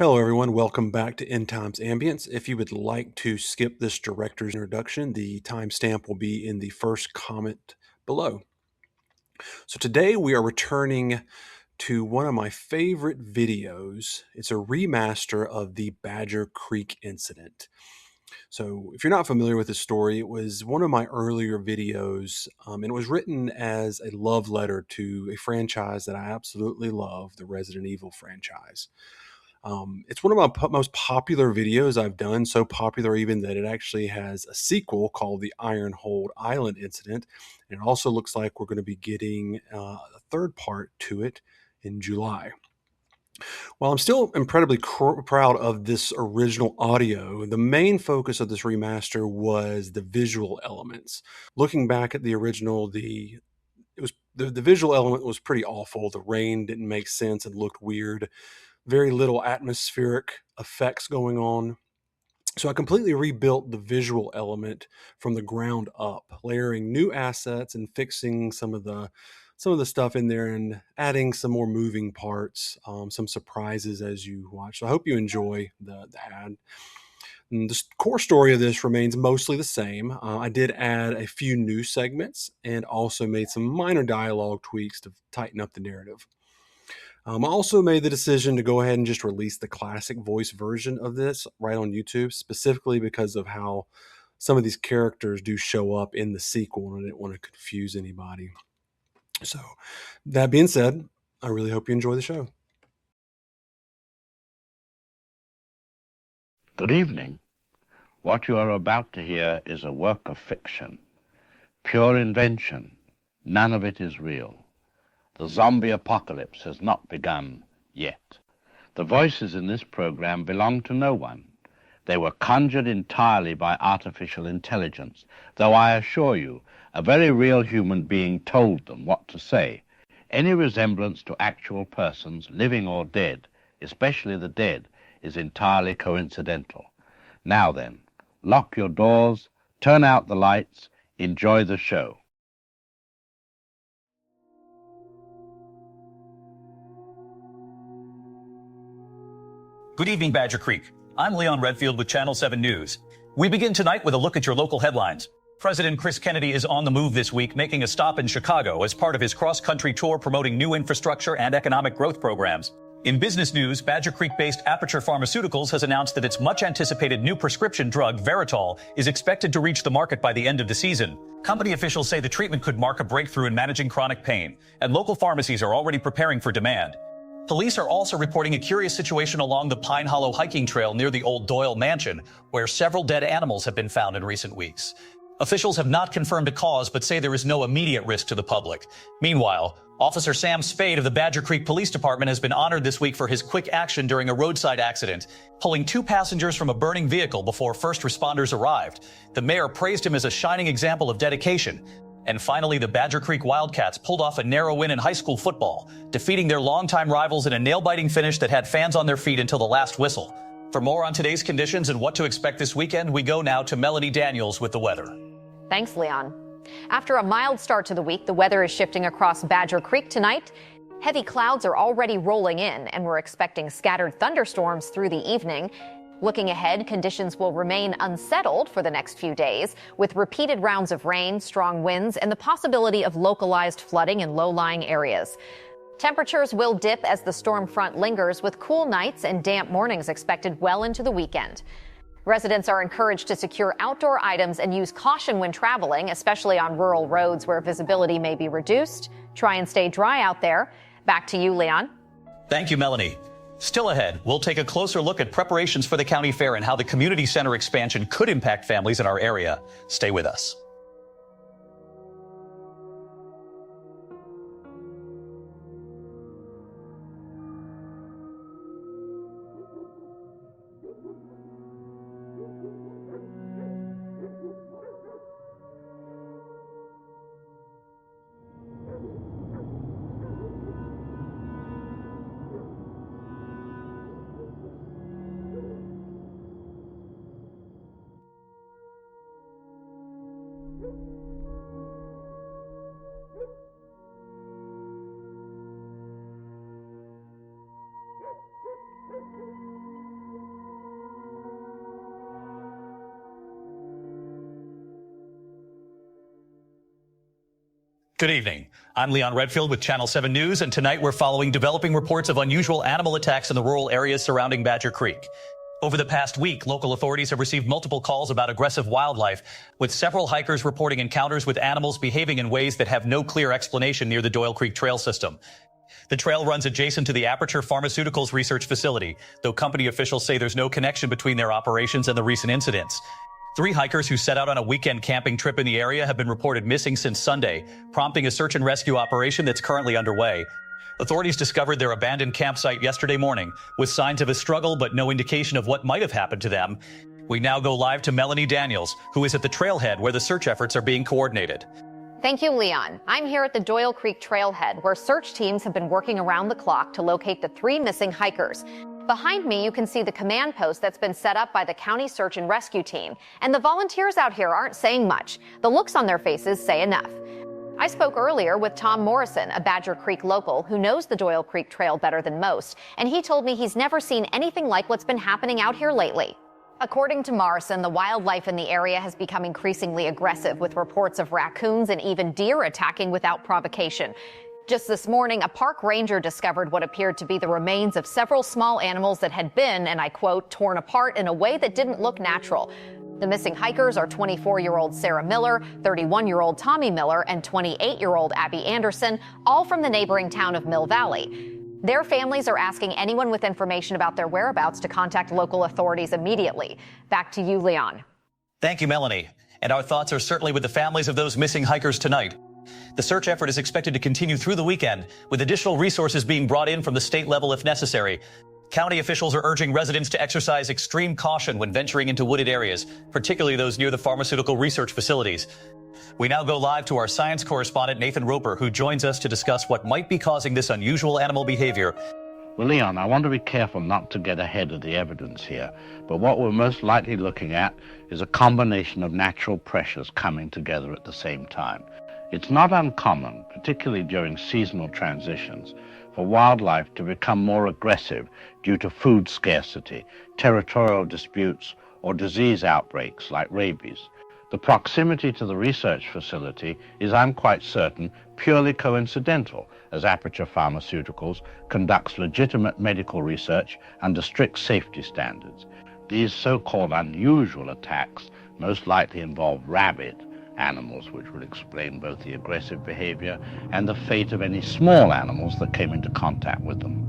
Hello, everyone. Welcome back to End Times Ambience. If you would like to skip this director's introduction, the timestamp will be in the first comment below. So today we are returning to one of my favorite videos. It's a remaster of the Badger Creek incident. So if you're not familiar with the story, it was one of my earlier videos, and it was written as a love letter to a franchise that I absolutely love, the Resident Evil franchise. It's one of my most popular videos I've done, so popular even that it actually has a sequel called The Ironhold Island Incident. And it also looks like we're going to be getting a third part to it in July. While I'm still incredibly proud of this original audio, the main focus of this remaster was the visual elements. Looking back at the original, the visual element was pretty awful. The rain didn't make sense and looked weird. Very little atmospheric effects going on. So I completely rebuilt the visual element from the ground up, layering new assets and fixing some of the stuff in there and adding some more moving parts, some surprises as you watch. So I hope you enjoy the ad. And the core story of this remains mostly the same. I did add a few new segments and also made some minor dialogue tweaks to tighten up the narrative. I also made the decision to go ahead and just release the classic voice version of this right on YouTube, specifically because of how some of these characters do show up in the sequel, and I didn't want to confuse anybody. So, that being said, I really hope you enjoy the show. Good evening. What you are about to hear is a work of fiction, pure invention. None of it is real. The zombie apocalypse has not begun yet. The voices in this program belong to no one. They were conjured entirely by artificial intelligence, though I assure you, a very real human being told them what to say. Any resemblance to actual persons, living or dead, especially the dead, is entirely coincidental. Now then, lock your doors, turn out the lights, enjoy the show. Good evening, Badger Creek. I'm Leon Redfield with Channel 7 News. We begin tonight with a look at your local headlines. President Chris Kennedy is on the move this week, making a stop in Chicago as part of his cross-country tour promoting new infrastructure and economic growth programs. In business news, Badger Creek-based Aperture Pharmaceuticals has announced that its much-anticipated new prescription drug, Veritol, is expected to reach the market by the end of the season. Company officials say the treatment could mark a breakthrough in managing chronic pain, and local pharmacies are already preparing for demand. Police are also reporting a curious situation along the Pine Hollow hiking trail near the old Doyle Mansion, where several dead animals have been found in recent weeks. Officials have not confirmed a cause, but say there is no immediate risk to the public. Meanwhile, Officer Sam Spade of the Badger Creek Police Department has been honored this week for his quick action during a roadside accident, pulling 2 passengers from a burning vehicle before first responders arrived. The mayor praised him as a shining example of dedication. And finally, the Badger Creek Wildcats pulled off a narrow win in high school football, defeating their longtime rivals in a nail-biting finish that had fans on their feet until the last whistle. For more on today's conditions and what to expect this weekend, we go now to Melanie Daniels with the weather. Thanks, Leon. After a mild start to the week, the weather is shifting across Badger Creek tonight. Heavy clouds are already rolling in, and we're expecting scattered thunderstorms through the evening. Looking ahead, conditions will remain unsettled for the next few days, with repeated rounds of rain, strong winds, and the possibility of localized flooding in low-lying areas. Temperatures will dip as the storm front lingers, with cool nights and damp mornings expected well into the weekend. Residents are encouraged to secure outdoor items and use caution when traveling, especially on rural roads where visibility may be reduced. Try and stay dry out there. Back to you, Leon. Thank you, Melanie. Still ahead, we'll take a closer look at preparations for the county fair and how the community center expansion could impact families in our area. Stay with us. Good evening. I'm Leon Redfield with Channel 7 News, and tonight we're following developing reports of unusual animal attacks in the rural areas surrounding Badger Creek. Over the past week, local authorities have received multiple calls about aggressive wildlife, with several hikers reporting encounters with animals behaving in ways that have no clear explanation near the Doyle Creek trail system. The trail runs adjacent to the Aperture Pharmaceuticals research facility, though company officials say there's no connection between their operations and the recent incidents. 3 hikers who set out on a weekend camping trip in the area have been reported missing since Sunday, prompting a search and rescue operation that's currently underway. Authorities discovered their abandoned campsite yesterday morning, with signs of a struggle but no indication of what might have happened to them. We now go live to Melanie Daniels, who is at the trailhead where the search efforts are being coordinated. Thank you, Leon. I'm here at the Doyle Creek trailhead, where search teams have been working around the clock to locate the 3 missing hikers. Behind me, you can see the command post that's been set up by the county search and rescue team. And the volunteers out here aren't saying much. The looks on their faces say enough. I spoke earlier with Tom Morrison, a Badger Creek local who knows the Doyle Creek Trail better than most, and he told me he's never seen anything like what's been happening out here lately. According to Morrison, the wildlife in the area has become increasingly aggressive, with reports of raccoons and even deer attacking without provocation. Just this morning, a park ranger discovered what appeared to be the remains of several small animals that had been, and I quote, torn apart in a way that didn't look natural. The missing hikers are 24-year-old Sarah Miller, 31-year-old Tommy Miller, and 28-year-old Abby Anderson, all from the neighboring town of Mill Valley. Their families are asking anyone with information about their whereabouts to contact local authorities immediately. Back to you, Leon. Thank you, Melanie. And our thoughts are certainly with the families of those missing hikers tonight. The search effort is expected to continue through the weekend, with additional resources being brought in from the state level if necessary. County officials are urging residents to exercise extreme caution when venturing into wooded areas, particularly those near the pharmaceutical research facilities. We now go live to our science correspondent, Nathan Roper, who joins us to discuss what might be causing this unusual animal behavior. Well, Leon, I want to be careful not to get ahead of the evidence here, but what we're most likely looking at is a combination of natural pressures coming together at the same time. It's not uncommon, particularly during seasonal transitions, for wildlife to become more aggressive due to food scarcity, territorial disputes, or disease outbreaks like rabies. The proximity to the research facility is, I'm quite certain, purely coincidental, as Aperture Pharmaceuticals conducts legitimate medical research under strict safety standards. These so-called unusual attacks most likely involve rabid animals, which would explain both the aggressive behavior and the fate of any small animals that came into contact with them.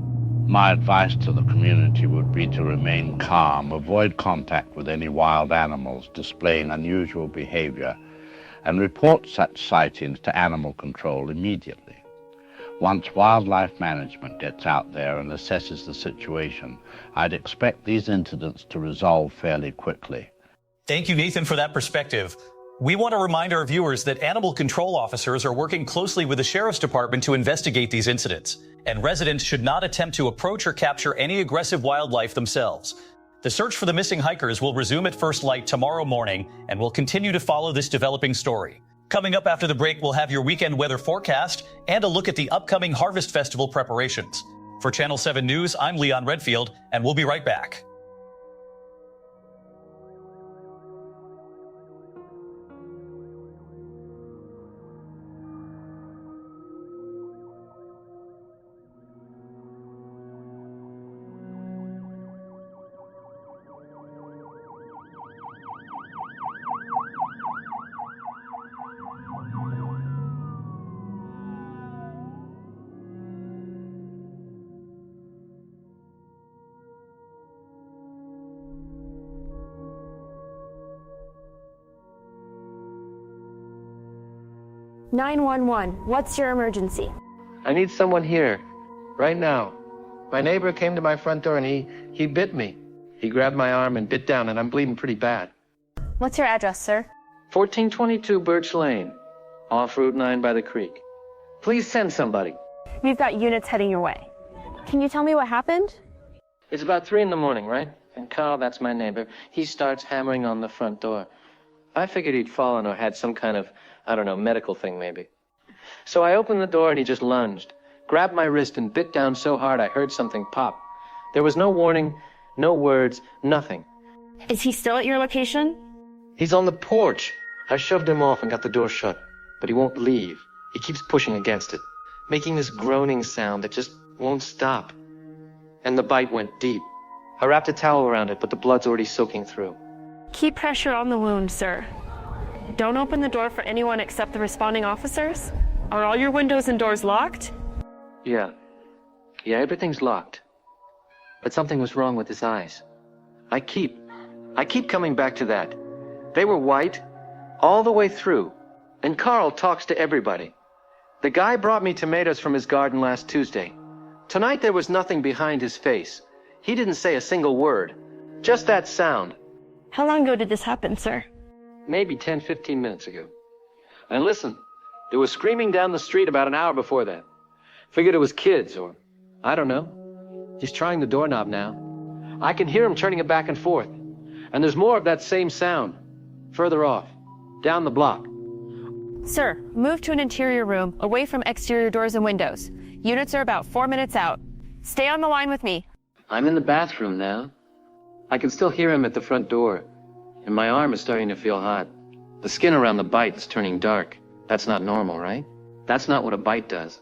My advice to the community would be to remain calm, avoid contact with any wild animals displaying unusual behavior, and report such sightings to animal control immediately. Once wildlife management gets out there and assesses the situation, I'd expect these incidents to resolve fairly quickly. Thank you, Nathan, for that perspective. We want to remind our viewers that animal control officers are working closely with the Sheriff's Department to investigate these incidents, and residents should not attempt to approach or capture any aggressive wildlife themselves. The search for the missing hikers will resume at first light tomorrow morning, and we'll continue to follow this developing story. Coming up after the break, we'll have your weekend weather forecast and a look at the upcoming Harvest Festival preparations. For Channel 7 News, I'm Leon Redfield, and we'll be right back. "911, what's your emergency?" I need someone here, right now. My neighbor came to my front door and he bit me. He grabbed my arm and bit down, and I'm bleeding pretty bad. "What's your address, sir?" 1422 Birch Lane, off Route 9 by the creek. Please send somebody. "We've got units heading your way." "Can you tell me what happened?" It's about 3 in the morning, right? And Carl, that's my neighbor, he starts hammering on the front door. I figured he'd fallen or had some kind of, I don't know, medical thing maybe. So I opened the door and he just lunged, grabbed my wrist and bit down so hard I heard something pop. There was no warning, no words, nothing. "Is he still at your location?" He's on the porch. I shoved him off and got the door shut, but he won't leave. He keeps pushing against it, making this groaning sound that just won't stop. And the bite went deep. I wrapped a towel around it, but the blood's already soaking through. Keep pressure on the wound, sir. Don't open the door for anyone except the responding officers. Are all your windows and doors locked? Yeah, everything's locked. But something was wrong with his eyes. I keep coming back to that. They were white, all the way through. And Carl talks to everybody. The guy brought me tomatoes from his garden last Tuesday. Tonight there was nothing behind his face. He didn't say a single word. Just that sound. How long ago did this happen, sir? Maybe 10, 15 minutes ago. And listen, there was screaming down the street about an hour before that. Figured it was kids, or I don't know. He's trying the doorknob now. I can hear him turning it back and forth. And there's more of that same sound. Further off. Down the block. Sir, move to an interior room, away from exterior doors and windows. Units are about 4 minutes out. Stay on the line with me. I'm in the bathroom now. I can still hear him at the front door. And my arm is starting to feel hot. The skin around the bite is turning dark. That's not normal, right? That's not what a bite does.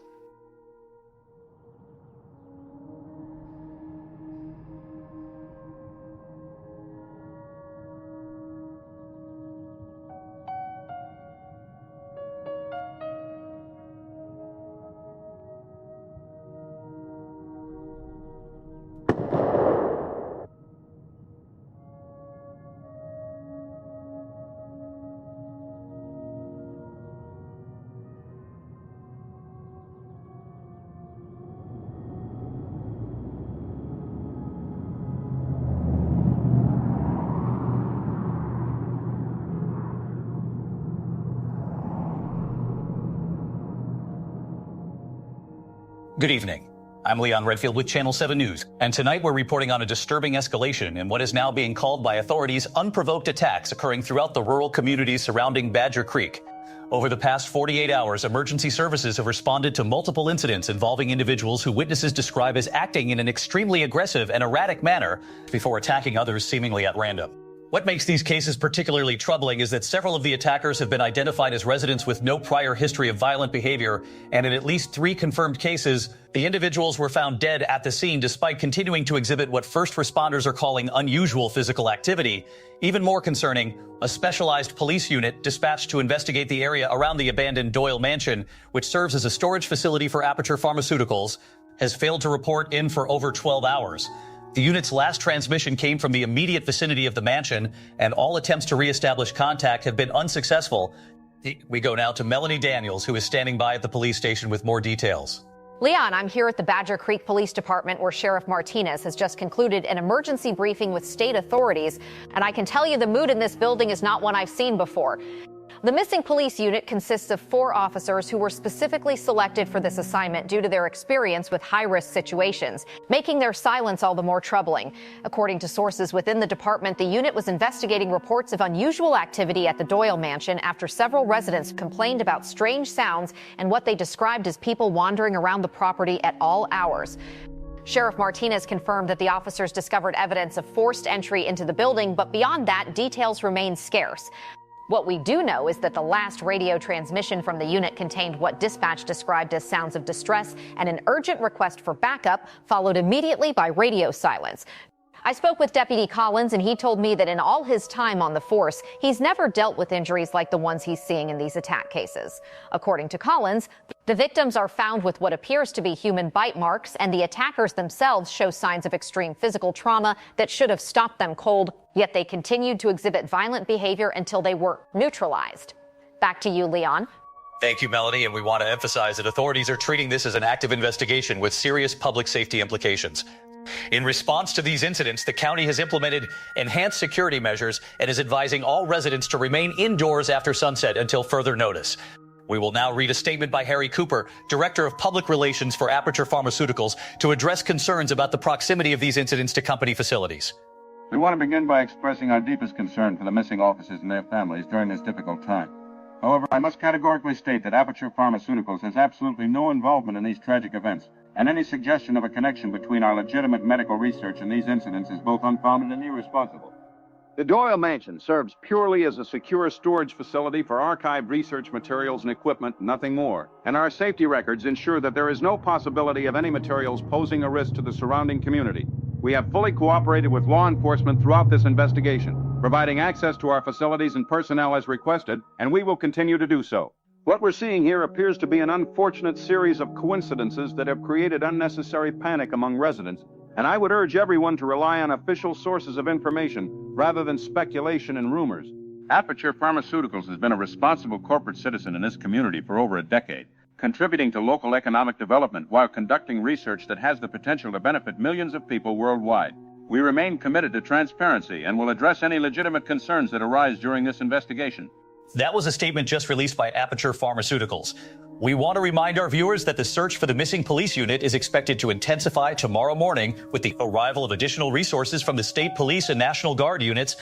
Good evening. I'm Leon Redfield with Channel 7 News, and tonight we're reporting on a disturbing escalation in what is now being called by authorities unprovoked attacks occurring throughout the rural communities surrounding Badger Creek. Over the past 48 hours, emergency services have responded to multiple incidents involving individuals who witnesses describe as acting in an extremely aggressive and erratic manner before attacking others seemingly at random. What makes these cases particularly troubling is that several of the attackers have been identified as residents with no prior history of violent behavior, and in at least 3 confirmed cases, the individuals were found dead at the scene despite continuing to exhibit what first responders are calling unusual physical activity. Even more concerning, a specialized police unit dispatched to investigate the area around the abandoned Doyle Mansion, which serves as a storage facility for Aperture Pharmaceuticals, has failed to report in for over 12 hours. The unit's last transmission came from the immediate vicinity of the mansion, and all attempts to reestablish contact have been unsuccessful. We go now to Melanie Daniels, who is standing by at the police station with more details. Leon, I'm here at the Badger Creek Police Department where Sheriff Martinez has just concluded an emergency briefing with state authorities, and I can tell you the mood in this building is not one I've seen before. The missing police unit consists of 4 officers who were specifically selected for this assignment due to their experience with high-risk situations, making their silence all the more troubling. According to sources within the department, the unit was investigating reports of unusual activity at the Doyle Mansion after several residents complained about strange sounds and what they described as people wandering around the property at all hours. Sheriff Martinez confirmed that the officers discovered evidence of forced entry into the building, but beyond that, details remain scarce. What we do know is that the last radio transmission from the unit contained what dispatch described as sounds of distress and an urgent request for backup, followed immediately by radio silence. I spoke with Deputy Collins, and he told me that in all his time on the force, he's never dealt with injuries like the ones he's seeing in these attack cases. According to Collins, the victims are found with what appears to be human bite marks, and the attackers themselves show signs of extreme physical trauma that should have stopped them cold, yet they continued to exhibit violent behavior until they were neutralized. Back to you, Leon. Thank you, Melanie, and we want to emphasize that authorities are treating this as an active investigation with serious public safety implications. In response to these incidents, the county has implemented enhanced security measures and is advising all residents to remain indoors after sunset until further notice. We will now read a statement by Harry Cooper, Director of Public Relations for Aperture Pharmaceuticals, to address concerns about the proximity of these incidents to company facilities. We want to begin by expressing our deepest concern for the missing officers and their families during this difficult time. However, I must categorically state that Aperture Pharmaceuticals has absolutely no involvement in these tragic events, and any suggestion of a connection between our legitimate medical research and these incidents is both unfounded and irresponsible. The Doyle Mansion serves purely as a secure storage facility for archived research materials and equipment, nothing more. And our safety records ensure that there is no possibility of any materials posing a risk to the surrounding community. We have fully cooperated with law enforcement throughout this investigation, providing access to our facilities and personnel as requested, and we will continue to do so. What we're seeing here appears to be an unfortunate series of coincidences that have created unnecessary panic among residents, and I would urge everyone to rely on official sources of information rather than speculation and rumors. Aperture Pharmaceuticals has been a responsible corporate citizen in this community for over a decade, contributing to local economic development while conducting research that has the potential to benefit millions of people worldwide. We remain committed to transparency and will address any legitimate concerns that arise during this investigation. That was a statement just released by Aperture Pharmaceuticals. We want to remind our viewers that the search for the missing police unit is expected to intensify tomorrow morning with the arrival of additional resources from the state police and National Guard units.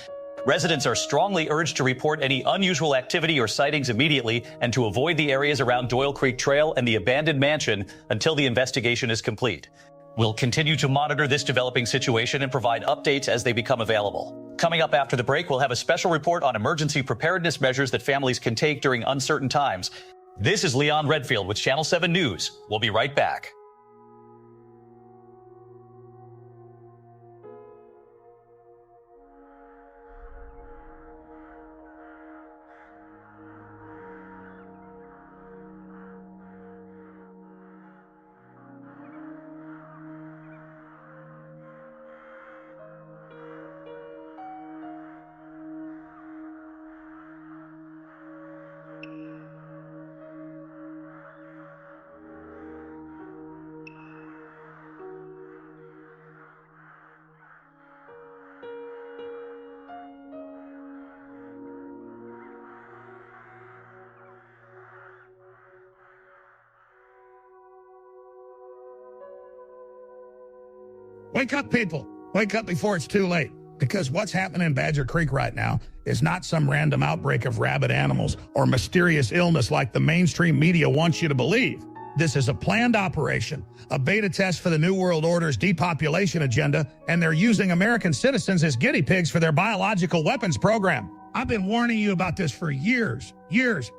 Residents are strongly urged to report any unusual activity or sightings immediately and to avoid the areas around Doyle Creek Trail and the abandoned mansion until the investigation is complete. We'll continue to monitor this developing situation and provide updates as they become available. Coming up after the break, we'll have a special report on emergency preparedness measures that families can take during uncertain times. This is Leon Redfield with Channel 7 News. We'll be right back. Wake up, people. Wake up before it's too late. Because what's happening in Badger Creek right now is not some random outbreak of rabid animals or mysterious illness like the mainstream media wants you to believe. This is a planned operation, a beta test for the New World Order's depopulation agenda, and they're using American citizens as guinea pigs for their biological weapons program. I've been warning you about this for years,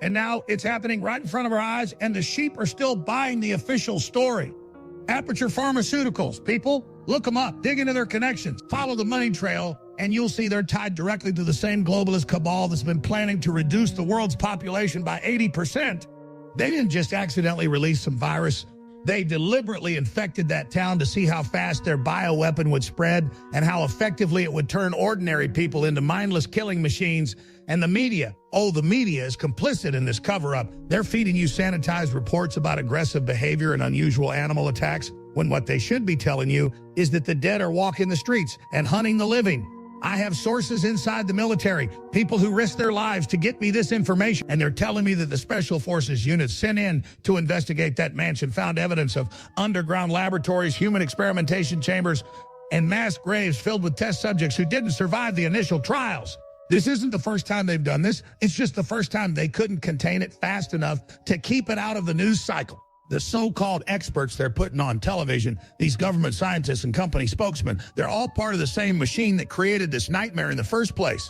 and now it's happening right in front of our eyes, and the sheep are still buying the official story. Aperture Pharmaceuticals, people, look them up, dig into their connections, follow the money trail, and you'll see they're tied directly to the same globalist cabal that's been planning to reduce the world's population by 80%. They didn't just accidentally release some virus. They deliberately infected that town to see how fast their bioweapon would spread and how effectively it would turn ordinary people into mindless killing machines. And the media is complicit in this cover-up. They're feeding you sanitized reports about aggressive behavior and unusual animal attacks, when what they should be telling you is that the dead are walking the streets and hunting the living. I have sources inside the military, people who risk their lives to get me this information, and they're telling me that the Special Forces units sent in to investigate that mansion found evidence of underground laboratories, human experimentation chambers, and mass graves filled with test subjects who didn't survive the initial trials. This isn't the first time they've done this. It's just the first time they couldn't contain it fast enough to keep it out of the news cycle. The so-called experts they're putting on television, these government scientists and company spokesmen, they're all part of the same machine that created this nightmare in the first place.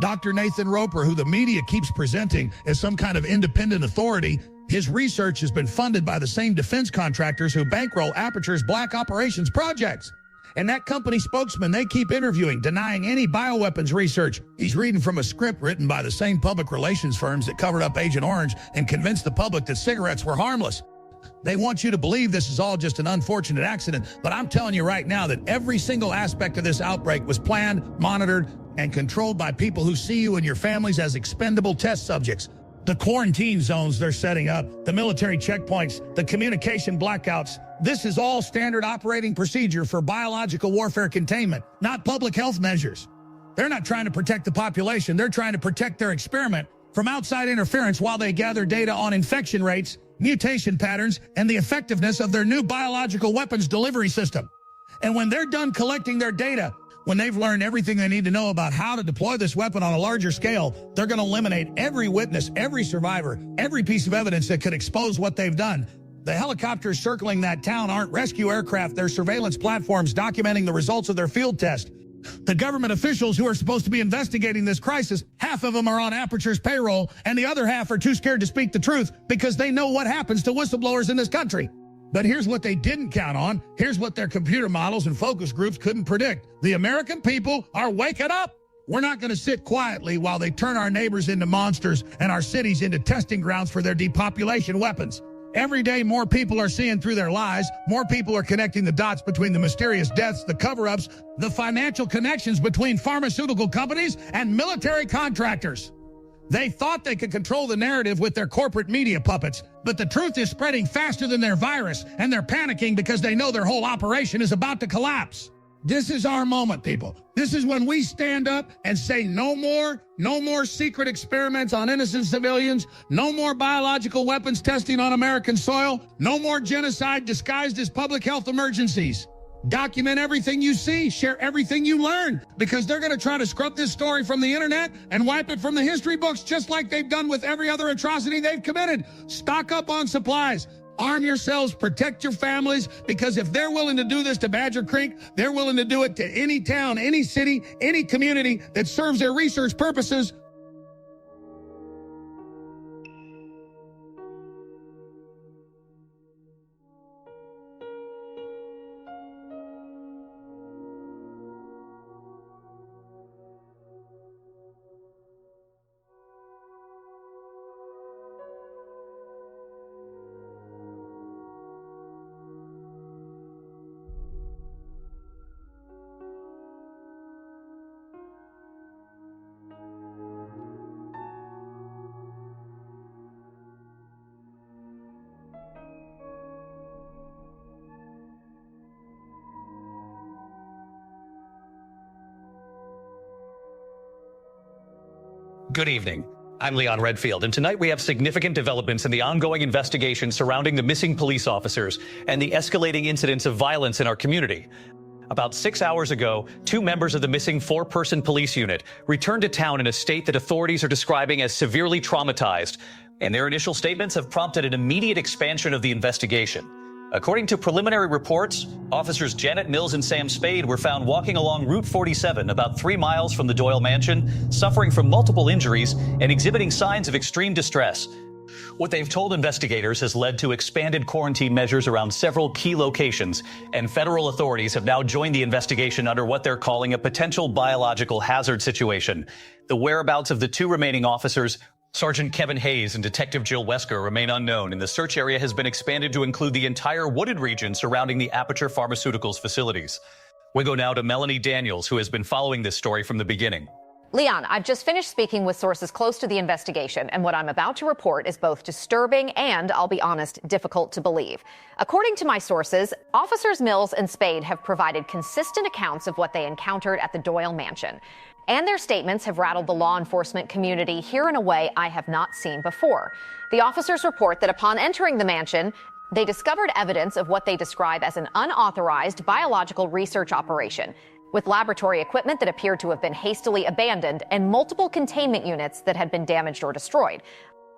Dr. Nathan Roper, who the media keeps presenting as some kind of independent authority, his research has been funded by the same defense contractors who bankroll Aperture's black operations projects. And that company spokesman they keep interviewing, denying any bioweapons research. He's reading from a script written by the same public relations firms that covered up Agent Orange and convinced the public that cigarettes were harmless. They want you to believe this is all just an unfortunate accident, but I'm telling you right now that every single aspect of this outbreak was planned, monitored, and controlled by people who see you and your families as expendable test subjects. The quarantine zones they're setting up, the military checkpoints, the communication blackouts, this is all standard operating procedure for biological warfare containment, not public health measures. They're not trying to protect the population, they're trying to protect their experiment from outside interference while they gather data on infection rates, mutation patterns, and the effectiveness of their new biological weapons delivery system. And when they're done collecting their data, when they've learned everything they need to know about how to deploy this weapon on a larger scale, they're going to eliminate every witness, every survivor, every piece of evidence that could expose what they've done. The helicopters circling that town aren't rescue aircraft, they're surveillance platforms documenting the results of their field test. The government officials who are supposed to be investigating this crisis, half of them are on Aperture's payroll, and the other half are too scared to speak the truth because they know what happens to whistleblowers in this country. But here's what they didn't count on. Here's what their computer models and focus groups couldn't predict. The American people are waking up. We're not going to sit quietly while they turn our neighbors into monsters and our cities into testing grounds for their depopulation weapons. Every day, more people are seeing through their lies. More people are connecting the dots between the mysterious deaths, the cover-ups, the financial connections between pharmaceutical companies and military contractors. They thought they could control the narrative with their corporate media puppets, but the truth is spreading faster than their virus, and they're panicking because they know their whole operation is about to collapse. This is our moment, people. This is when we stand up and say no more secret experiments on innocent civilians, no more biological weapons testing on American soil, no more genocide disguised as public health emergencies. Document everything you see, share everything you learn, because they're going to try to scrub this story from the internet and wipe it from the history books just like they've done with every other atrocity they've committed. Stock up on supplies. Arm yourselves, protect your families, because if they're willing to do this to Badger Creek, they're willing to do it to any town, any city, any community that serves their research purposes. Good evening. I'm Leon Redfield, and tonight we have significant developments in the ongoing investigation surrounding the missing police officers and the escalating incidents of violence in our community. About 6 hours ago, 2 members of the missing 4-person police unit returned to town in a state that authorities are describing as severely traumatized, and their initial statements have prompted an immediate expansion of the investigation. According to preliminary reports, officers Janet Mills and Sam Spade were found walking along Route 47 about 3 miles from the Doyle Mansion, suffering from multiple injuries and exhibiting signs of extreme distress. What they've told investigators has led to expanded quarantine measures around several key locations, and federal authorities have now joined the investigation under what they're calling a potential biological hazard situation. The whereabouts of the 2 remaining officers, Sergeant Kevin Hayes and Detective Jill Wesker, remain unknown, and the search area has been expanded to include the entire wooded region surrounding the Aperture Pharmaceuticals facilities. We go now to Melanie Daniels, who has been following this story from the beginning. Leon, I've just finished speaking with sources close to the investigation, and what I'm about to report is both disturbing and, I'll be honest, difficult to believe. According to my sources, Officers Mills and Spade have provided consistent accounts of what they encountered at the Doyle Mansion. And their statements have rattled the law enforcement community here in a way I have not seen before. The officers report that upon entering the mansion, they discovered evidence of what they describe as an unauthorized biological research operation, with laboratory equipment that appeared to have been hastily abandoned and multiple containment units that had been damaged or destroyed.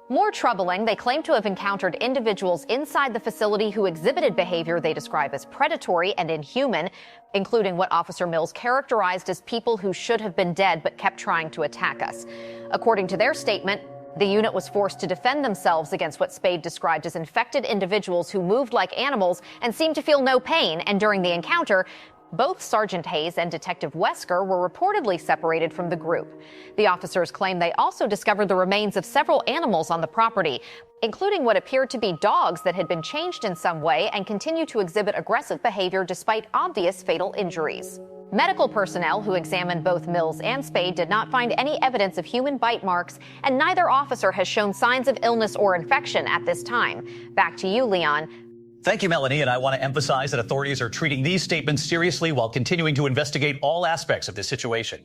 More troubling, they claim to have encountered individuals inside the facility who exhibited behavior they describe as predatory and inhuman, including what Officer Mills characterized as people who should have been dead but kept trying to attack us. According to their statement, the unit was forced to defend themselves against what Spade described as infected individuals who moved like animals and seemed to feel no pain, and during the encounter, both Sergeant Hayes and Detective Wesker were reportedly separated from the group. The officers claim they also discovered the remains of several animals on the property, including what appeared to be dogs that had been changed in some way and continue to exhibit aggressive behavior despite obvious fatal injuries. Medical personnel who examined both Mills and Spade did not find any evidence of human bite marks, and neither officer has shown signs of illness or infection at this time. Back to you, Leon. Thank you, Melanie, and I want to emphasize that authorities are treating these statements seriously while continuing to investigate all aspects of this situation.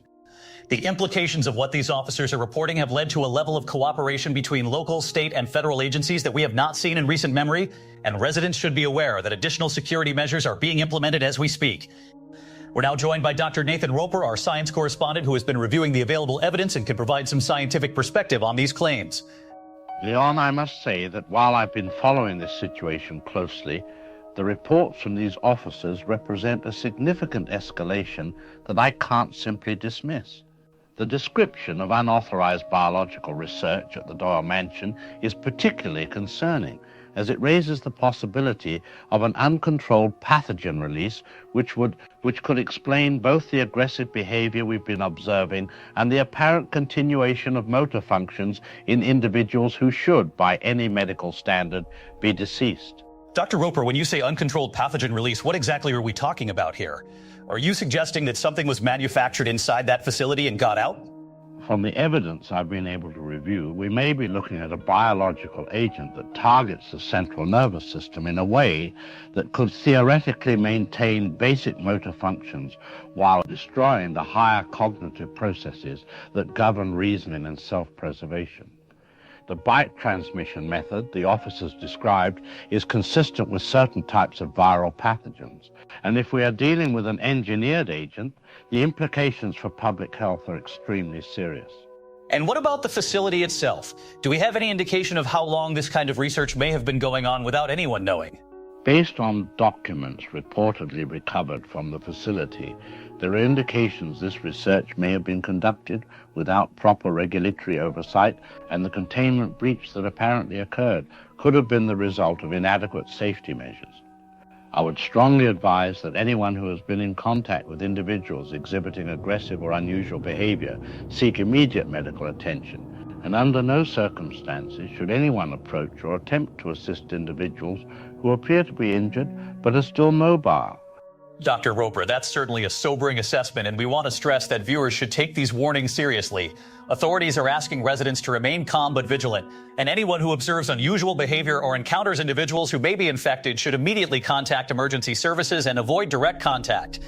The implications of what these officers are reporting have led to a level of cooperation between local, state, and federal agencies that we have not seen in recent memory, and residents should be aware that additional security measures are being implemented as we speak. We're now joined by Dr. Nathan Roper, our science correspondent, who has been reviewing the available evidence and can provide some scientific perspective on these claims. Leon, I must say that while I've been following this situation closely, The reports from these officers represent a significant escalation that I can't simply dismiss. The description of unauthorized biological research at the Doyle Mansion is particularly concerning, as it raises the possibility of an uncontrolled pathogen release which could explain both the aggressive behavior we've been observing and the apparent continuation of motor functions in individuals who should, by any medical standard, be deceased. Dr. Roper, when you say uncontrolled pathogen release, what exactly are we talking about here? Are you suggesting that something was manufactured inside that facility and got out? From the evidence I've been able to review, we may be looking at a biological agent that targets the central nervous system in a way that could theoretically maintain basic motor functions while destroying the higher cognitive processes that govern reasoning and self-preservation. The bite transmission method the officers described is consistent with certain types of viral pathogens. And if we are dealing with an engineered agent, the implications for public health are extremely serious. And what about the facility itself? Do we have any indication of how long this kind of research may have been going on without anyone knowing? Based on documents reportedly recovered from the facility, there are indications this research may have been conducted without proper regulatory oversight, and the containment breach that apparently occurred could have been the result of inadequate safety measures. I would strongly advise that anyone who has been in contact with individuals exhibiting aggressive or unusual behavior seek immediate medical attention, and under no circumstances should anyone approach or attempt to assist individuals who appear to be injured but are still mobile. Dr. Roper, that's certainly a sobering assessment, and we want to stress that viewers should take these warnings seriously. Authorities are asking residents to remain calm but vigilant, and anyone who observes unusual behavior or encounters individuals who may be infected should immediately contact emergency services and avoid direct contact.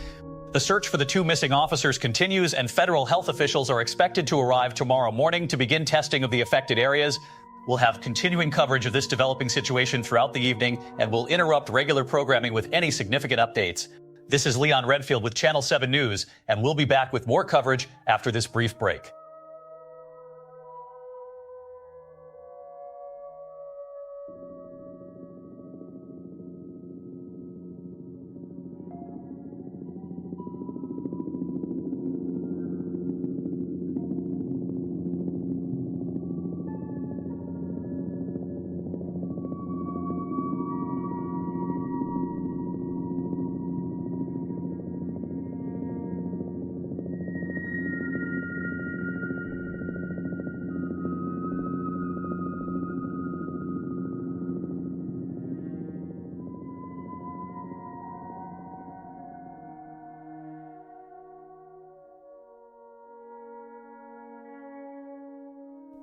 The search for the 2 missing officers continues, and federal health officials are expected to arrive tomorrow morning to begin testing of the affected areas. We'll have continuing coverage of this developing situation throughout the evening, and we'll interrupt regular programming with any significant updates. This is Leon Redfield with Channel 7 News, and we'll be back with more coverage after this brief break.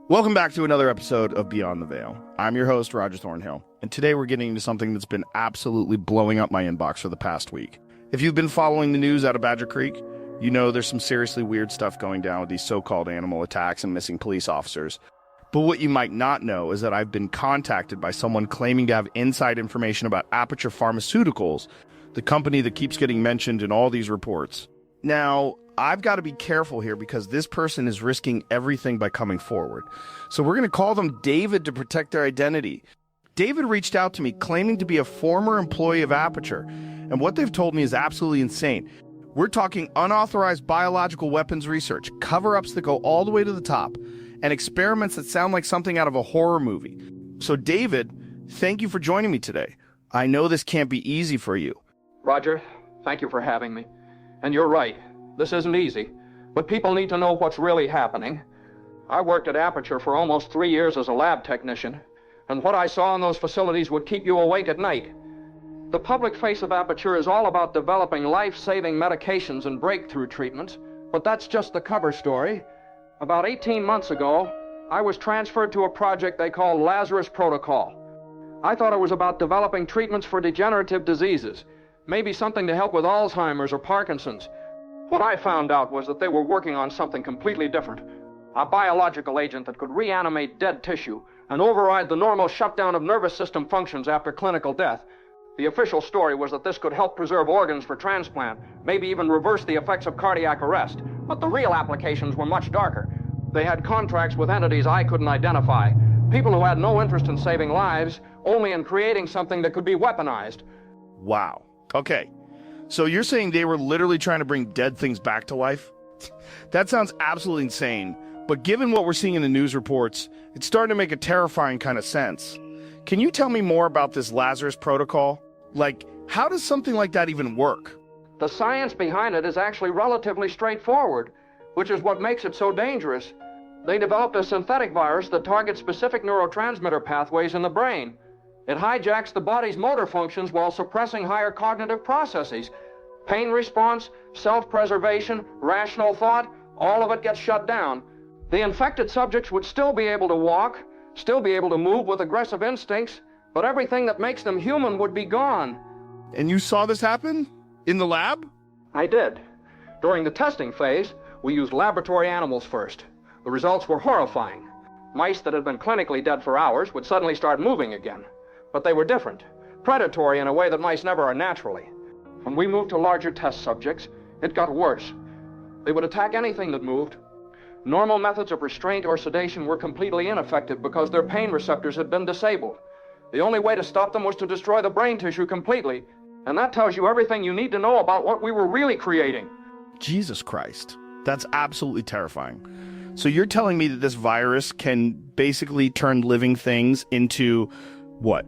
Welcome back to another episode of Beyond the Veil. I'm your host, Roger Thornhill, and today we're getting into something that's been absolutely blowing up my inbox for the past week. If you've been following the news out of Badger Creek, you know there's some seriously weird stuff going down with these so-called animal attacks and missing police officers. But what you might not know is that I've been contacted by someone claiming to have inside information about Aperture Pharmaceuticals, the company that keeps getting mentioned in all these reports. Now, I've got to be careful here because this person is risking everything by coming forward. So we're going to call them David to protect their identity. David reached out to me claiming to be a former employee of Aperture, and what they've told me is absolutely insane. We're talking unauthorized biological weapons research, cover-ups that go all the way to the top, and experiments that sound like something out of a horror movie. So David, thank you for joining me today. I know this can't be easy for you. Roger, thank you for having me. And you're right. This isn't easy, but people need to know what's really happening. I worked at Aperture for almost 3 years as a lab technician, and what I saw in those facilities would keep you awake at night. The public face of Aperture is all about developing life-saving medications and breakthrough treatments, but that's just the cover story. About 18 months ago, I was transferred to a project they call Lazarus Protocol. I thought it was about developing treatments for degenerative diseases, maybe something to help with Alzheimer's or Parkinson's. What I found out was that they were working on something completely different. A biological agent that could reanimate dead tissue and override the normal shutdown of nervous system functions after clinical death. The official story was that this could help preserve organs for transplant, maybe even reverse the effects of cardiac arrest. But the real applications were much darker. They had contracts with entities I couldn't identify, people who had no interest in saving lives, only in creating something that could be weaponized. Wow. Okay. So you're saying they were literally trying to bring dead things back to life? That sounds absolutely insane. But given what we're seeing in the news reports, it's starting to make a terrifying kind of sense. Can you tell me more about this Lazarus protocol? Like, how does something like that even work? The science behind it is actually relatively straightforward, which is what makes it so dangerous. They developed a synthetic virus that targets specific neurotransmitter pathways in the brain. It hijacks the body's motor functions while suppressing higher cognitive processes. Pain response, self-preservation, rational thought, all of it gets shut down. The infected subjects would still be able to walk, still be able to move with aggressive instincts, but everything that makes them human would be gone. And you saw this happen? In the lab? I did. During the testing phase, we used laboratory animals first. The results were horrifying. Mice that had been clinically dead for hours would suddenly start moving again. But they were different, predatory in a way that mice never are naturally. When we moved to larger test subjects, it got worse. They would attack anything that moved. Normal methods of restraint or sedation were completely ineffective because their pain receptors had been disabled. The only way to stop them was to destroy the brain tissue completely, and that tells you everything you need to know about what we were really creating. Jesus Christ. That's absolutely terrifying. So you're telling me that this virus can basically turn living things into, what,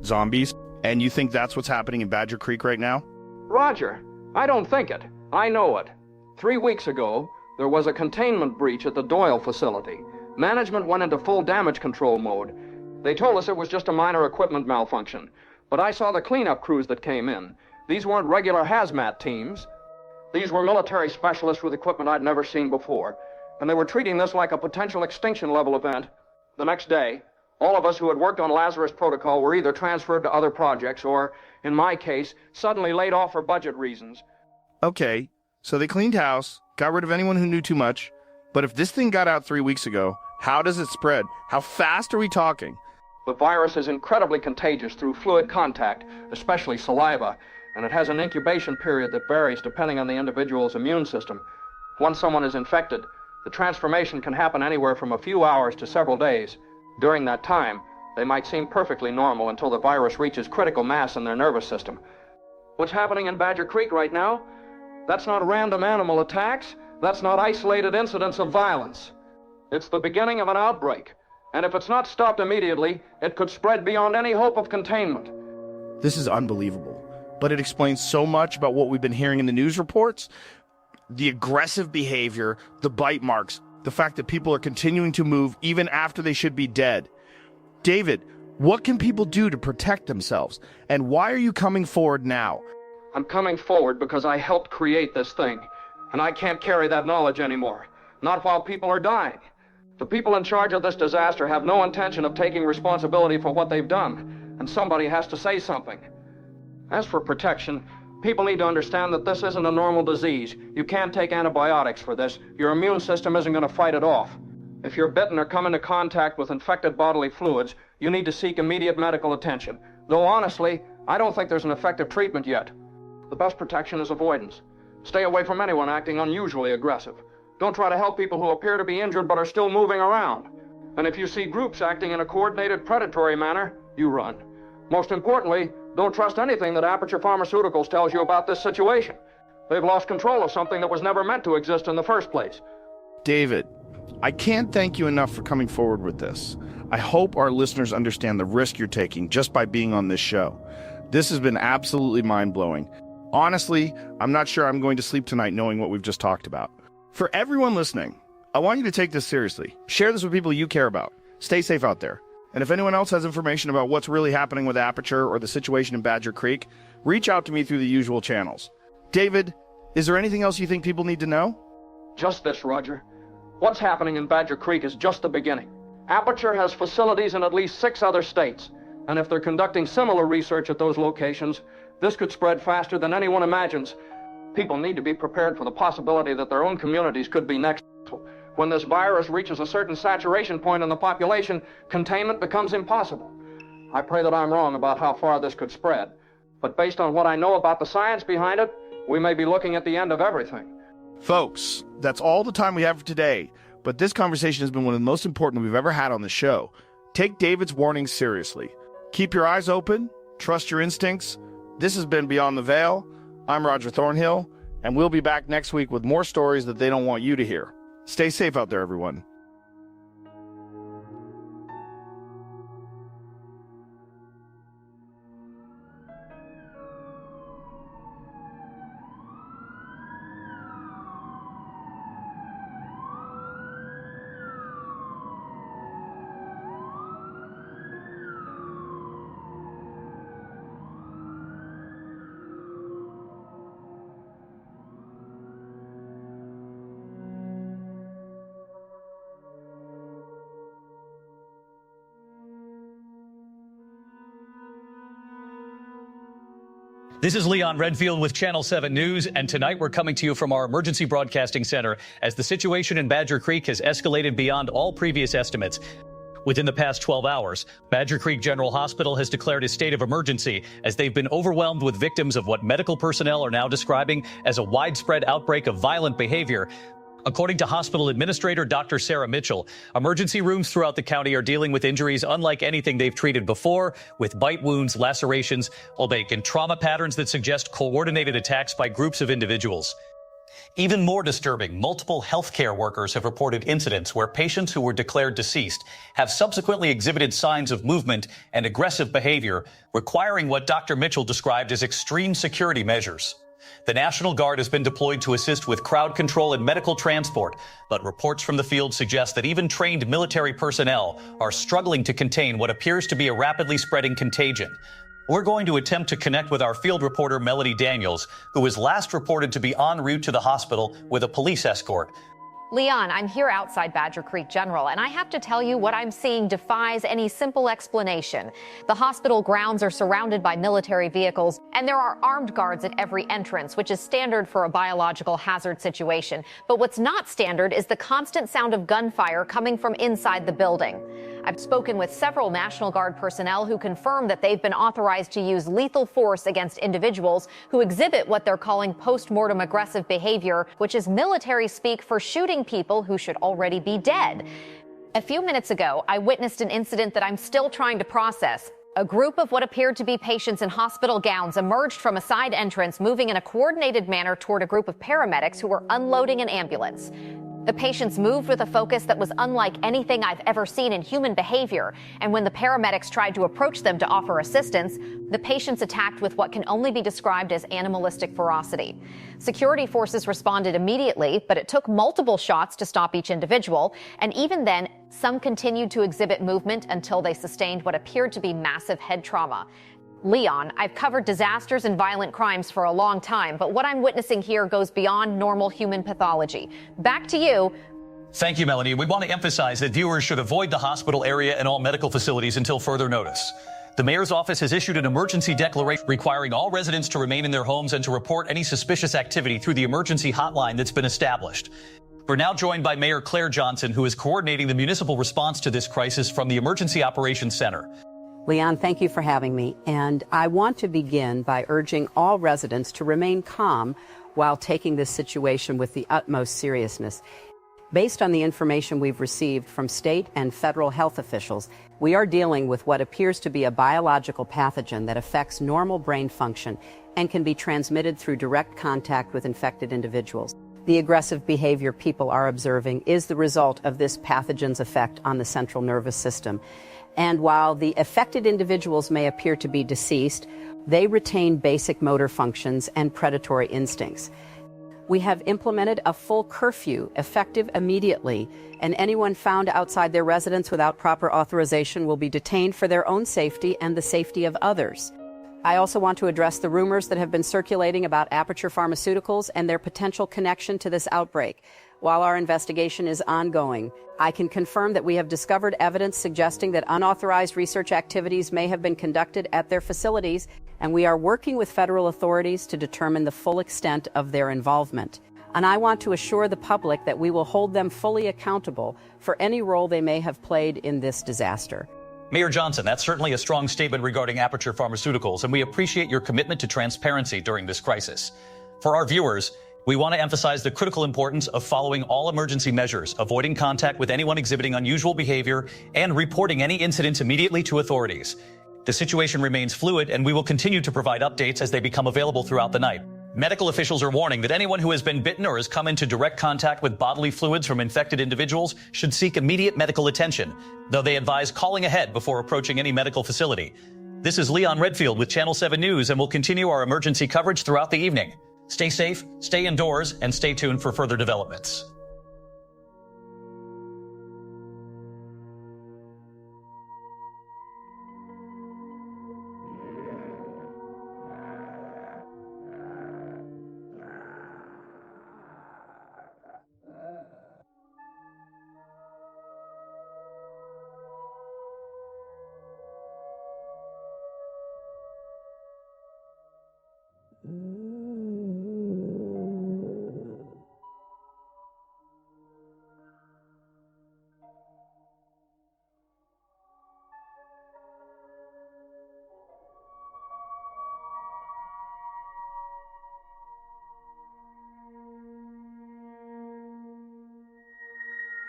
zombies? And you think that's what's happening in Badger Creek right now? Roger, I don't think it. I know it. 3 weeks ago, there was a containment breach at the Doyle facility. Management went into full damage control mode. They told us it was just a minor equipment malfunction, but I saw the cleanup crews that came in. These weren't regular hazmat teams. These were military specialists with equipment I'd never seen before, and they were treating this like a potential extinction level event. The next day, all of us who had worked on Lazarus protocol were either transferred to other projects or, in my case, suddenly laid off for budget reasons. Okay, so they cleaned house, got rid of anyone who knew too much, but if this thing got out 3 weeks ago, how does it spread? How fast are we talking? The virus is incredibly contagious through fluid contact, especially saliva, and it has an incubation period that varies depending on the individual's immune system. Once someone is infected, the transformation can happen anywhere from a few hours to several days. During that time, they might seem perfectly normal until the virus reaches critical mass in their nervous system. What's happening in Badger Creek right now? That's not random animal attacks. That's not isolated incidents of violence. It's the beginning of an outbreak. And if it's not stopped immediately, it could spread beyond any hope of containment. This is unbelievable, but it explains so much about what we've been hearing in the news reports. The aggressive behavior, the bite marks, the fact that people are continuing to move even after they should be dead. David, what can people do to protect themselves? And why are you coming forward now? I'm coming forward because I helped create this thing, and I can't carry that knowledge anymore. Not while people are dying. The people in charge of this disaster have no intention of taking responsibility for what they've done, and somebody has to say something. As for protection, people need to understand that this isn't a normal disease. You can't take antibiotics for this. Your immune system isn't going to fight it off. If you're bitten or come into contact with infected bodily fluids, you need to seek immediate medical attention. Though honestly, I don't think there's an effective treatment yet. The best protection is avoidance. Stay away from anyone acting unusually aggressive. Don't try to help people who appear to be injured but are still moving around. And if you see groups acting in a coordinated predatory manner, you run. Most importantly, don't trust anything that Aperture Pharmaceuticals tells you about this situation. They've lost control of something that was never meant to exist in the first place. David, I can't thank you enough for coming forward with this. I hope our listeners understand the risk you're taking just by being on this show. This has been absolutely mind-blowing. Honestly, I'm not sure I'm going to sleep tonight knowing what we've just talked about. For everyone listening, I want you to take this seriously. Share this with people you care about. Stay safe out there. And if anyone else has information about what's really happening with Aperture or the situation in Badger Creek, reach out to me through the usual channels. David, is there anything else you think people need to know? Just this, Roger. What's happening in Badger Creek is just the beginning. Aperture has facilities in at least 6 other states, and if they're conducting similar research at those locations, this could spread faster than anyone imagines. People need to be prepared for the possibility that their own communities could be next. When this virus reaches a certain saturation point in the population, containment becomes impossible. I pray that I'm wrong about how far this could spread, but based on what I know about the science behind it, we may be looking at the end of everything. Folks, that's all the time we have for today, but this conversation has been one of the most important we've ever had on the show. Take David's warnings seriously. Keep your eyes open, trust your instincts, This has been Beyond the Veil. I'm Roger Thornhill, and we'll be back next week with more stories that they don't want you to hear. Stay safe out there, everyone. This is Leon Redfield with Channel 7 News, and tonight we're coming to you from our emergency broadcasting center as the situation in Badger Creek has escalated beyond all previous estimates. Within the past 12 hours, Badger Creek General Hospital has declared a state of emergency as they've been overwhelmed with victims of what medical personnel are now describing as a widespread outbreak of violent behavior. According to hospital administrator Dr. Sarah Mitchell, emergency rooms throughout the county are dealing with injuries unlike anything they've treated before, with bite wounds, lacerations, albeit in trauma patterns that suggest coordinated attacks by groups of individuals. Even more disturbing, multiple healthcare workers have reported incidents where patients who were declared deceased have subsequently exhibited signs of movement and aggressive behavior, requiring what Dr. Mitchell described as extreme security measures. The National Guard has been deployed to assist with crowd control and medical transport, but reports from the field suggest that even trained military personnel are struggling to contain what appears to be a rapidly spreading contagion. We're going to attempt to connect with our field reporter, Melanie Daniels, who was last reported to be en route to the hospital with a police escort. Leon, I'm here outside Badger Creek General, and I have to tell you what I'm seeing defies any simple explanation. The hospital grounds are surrounded by military vehicles, and there are armed guards at every entrance, which is standard for a biological hazard situation. But what's not standard is the constant sound of gunfire coming from inside the building. I've spoken with several National Guard personnel who confirm that they've been authorized to use lethal force against individuals who exhibit what they're calling post-mortem aggressive behavior, which is military speak for shooting people who should already be dead. A few minutes ago, I witnessed an incident that I'm still trying to process. A group of what appeared to be patients in hospital gowns emerged from a side entrance, moving in a coordinated manner toward a group of paramedics who were unloading an ambulance. The patients moved with a focus that was unlike anything I've ever seen in human behavior, and when the paramedics tried to approach them to offer assistance, the patients attacked with what can only be described as animalistic ferocity. Security forces responded immediately, but it took multiple shots to stop each individual, and even then, some continued to exhibit movement until they sustained what appeared to be massive head trauma. Leon, I've covered disasters and violent crimes for a long time, but what I'm witnessing here goes beyond normal human pathology. Back to you. Thank you, Melanie. We want to emphasize that viewers should avoid the hospital area and all medical facilities until further notice. The mayor's office has issued an emergency declaration requiring all residents to remain in their homes and to report any suspicious activity through the emergency hotline that's been established. We're now joined by Mayor Claire Johnson, who is coordinating the municipal response to this crisis from the Emergency Operations Center. Leon, thank you for having me. And I want to begin by urging all residents to remain calm while taking this situation with the utmost seriousness. Based on the information we've received from state and federal health officials, we are dealing with what appears to be a biological pathogen that affects normal brain function and can be transmitted through direct contact with infected individuals. The aggressive behavior people are observing is the result of this pathogen's effect on the central nervous system. And while the affected individuals may appear to be deceased, they retain basic motor functions and predatory instincts. We have implemented a full curfew effective immediately, and anyone found outside their residence without proper authorization will be detained for their own safety and the safety of others. I also want to address the rumors that have been circulating about Aperture Pharmaceuticals and their potential connection to this outbreak. While our investigation is ongoing, I can confirm that we have discovered evidence suggesting that unauthorized research activities may have been conducted at their facilities, and we are working with federal authorities to determine the full extent of their involvement. And I want to assure the public that we will hold them fully accountable for any role they may have played in this disaster. Mayor Johnson, that's certainly a strong statement regarding Aperture Pharmaceuticals, and we appreciate your commitment to transparency during this crisis. For our viewers, we want to emphasize the critical importance of following all emergency measures, avoiding contact with anyone exhibiting unusual behavior, and reporting any incidents immediately to authorities. The situation remains fluid, and we will continue to provide updates as they become available throughout the night. Medical officials are warning that anyone who has been bitten or has come into direct contact with bodily fluids from infected individuals should seek immediate medical attention, though they advise calling ahead before approaching any medical facility. This is Leon Redfield with Channel 7 News, and we'll continue our emergency coverage throughout the evening. Stay safe, stay indoors, and stay tuned for further developments.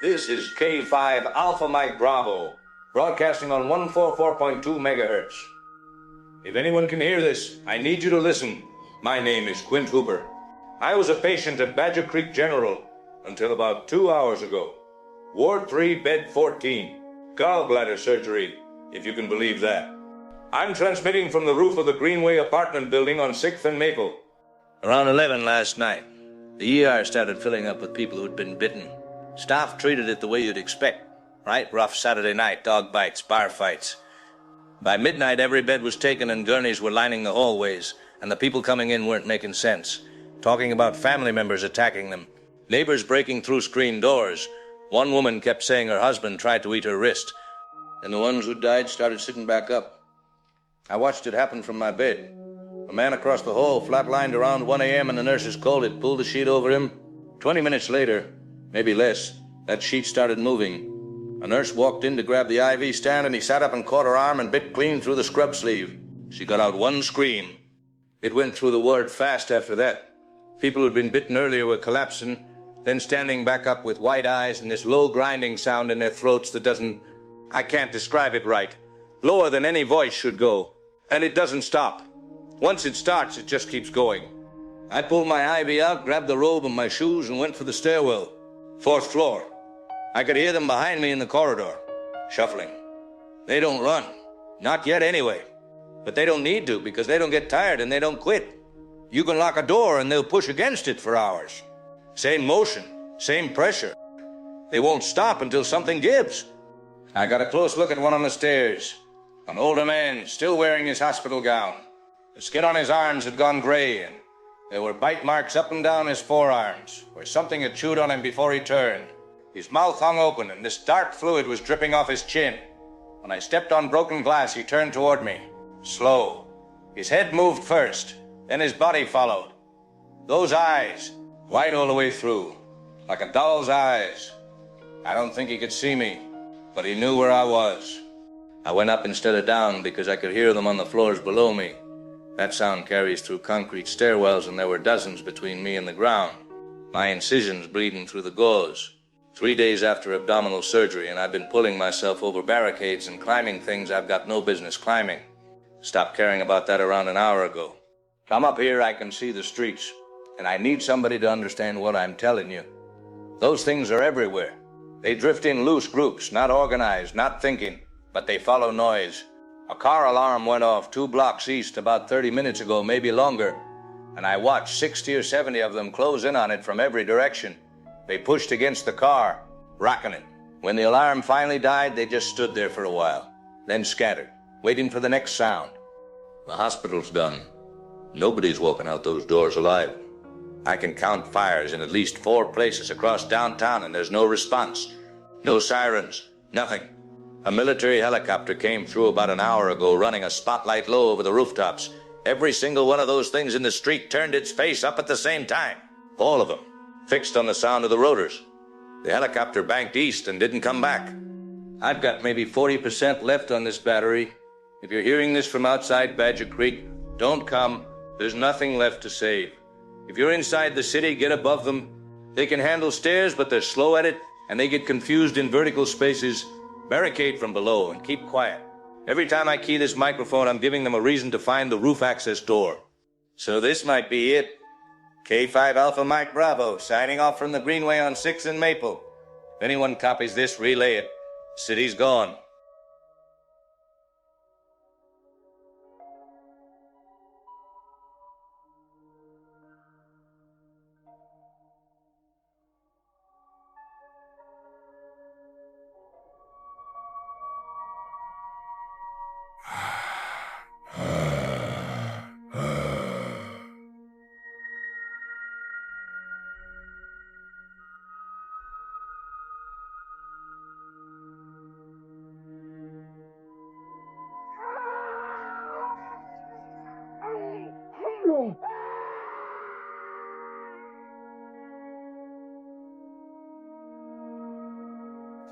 This is K5 Alpha Mike Bravo, broadcasting on 144.2 megahertz. If anyone can hear this, I need you to listen. My name is Quint Hooper. I was a patient at Badger Creek General until about 2 hours ago. Ward 3, bed 14. Gallbladder surgery, if you can believe that. I'm transmitting from the roof of the Greenway apartment building on 6th and Maple. Around 11 last night, the ER started filling up with people who'd been bitten. Staff treated it the way you'd expect. Right? Rough Saturday night, dog bites, bar fights. By midnight, every bed was taken and gurneys were lining the hallways, and the people coming in weren't making sense. Talking about family members attacking them. Neighbors breaking through screen doors. One woman kept saying her husband tried to eat her wrist. And the ones who died started sitting back up. I watched it happen from my bed. A man across the hall flatlined around 1 a.m. and the nurses called it, pulled the sheet over him. 20 minutes later, maybe less, that sheet started moving. A nurse walked in to grab the IV stand, and he sat up and caught her arm and bit clean through the scrub sleeve. She got out one scream. It went through the ward fast after that. People who'd been bitten earlier were collapsing, then standing back up with white eyes and this low grinding sound in their throats that doesn't... I can't describe it right. Lower than any voice should go. And it doesn't stop. Once it starts, it just keeps going. I pulled my IV out, grabbed the robe and my shoes, and went for the stairwell. 4th floor. I could hear them behind me in the corridor, shuffling. They don't run. Not yet anyway. But they don't need to, because they don't get tired and they don't quit. You can lock a door and they'll push against it for hours. Same motion, same pressure. They won't stop until something gives. I got a close look at one on the stairs. An older man, still wearing his hospital gown. The skin on his arms had gone gray, and there were bite marks up and down his forearms, where something had chewed on him before he turned. His mouth hung open, and this dark fluid was dripping off his chin. When I stepped on broken glass, he turned toward me. Slow. His head moved first, then his body followed. Those eyes, white all the way through, like a doll's eyes. I don't think he could see me, but he knew where I was. I went up instead of down because I could hear them on the floors below me. That sound carries through concrete stairwells, and there were dozens between me and the ground. My incisions bleeding through the gauze. 3 days after abdominal surgery, and I've been pulling myself over barricades and climbing things I've got no business climbing. Stopped caring about that around an hour ago. Come up here, I can see the streets, and I need somebody to understand what I'm telling you. Those things are everywhere. They drift in loose groups, not organized, not thinking, but they follow noise. A car alarm went off 2 blocks east about 30 minutes ago, maybe longer, and I watched 60 or 70 of them close in on it from every direction. They pushed against the car, rocking it. When the alarm finally died, they just stood there for a while, then scattered, waiting for the next sound. The hospital's done. Nobody's walking out those doors alive. I can count fires in at least 4 places across downtown, and there's no response. No sirens, nothing. A military helicopter came through about an hour ago, running a spotlight low over the rooftops. Every single one of those things in the street turned its face up at the same time. All of them, fixed on the sound of the rotors. The helicopter banked east and didn't come back. I've got maybe 40% left on this battery. If you're hearing this from outside Badger Creek, don't come. There's nothing left to save. If you're inside the city, get above them. They can handle stairs, but they're slow at it, and they get confused in vertical spaces. Barricade from below and keep quiet. Every time I key this microphone, I'm giving them a reason to find the roof access door. So this might be it. K5 Alpha Mike Bravo, signing off from the Greenway on 6th and Maple. If anyone copies this, relay it. City's gone.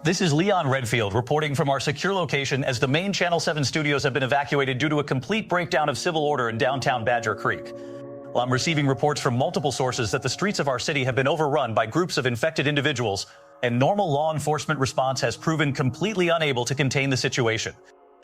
This is Leon Redfield reporting from our secure location as the main Channel 7 studios have been evacuated due to a complete breakdown of civil order in downtown Badger Creek. Well, I'm receiving reports from multiple sources that the streets of our city have been overrun by groups of infected individuals, and normal law enforcement response has proven completely unable to contain the situation.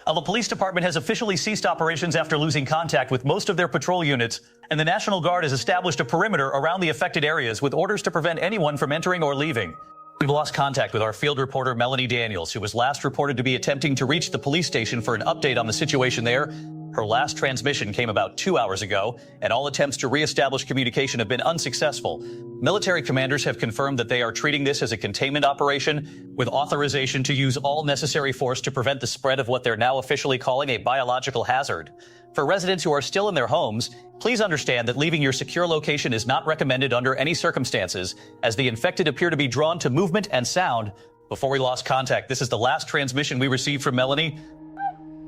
The police department has officially ceased operations after losing contact with most of their patrol units, and the National Guard has established a perimeter around the affected areas with orders to prevent anyone from entering or leaving. We've lost contact with our field reporter, Melanie Daniels, who was last reported to be attempting to reach the police station for an update on the situation there. Her last transmission came about 2 hours ago, and all attempts to reestablish communication have been unsuccessful. Military commanders have confirmed that they are treating this as a containment operation with authorization to use all necessary force to prevent the spread of what they're now officially calling a biological hazard. For residents who are still in their homes, please understand that leaving your secure location is not recommended under any circumstances, as the infected appear to be drawn to movement and sound. Before we lost contact, this is the last transmission we received from Melanie.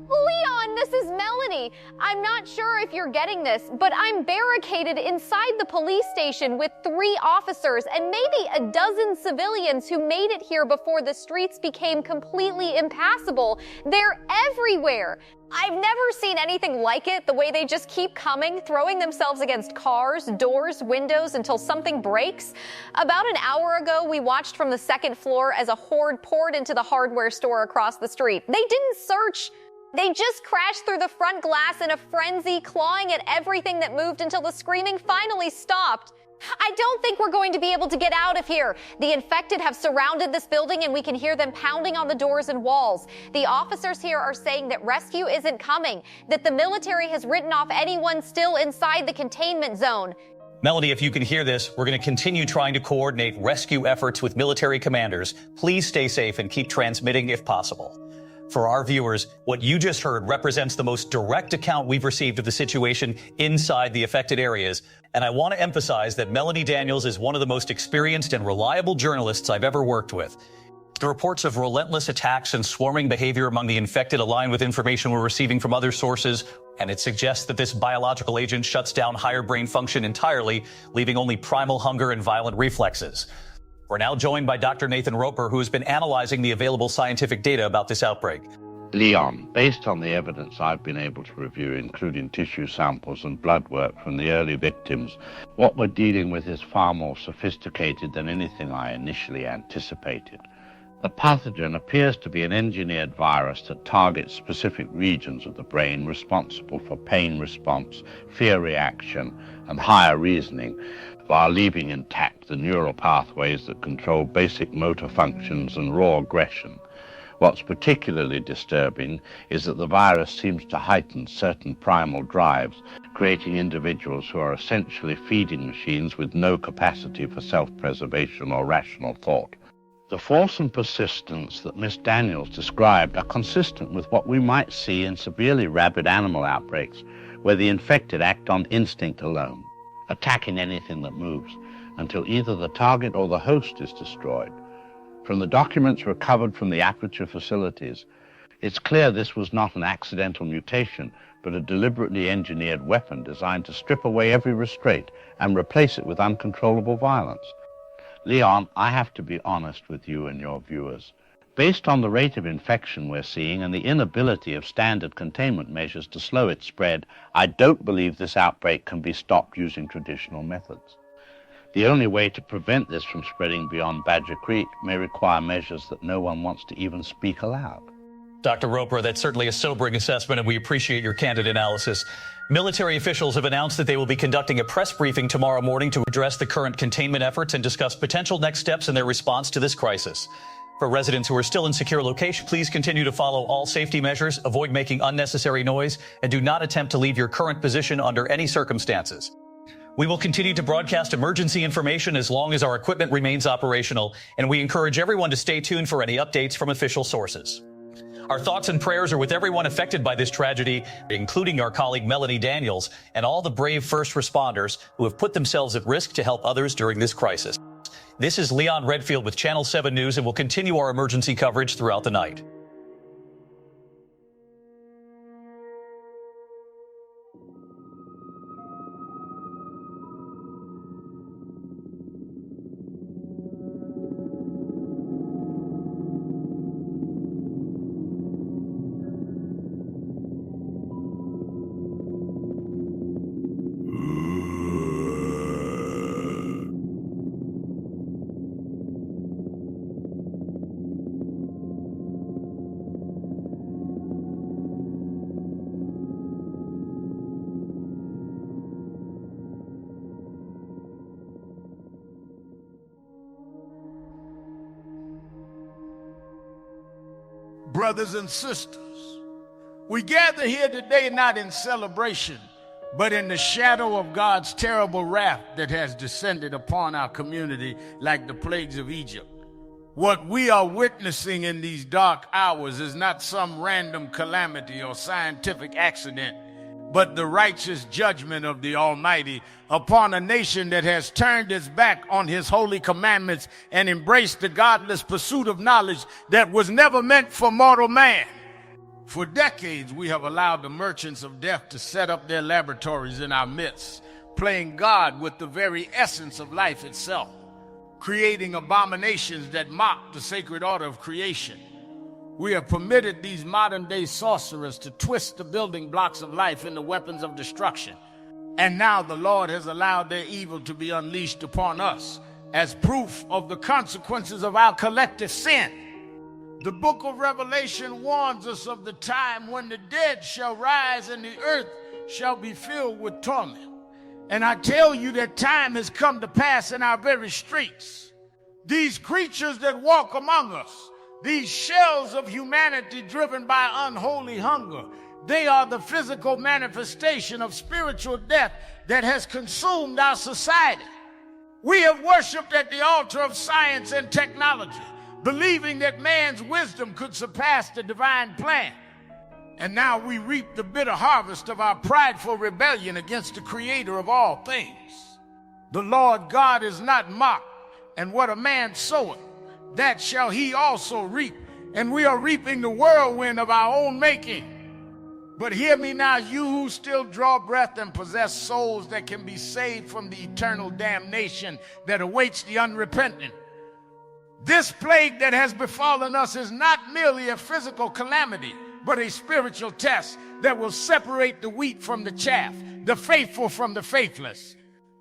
Leon, this is Melanie. I'm not sure if you're getting this, but I'm barricaded inside the police station with 3 officers and maybe a dozen civilians who made it here before the streets became completely impassable. They're everywhere. I've never seen anything like it, the way they just keep coming, throwing themselves against cars, doors, windows until something breaks. About an hour ago, we watched from the 2nd floor as a horde poured into the hardware store across the street. They didn't search. They just crashed through the front glass in a frenzy, clawing at everything that moved until the screaming finally stopped. I don't think we're going to be able to get out of here. The infected have surrounded this building and we can hear them pounding on the doors and walls. The officers here are saying that rescue isn't coming, that the military has written off anyone still inside the containment zone. Melanie, if you can hear this, we're going to continue trying to coordinate rescue efforts with military commanders. Please stay safe and keep transmitting if possible. For our viewers, what you just heard represents the most direct account we've received of the situation inside the affected areas. And I want to emphasize that Melanie Daniels is one of the most experienced and reliable journalists I've ever worked with. The reports of relentless attacks and swarming behavior among the infected align with information we're receiving from other sources, and it suggests that this biological agent shuts down higher brain function entirely, leaving only primal hunger and violent reflexes. We're now joined by Dr. Nathan Roper, who has been analyzing the available scientific data about this outbreak. Leon, based on the evidence I've been able to review, including tissue samples and blood work from the early victims, what we're dealing with is far more sophisticated than anything I initially anticipated. The pathogen appears to be an engineered virus that targets specific regions of the brain responsible for pain response, fear reaction, and higher reasoning, while leaving intact the neural pathways that control basic motor functions and raw aggression. What's particularly disturbing is that the virus seems to heighten certain primal drives, creating individuals who are essentially feeding machines with no capacity for self-preservation or rational thought. The force and persistence that Miss Daniels described are consistent with what we might see in severely rabid animal outbreaks, where the infected act on instinct alone, attacking anything that moves, until either the target or the host is destroyed. From the documents recovered from the Aperture facilities, it's clear this was not an accidental mutation, but a deliberately engineered weapon designed to strip away every restraint and replace it with uncontrollable violence. Leon, I have to be honest with you and your viewers. Based on the rate of infection we're seeing and the inability of standard containment measures to slow its spread, I don't believe this outbreak can be stopped using traditional methods. The only way to prevent this from spreading beyond Badger Creek may require measures that no one wants to even speak aloud. Dr. Roper, that's certainly a sobering assessment, and we appreciate your candid analysis. Military officials have announced that they will be conducting a press briefing tomorrow morning to address the current containment efforts and discuss potential next steps in their response to this crisis. For residents who are still in secure location, please continue to follow all safety measures, avoid making unnecessary noise, and do not attempt to leave your current position under any circumstances. We will continue to broadcast emergency information as long as our equipment remains operational, and we encourage everyone to stay tuned for any updates from official sources. Our thoughts and prayers are with everyone affected by this tragedy, including our colleague Melanie Daniels and all the brave first responders who have put themselves at risk to help others during this crisis. This is Leon Redfield with Channel 7 News, and we'll continue our emergency coverage throughout the night. Brothers and sisters, we gather here today not in celebration, but in the shadow of God's terrible wrath that has descended upon our community like the plagues of Egypt. What we are witnessing in these dark hours is not some random calamity or scientific accident, but the righteous judgment of the Almighty upon a nation that has turned its back on his holy commandments and embraced the godless pursuit of knowledge that was never meant for mortal man. For decades, we have allowed the merchants of death to set up their laboratories in our midst, playing God with the very essence of life itself, creating abominations that mock the sacred order of creation. We have permitted these modern-day sorcerers to twist the building blocks of life into weapons of destruction. And now the Lord has allowed their evil to be unleashed upon us as proof of the consequences of our collective sin. The book of Revelation warns us of the time when the dead shall rise and the earth shall be filled with torment. And I tell you that time has come to pass in our very streets. These creatures that walk among us, these shells of humanity driven by unholy hunger, they are the physical manifestation of spiritual death that has consumed our society. We have worshiped at the altar of science and technology, believing that man's wisdom could surpass the divine plan. And now we reap the bitter harvest of our prideful rebellion against the creator of all things. The Lord God is not mocked, and what a man soweth, that shall he also reap. And we are reaping the whirlwind of our own making. But hear me now, you who still draw breath and possess souls that can be saved from the eternal damnation that awaits the unrepentant. This plague that has befallen us is not merely a physical calamity, but a spiritual test that will separate the wheat from the chaff, the faithful from the faithless.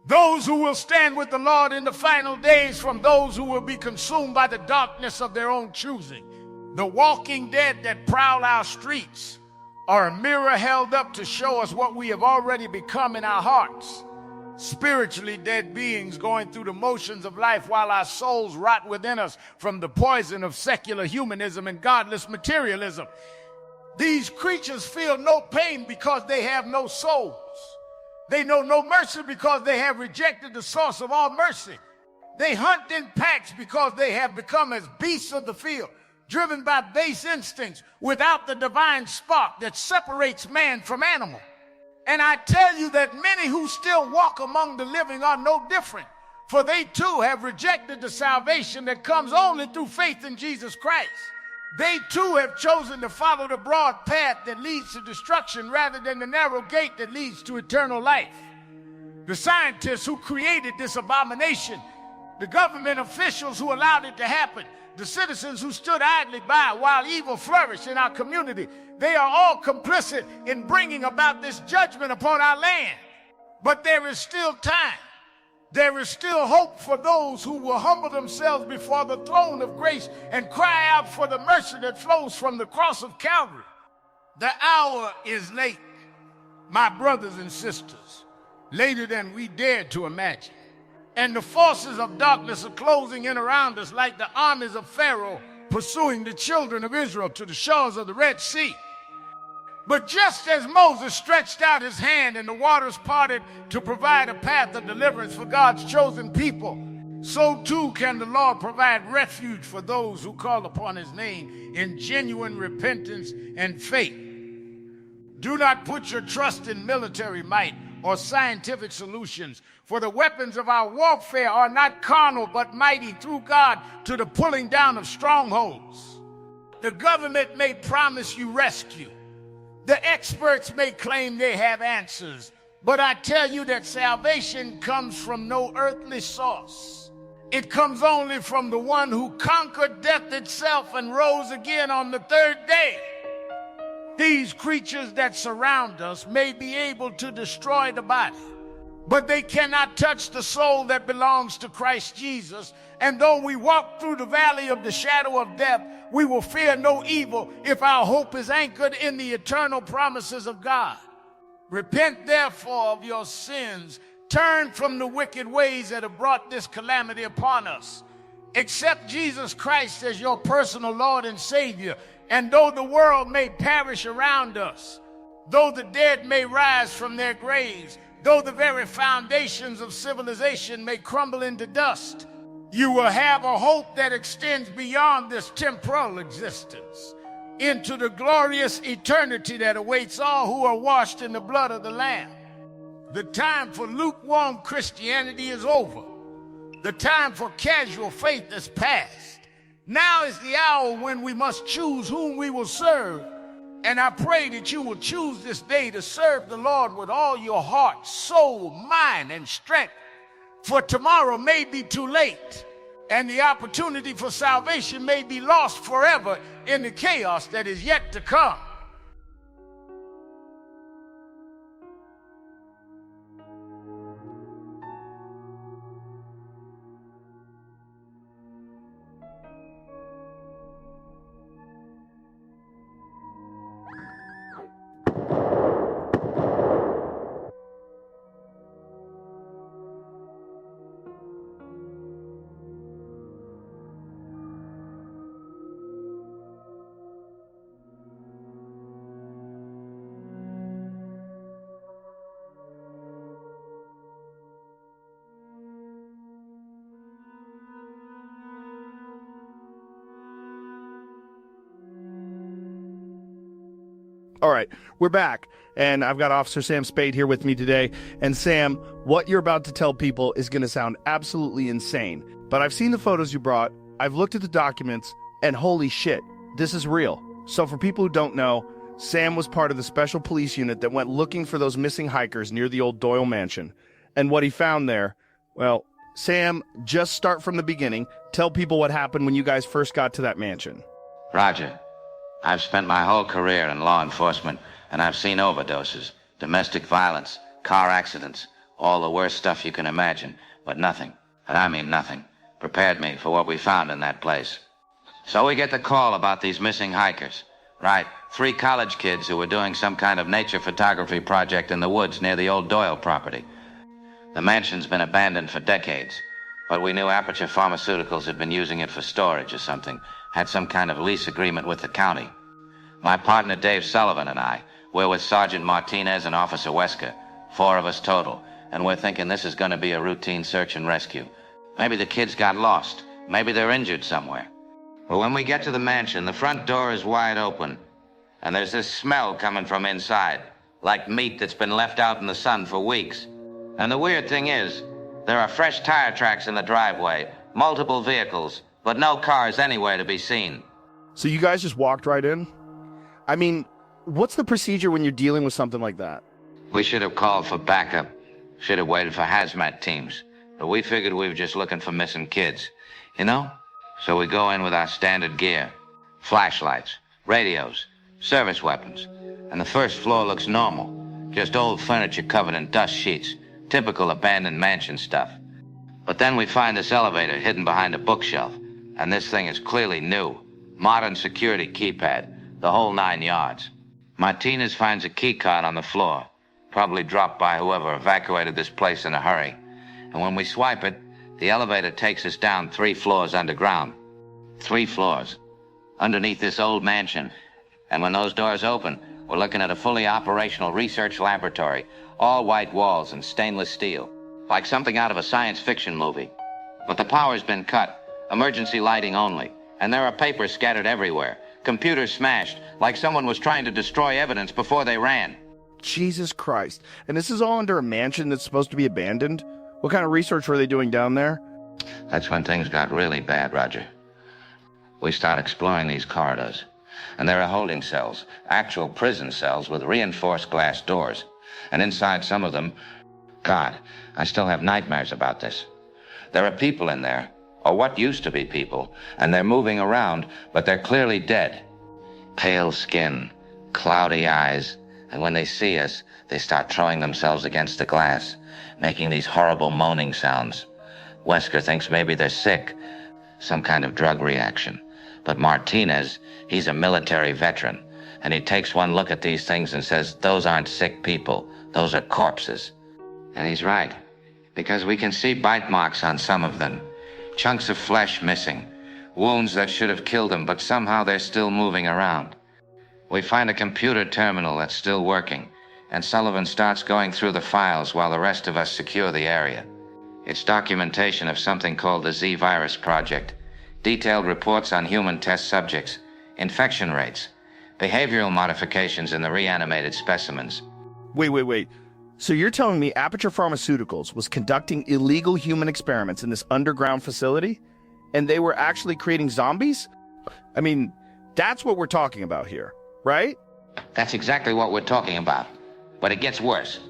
Those who will stand with the Lord in the final days from those who will be consumed by the darkness of their own choosing. The walking dead that prowl our streets are a mirror held up to show us what we have already become in our hearts. Spiritually dead beings going through the motions of life while our souls rot within us from the poison of secular humanism and godless materialism. These creatures feel no pain because they have no souls. They know no mercy because they have rejected the source of all mercy. They hunt in packs because they have become as beasts of the field, driven by base instincts without the divine spark that separates man from animal. And I tell you that many who still walk among the living are no different, for they too have rejected the salvation that comes only through faith in Jesus Christ. They too have chosen to follow the broad path that leads to destruction rather than the narrow gate that leads to eternal life. The scientists who created this abomination, the government officials who allowed it to happen, the citizens who stood idly by while evil flourished in our community, they are all complicit in bringing about this judgment upon our land. But there is still time. There is still hope for those who will humble themselves before the throne of grace and cry out for the mercy that flows from the cross of Calvary. The hour is late, my brothers and sisters, later than we dared to imagine. And the forces of darkness are closing in around us like the armies of Pharaoh pursuing the children of Israel to the shores of the Red Sea. But just as Moses stretched out his hand and the waters parted to provide a path of deliverance for God's chosen people, so too can the Lord provide refuge for those who call upon his name in genuine repentance and faith. Do not put your trust in military might or scientific solutions, for the weapons of our warfare are not carnal but mighty through God to the pulling down of strongholds. The government may promise you rescue. The experts may claim they have answers, but I tell you that salvation comes from no earthly source. It comes only from the one who conquered death itself and rose again on the third day. These creatures that surround us may be able to destroy the body, but they cannot touch the soul that belongs to Christ Jesus. And though we walk through the valley of the shadow of death, we will fear no evil if our hope is anchored in the eternal promises of God. Repent therefore of your sins. Turn from the wicked ways that have brought this calamity upon us. Accept Jesus Christ as your personal Lord and Savior. And though the world may perish around us, though the dead may rise from their graves, though the very foundations of civilization may crumble into dust, you will have a hope that extends beyond this temporal existence into the glorious eternity that awaits all who are washed in the blood of the Lamb. The time for lukewarm Christianity is over. The time for casual faith is past. Now is the hour when we must choose whom we will serve. And I pray that you will choose this day to serve the Lord with all your heart, soul, mind, and strength. For tomorrow may be too late, and the opportunity for salvation may be lost forever in the chaos that is yet to come. All right, we're back, and I've got Officer Sam Spade here with me today. And Sam, what you're about to tell people is going to sound absolutely insane, but I've seen the photos you brought, I've looked at the documents, and holy shit, this is real. So for people who don't know, Sam was part of the special police unit that went looking for those missing hikers near the old Doyle Mansion. And what he found there, well, Sam, just start from the beginning. Tell people what happened when you guys first got to that mansion. Roger. I've spent my whole career in law enforcement, and I've seen overdoses, domestic violence, car accidents, all the worst stuff you can imagine, but nothing, and I mean nothing, prepared me for what we found in that place. So we get the call about these missing hikers. Right, 3 college kids who were doing some kind of nature photography project in the woods near the old Doyle property. The mansion's been abandoned for decades, but we knew Aperture Pharmaceuticals had been using it for storage or something, had some kind of lease agreement with the county. My partner Dave Sullivan and I, we're with Sergeant Martinez and Officer Wesker, 4 of us total, and we're thinking this is going to be a routine search and rescue. Maybe the kids got lost. Maybe they're injured somewhere. Well, when we get to the mansion, the front door is wide open, and there's this smell coming from inside, like meat that's been left out in the sun for weeks. And the weird thing is, there are fresh tire tracks in the driveway, multiple vehicles, but no cars anywhere to be seen. So you guys just walked right in? I mean, what's the procedure when you're dealing with something like that? We should have called for backup. Should have waited for hazmat teams. But we figured we were just looking for missing kids. You know? So we go in with our standard gear. Flashlights, radios, service weapons. And the first floor looks normal. Just old furniture covered in dust sheets. Typical abandoned mansion stuff. But then we find this elevator hidden behind a bookshelf, and this thing is clearly new. Modern security keypad, the whole 9 yards. Martinez finds a key card on the floor, probably dropped by whoever evacuated this place in a hurry. And when we swipe it, the elevator takes us down 3 floors underground. 3 floors. Underneath this old mansion. And when those doors open, we're looking at a fully operational research laboratory, all white walls and stainless steel, like something out of a science fiction movie. But the power's been cut, emergency lighting only, and there are papers scattered everywhere, computers smashed, like someone was trying to destroy evidence before they ran. Jesus Christ. And this is all under a mansion that's supposed to be abandoned? What kind of research were they doing down there? That's when things got really bad, Roger. We start exploring these corridors, and there are holding cells, actual prison cells with reinforced glass doors. And inside some of them, God, I still have nightmares about this. There are people in there, or what used to be people, and they're moving around, but they're clearly dead. Pale skin, cloudy eyes, and when they see us, they start throwing themselves against the glass, making these horrible moaning sounds. Wesker thinks maybe they're sick, some kind of drug reaction. But Martinez, he's a military veteran, and he takes one look at these things and says, those aren't sick people, those are corpses. And he's right, because we can see bite marks on some of them, chunks of flesh missing, wounds that should have killed them, but somehow they're still moving around. We find a computer terminal that's still working, and Sullivan starts going through the files while the rest of us secure the area. It's documentation of something called the Z-Virus Project, detailed reports on human test subjects, infection rates, behavioral modifications in the reanimated specimens. Wait. So you're telling me Aperture Pharmaceuticals was conducting illegal human experiments in this underground facility? And they were actually creating zombies? I mean, that's what we're talking about here, right? That's exactly what we're talking about. But it gets worse.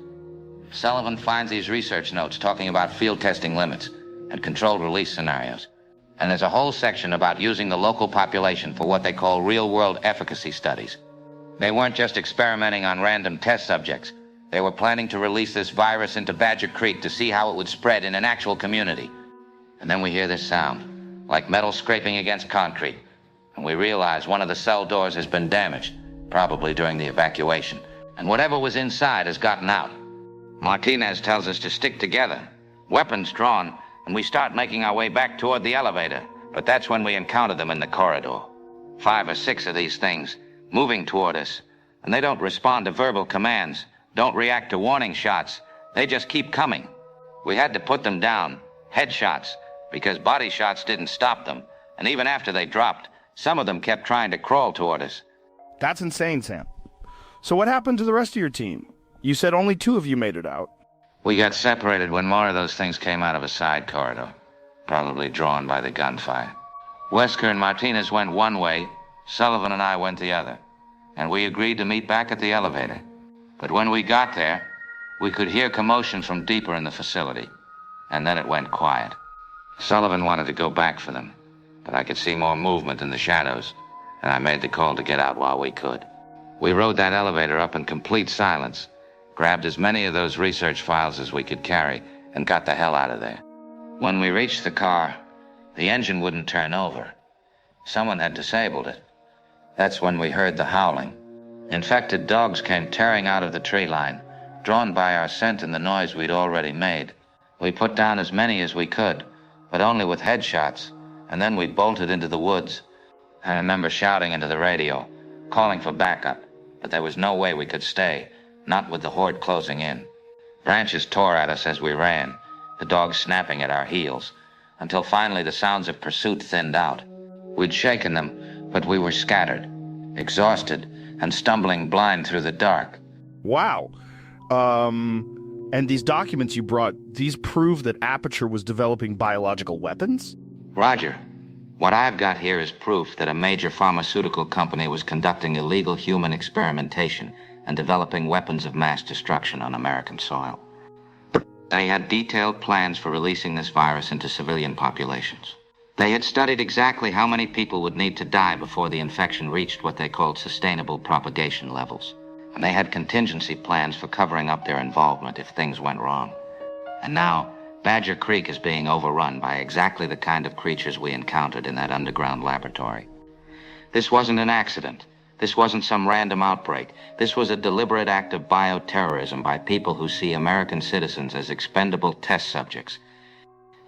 Sullivan finds these research notes talking about field testing limits and controlled release scenarios. And there's a whole section about using the local population for what they call real-world efficacy studies. They weren't just experimenting on random test subjects. They were planning to release this virus into Badger Creek to see how it would spread in an actual community. And then we hear this sound, like metal scraping against concrete. And we realize one of the cell doors has been damaged, probably during the evacuation. And whatever was inside has gotten out. Martinez tells us to stick together, weapons drawn, and we start making our way back toward the elevator. But that's when we encounter them in the corridor. 5 or 6 of these things, moving toward us. And they don't respond to verbal commands, don't react to warning shots. They just keep coming. We had to put them down, headshots, because body shots didn't stop them. And even after they dropped, some of them kept trying to crawl toward us. That's insane, Sam. So what happened to the rest of your team? You said only 2 of you made it out. We got separated when more of those things came out of a side corridor, probably drawn by the gunfire. Wesker and Martinez went one way, Sullivan and I went the other, and we agreed to meet back at the elevator. But when we got there, we could hear commotion from deeper in the facility, and then it went quiet. Sullivan wanted to go back for them, but I could see more movement in the shadows, and I made the call to get out while we could. We rode that elevator up in complete silence, grabbed as many of those research files as we could carry, and got the hell out of there. When we reached the car, the engine wouldn't turn over. Someone had disabled it. That's when we heard the howling. Infected dogs came tearing out of the tree line, drawn by our scent and the noise we'd already made. We put down as many as we could, but only with headshots, and then we bolted into the woods. I remember shouting into the radio, calling for backup, but there was no way we could stay, not with the horde closing in. Branches tore at us as we ran, the dogs snapping at our heels, until finally the sounds of pursuit thinned out. We'd shaken them, but we were scattered, exhausted, and stumbling blind through the dark. Wow. And these documents you brought, these prove that Aperture was developing biological weapons? Roger. What I've got here is proof that a major pharmaceutical company was conducting illegal human experimentation and developing weapons of mass destruction on American soil. They had detailed plans for releasing this virus into civilian populations. They had studied exactly how many people would need to die before the infection reached what they called sustainable propagation levels. And they had contingency plans for covering up their involvement if things went wrong. And now, Badger Creek is being overrun by exactly the kind of creatures we encountered in that underground laboratory. This wasn't an accident. This wasn't some random outbreak. This was a deliberate act of bioterrorism by people who see American citizens as expendable test subjects.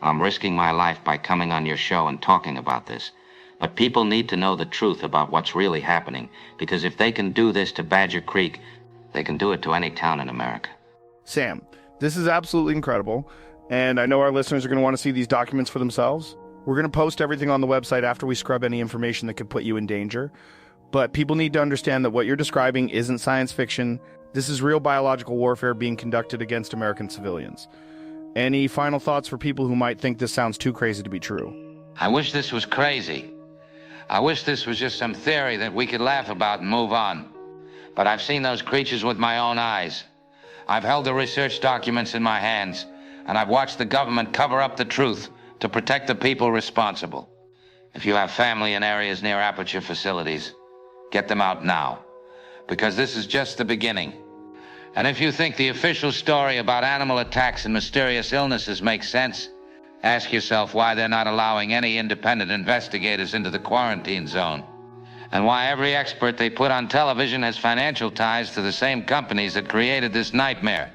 I'm risking my life by coming on your show and talking about this. But people need to know the truth about what's really happening, because if they can do this to Badger Creek, they can do it to any town in America. Sam, this is absolutely incredible, and I know our listeners are going to want to see these documents for themselves. We're going to post everything on the website after we scrub any information that could put you in danger. But people need to understand that what you're describing isn't science fiction. This is real biological warfare being conducted against American civilians. Any final thoughts for people who might think this sounds too crazy to be true? I wish this was crazy. I wish this was just some theory that we could laugh about and move on. But I've seen those creatures with my own eyes. I've held the research documents in my hands, and I've watched the government cover up the truth to protect the people responsible. If you have family in areas near Aperture facilities, get them out now, because this is just the beginning. And if you think the official story about animal attacks and mysterious illnesses makes sense, ask yourself why they're not allowing any independent investigators into the quarantine zone, and why every expert they put on television has financial ties to the same companies that created this nightmare.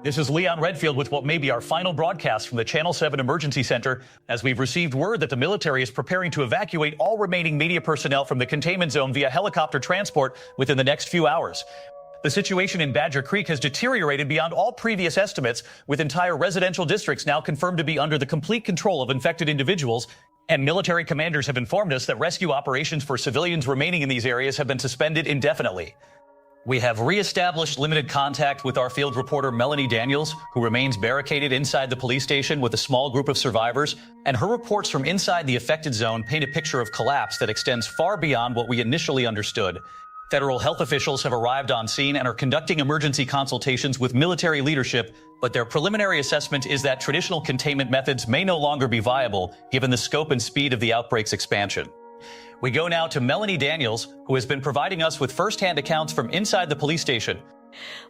This is Leon Redfield with what may be our final broadcast from the Channel 7 Emergency Center, as we've received word that the military is preparing to evacuate all remaining media personnel from the containment zone via helicopter transport within the next few hours. The situation in Badger Creek has deteriorated beyond all previous estimates, with entire residential districts now confirmed to be under the complete control of infected individuals. And military commanders have informed us that rescue operations for civilians remaining in these areas have been suspended indefinitely. We have reestablished limited contact with our field reporter Melanie Daniels, who remains barricaded inside the police station with a small group of survivors, and her reports from inside the affected zone paint a picture of collapse that extends far beyond what we initially understood. Federal health officials have arrived on scene and are conducting emergency consultations with military leadership, but their preliminary assessment is that traditional containment methods may no longer be viable given the scope and speed of the outbreak's expansion. We go now to Melanie Daniels, who has been providing us with firsthand accounts from inside the police station.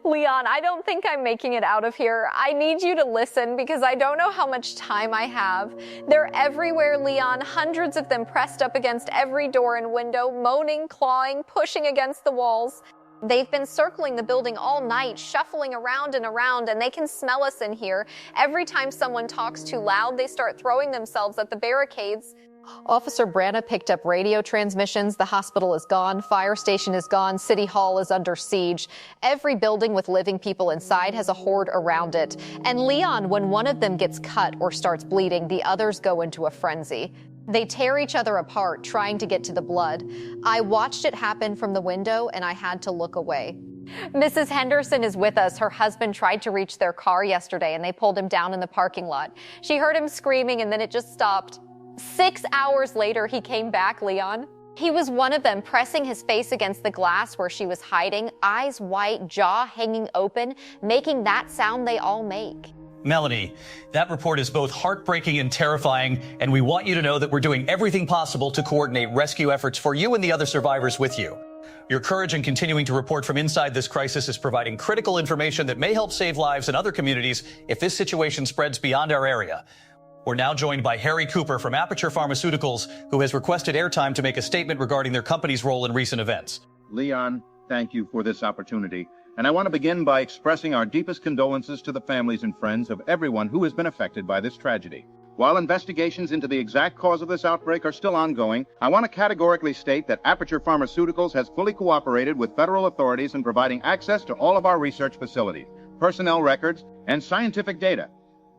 Leon, I don't think I'm making it out of here. I need you to listen because I don't know how much time I have. They're everywhere, Leon, hundreds of them pressed up against every door and window, moaning, clawing, pushing against the walls. They've been circling the building all night, shuffling around and around, and they can smell us in here. Every time someone talks too loud, they start throwing themselves at the barricades. Officer Branna picked up radio transmissions. The hospital is gone. Fire station is gone. City Hall is under siege. Every building with living people inside has a horde around it. And Leon, when one of them gets cut or starts bleeding, the others go into a frenzy. They tear each other apart, trying to get to the blood. I watched it happen from the window, and I had to look away. Mrs. Henderson is with us. Her husband tried to reach their car yesterday, and they pulled him down in the parking lot. She heard him screaming, and then it just stopped. 6 hours later, he came back, Leon. He was one of them, pressing his face against the glass where she was hiding, eyes white, jaw hanging open, making that sound they all make. Melanie, that report is both heartbreaking and terrifying, and we want you to know that we're doing everything possible to coordinate rescue efforts for you and the other survivors with you. Your courage in continuing to report from inside this crisis is providing critical information that may help save lives in other communities if this situation spreads beyond our area. We're now joined by Harry Cooper from Aperture Pharmaceuticals, who has requested airtime to make a statement regarding their company's role in recent events. Leon, thank you for this opportunity. And I want to begin by expressing our deepest condolences to the families and friends of everyone who has been affected by this tragedy. While investigations into the exact cause of this outbreak are still ongoing, I want to categorically state that Aperture Pharmaceuticals has fully cooperated with federal authorities in providing access to all of our research facilities. personnel records, and scientific data.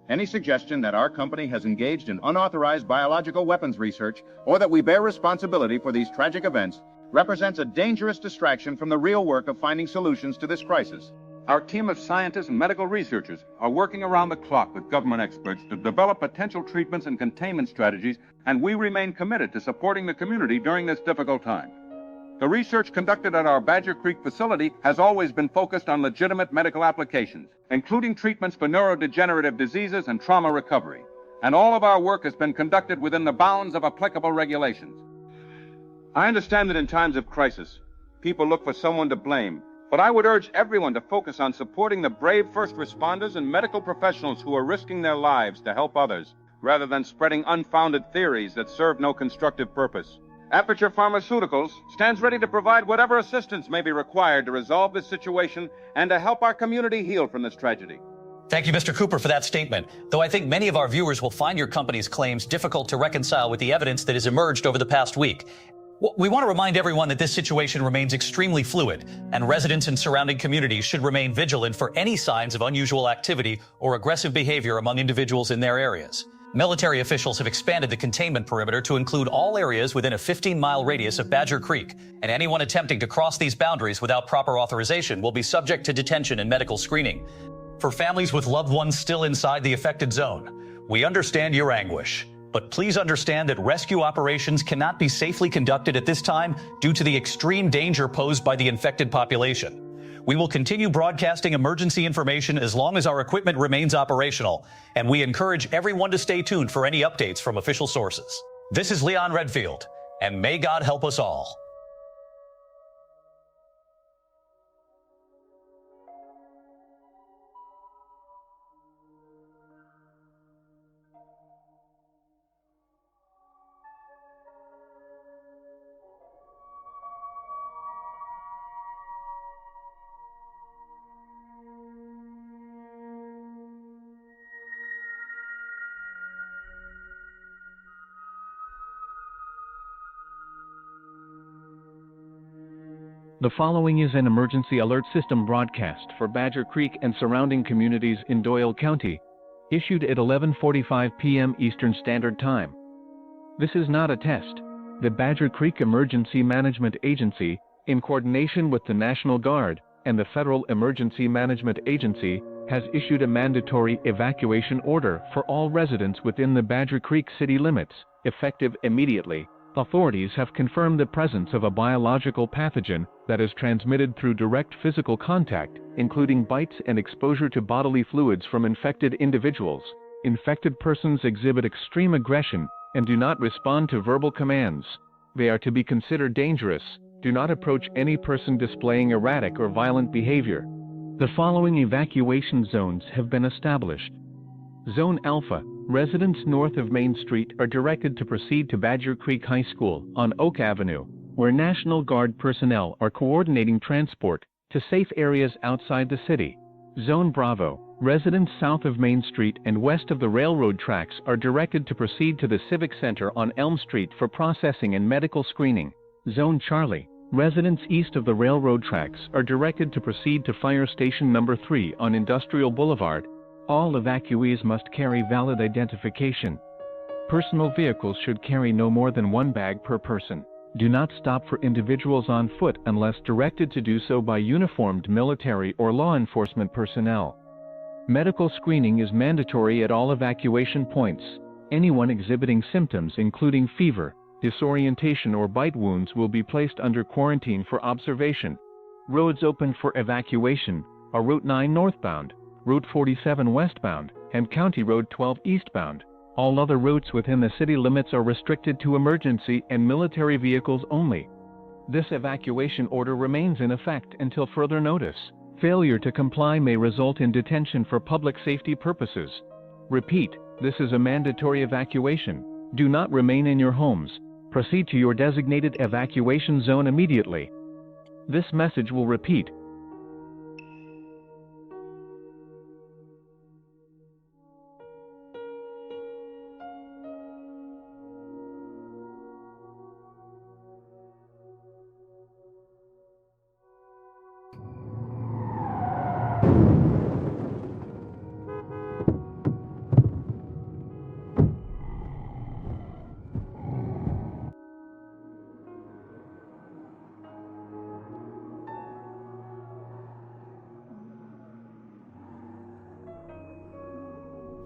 Any suggestion that our company has engaged in unauthorized biological weapons research or that we bear responsibility for these tragic events represents a dangerous distraction from the real work of finding solutions to this crisis. Our team of scientists and medical researchers are working around the clock with government experts to develop potential treatments and containment strategies, and we remain committed to supporting the community during this difficult time. The research conducted at our Badger Creek facility has always been focused on legitimate medical applications, including treatments for neurodegenerative diseases and trauma recovery. And all of our work has been conducted within the bounds of applicable regulations. I understand that in times of crisis, people look for someone to blame, but I would urge everyone to focus on supporting the brave first responders and medical professionals who are risking their lives to help others, rather than spreading unfounded theories that serve no constructive purpose. Aperture Pharmaceuticals stands ready to provide whatever assistance may be required to resolve this situation and to help our community heal from this tragedy. Thank you, Mr. Cooper, for that statement. Though I think many of our viewers will find your company's claims difficult to reconcile with the evidence that has emerged over the past week. We want to remind everyone that this situation remains extremely fluid, and residents and surrounding communities should remain vigilant for any signs of unusual activity or aggressive behavior among individuals in their areas. Military officials have expanded the containment perimeter to include all areas within a 15-mile radius of Badger Creek, and anyone attempting to cross these boundaries without proper authorization will be subject to detention and medical screening. For families with loved ones still inside the affected zone, we understand your anguish, but please understand that rescue operations cannot be safely conducted at this time due to the extreme danger posed by the infected population. We will continue broadcasting emergency information as long as our equipment remains operational, and we encourage everyone to stay tuned for any updates from official sources. This is Leon Redfield, and may God help us all. The following is an emergency alert system broadcast for Badger Creek and surrounding communities in Doyle County, issued at 11:45 p.m. Eastern Standard Time. This is not a test. The Badger Creek Emergency Management Agency, in coordination with the National Guard and the Federal Emergency Management Agency, has issued a mandatory evacuation order for all residents within the Badger Creek city limits, effective immediately. Authorities have confirmed the presence of a biological pathogen that is transmitted through direct physical contact, including bites and exposure to bodily fluids from infected individuals. Infected persons exhibit extreme aggression and do not respond to verbal commands. They are to be considered dangerous. Do not approach any person displaying erratic or violent behavior. The following evacuation zones have been established. Zone Alpha. Residents north of Main Street are directed to proceed to Badger Creek High School on Oak Avenue, where National Guard personnel are coordinating transport to safe areas outside the city. Zone Bravo. Residents south of Main Street and west of the railroad tracks are directed to proceed to the Civic Center on Elm Street for processing and medical screening. Zone Charlie. Residents east of the railroad tracks are directed to proceed to Fire Station Number 3 on Industrial Boulevard. All evacuees must carry valid identification. Personal vehicles should carry no more than one bag per person. Do not stop for individuals on foot unless directed to do so by uniformed military or law enforcement personnel. Medical screening is mandatory at all evacuation points. Anyone exhibiting symptoms including fever, disorientation or bite wounds will be placed under quarantine for observation. Roads open for evacuation are Route 9 northbound, Route 47 westbound, and County Road 12 eastbound. All other routes within the city limits are restricted to emergency and military vehicles only. This evacuation order remains in effect until further notice. Failure to comply may result in detention for public safety purposes. Repeat, this is a mandatory evacuation. Do not remain in your homes. Proceed to your designated evacuation zone immediately. This message will repeat.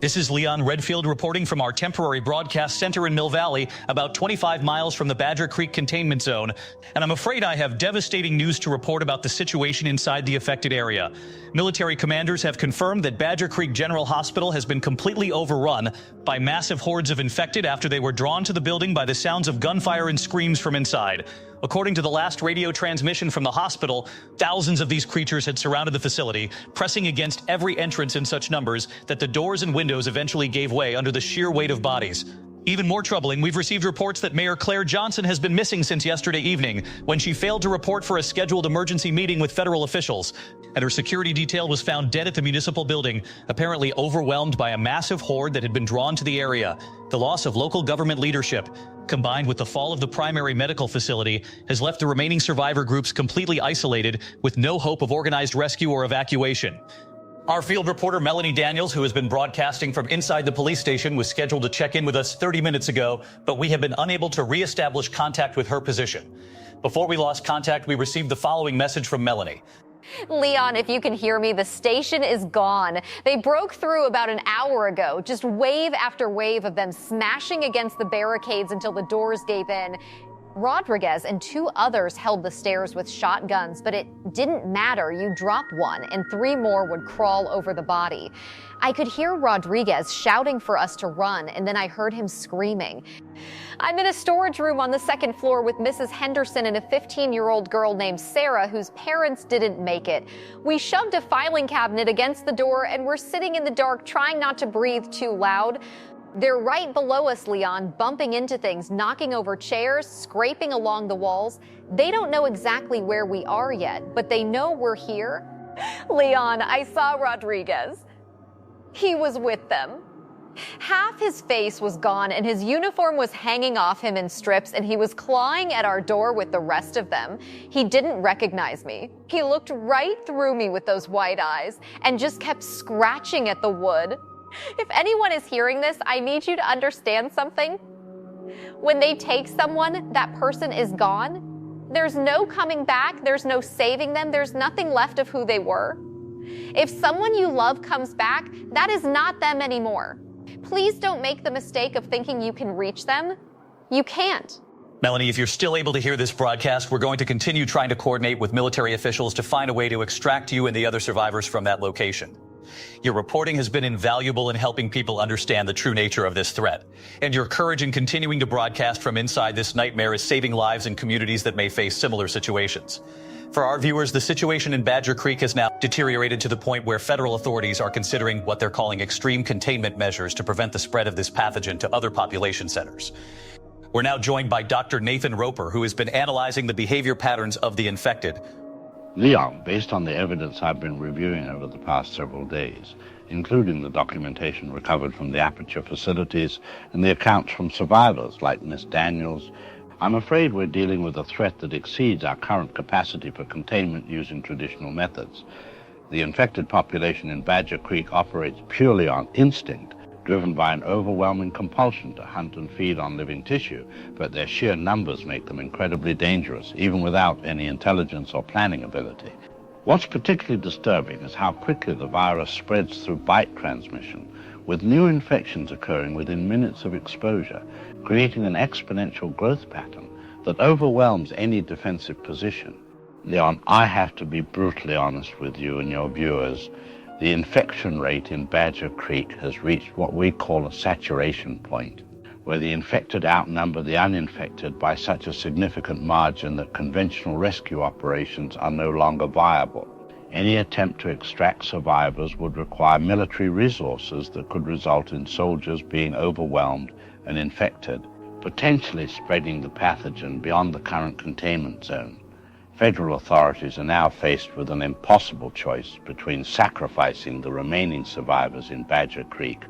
This is Leon Redfield reporting from our temporary broadcast center in Mill Valley, about 25 miles from the Badger Creek containment zone. And I'm afraid I have devastating news to report about the situation inside the affected area. Military commanders have confirmed that Badger Creek General Hospital has been completely overrun by massive hordes of infected after they were drawn to the building by the sounds of gunfire and screams from inside. According to the last radio transmission from the hospital, thousands of these creatures had surrounded the facility, pressing against every entrance in such numbers that the doors and windows eventually gave way under the sheer weight of bodies. Even more troubling, we've received reports that Mayor Claire Johnson has been missing since yesterday evening, when she failed to report for a scheduled emergency meeting with federal officials. And her security detail was found dead at the municipal building, apparently overwhelmed by a massive horde that had been drawn to the area. The loss of local government leadership, combined with the fall of the primary medical facility, has left the remaining survivor groups completely isolated with no hope of organized rescue or evacuation. Our field reporter, Melanie Daniels, who has been broadcasting from inside the police station, was scheduled to check in with us 30 minutes ago, but we have been unable to reestablish contact with her position. Before we lost contact, we received the following message from Melanie. Leon, if you can hear me, the station is gone. They broke through about an hour ago, just wave after wave of them smashing against the barricades until the doors gave in. Rodriguez and 2 others held the stairs with shotguns, but it didn't matter. You drop one and 3 more would crawl over the body. I could hear Rodriguez shouting for us to run, and then I heard him screaming. I'm in a storage room on the 2nd floor with Mrs. Henderson and a 15-year-old girl named Sarah, whose parents didn't make it. We shoved a filing cabinet against the door, and we're sitting in the dark trying not to breathe too loud. They're right below us, Leon, bumping into things, knocking over chairs, scraping along the walls. They don't know exactly where we are yet, but they know we're here. Leon, I saw Rodriguez. He was with them. Half his face was gone and his uniform was hanging off him in strips, and he was clawing at our door with the rest of them. He didn't recognize me. He looked right through me with those white eyes and just kept scratching at the wood. If anyone is hearing this, I need you to understand something. When they take someone, that person is gone. There's no coming back. There's no saving them. There's nothing left of who they were. If someone you love comes back, that is not them anymore. Please don't make the mistake of thinking you can reach them. You can't. Melanie, if you're still able to hear this broadcast, we're going to continue trying to coordinate with military officials to find a way to extract you and the other survivors from that location. Your reporting has been invaluable in helping people understand the true nature of this threat. And your courage in continuing to broadcast from inside this nightmare is saving lives in communities that may face similar situations. For our viewers, the situation in Badger Creek has now deteriorated to the point where federal authorities are considering what they're calling extreme containment measures to prevent the spread of this pathogen to other population centers. We're now joined by Dr. Nathan Roper, who has been analyzing the behavior patterns of the infected. Leon, based on the evidence I've been reviewing over the past several days, including the documentation recovered from the Aperture facilities and the accounts from survivors like Miss Daniels, I'm afraid we're dealing with a threat that exceeds our current capacity for containment using traditional methods. The infected population in Badger Creek operates purely on instinct, driven by an overwhelming compulsion to hunt and feed on living tissue, but their sheer numbers make them incredibly dangerous, even without any intelligence or planning ability. What's particularly disturbing is how quickly the virus spreads through bite transmission, with new infections occurring within minutes of exposure, creating an exponential growth pattern that overwhelms any defensive position. Leon, I have to be brutally honest with you and your viewers. The infection rate in Badger Creek has reached what we call a saturation point, where the infected outnumber the uninfected by such a significant margin that conventional rescue operations are no longer viable. Any attempt to extract survivors would require military resources that could result in soldiers being overwhelmed and infected, potentially spreading the pathogen beyond the current containment zone. Federal authorities are now faced with an impossible choice between sacrificing the remaining survivors in Badger Creek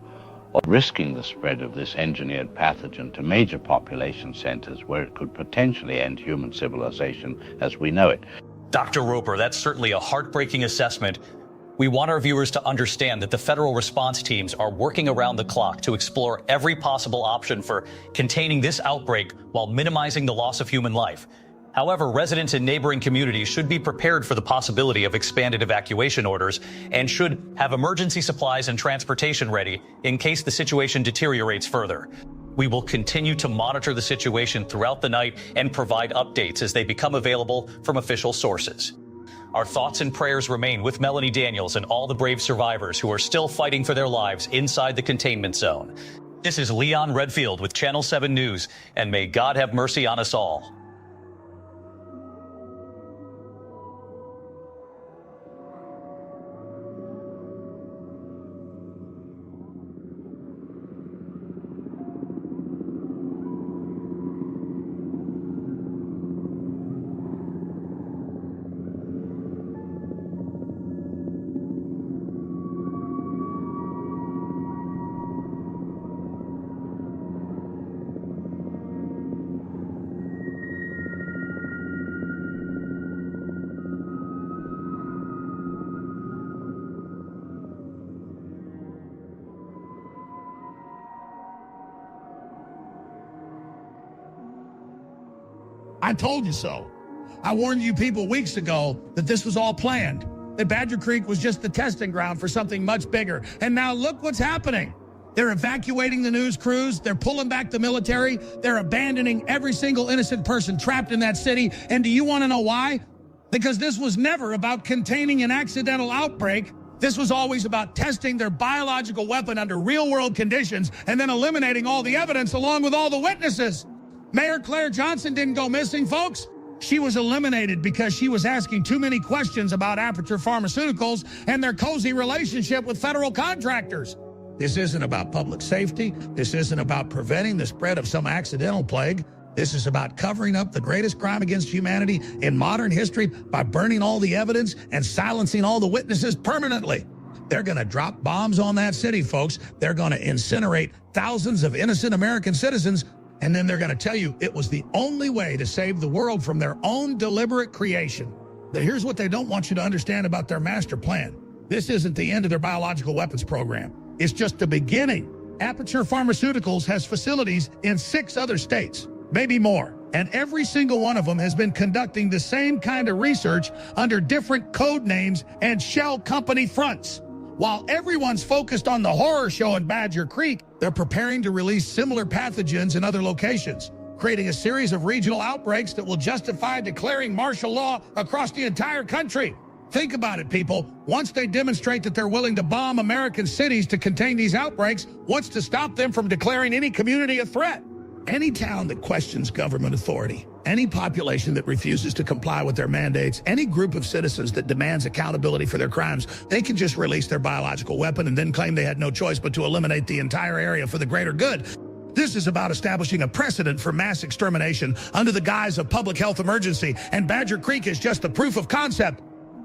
or risking the spread of this engineered pathogen to major population centers where it could potentially end human civilization as we know it. Dr. Roper, that's certainly a heartbreaking assessment. We want our viewers to understand that the federal response teams are working around the clock to explore every possible option for containing this outbreak while minimizing the loss of human life. However, residents in neighboring communities should be prepared for the possibility of expanded evacuation orders and should have emergency supplies and transportation ready in case the situation deteriorates further. We will continue to monitor the situation throughout the night and provide updates as they become available from official sources. Our thoughts and prayers remain with Melanie Daniels and all the brave survivors who are still fighting for their lives inside the containment zone. This is Leon Redfield with Channel 7 News, and may God have mercy on us all. I told you so. I warned you people weeks ago that this was all planned, that Badger Creek was just the testing ground for something much bigger. And now look what's happening. They're evacuating the news crews. They're pulling back the military. They're abandoning every single innocent person trapped in that city. And do you want to know why? Because this was never about containing an accidental outbreak. This was always about testing their biological weapon under real-world conditions and then eliminating all the evidence along with all the witnesses. Mayor Claire Johnson didn't go missing, folks. She was eliminated because she was asking too many questions about Aperture Pharmaceuticals and their cozy relationship with federal contractors. This isn't about public safety. This isn't about preventing the spread of some accidental plague. This is about covering up the greatest crime against humanity in modern history by burning all the evidence and silencing all the witnesses permanently. They're going to drop bombs on that city, folks. They're going to incinerate thousands of innocent American citizens. And then they're going to tell you it was the only way to save the world from their own deliberate creation. Here's what they don't want you to understand about their master plan. This isn't the end of their biological weapons program. It's just the beginning. Aperture Pharmaceuticals has facilities in 6 other states, maybe more. And every single one of them has been conducting the same kind of research under different code names and shell company fronts. While everyone's focused on the horror show in Badger Creek, they're preparing to release similar pathogens in other locations, creating a series of regional outbreaks that will justify declaring martial law across the entire country. Think about it, people. Once they demonstrate that they're willing to bomb American cities to contain these outbreaks, what's to stop them from declaring any community a threat? Any town that questions government authority, any population that refuses to comply with their mandates, any group of citizens that demands accountability for their crimes, they can just release their biological weapon and then claim they had no choice but to eliminate the entire area for the greater good. This is about establishing a precedent for mass extermination under the guise of public health emergency, and Badger Creek is just the proof of concept.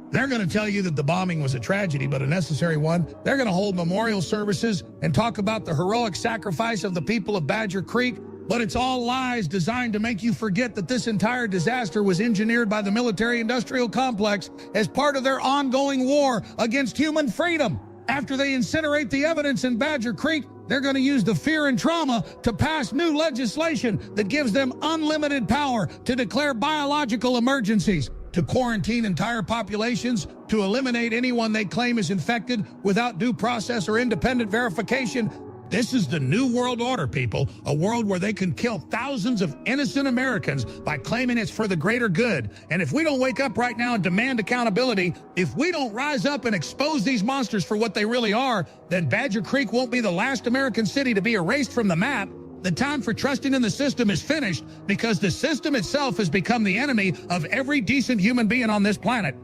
They're going to tell you that the bombing was a tragedy, but a necessary one. They're going to hold memorial services and talk about the heroic sacrifice of the people of Badger Creek. But it's all lies designed to make you forget that this entire disaster was engineered by the military-industrial complex as part of their ongoing war against human freedom. After they incinerate the evidence in Badger Creek, they're going to use the fear and trauma to pass new legislation that gives them unlimited power to declare biological emergencies, to quarantine entire populations, to eliminate anyone they claim is infected without due process or independent verification. This is the new world order, people, a world where they can kill thousands of innocent Americans by claiming it's for the greater good. And if we don't wake up right now and demand accountability, if we don't rise up and expose these monsters for what they really are, then Badger Creek won't be the last American city to be erased from the map. The time for trusting in the system is finished because the system itself has become the enemy of every decent human being on this planet.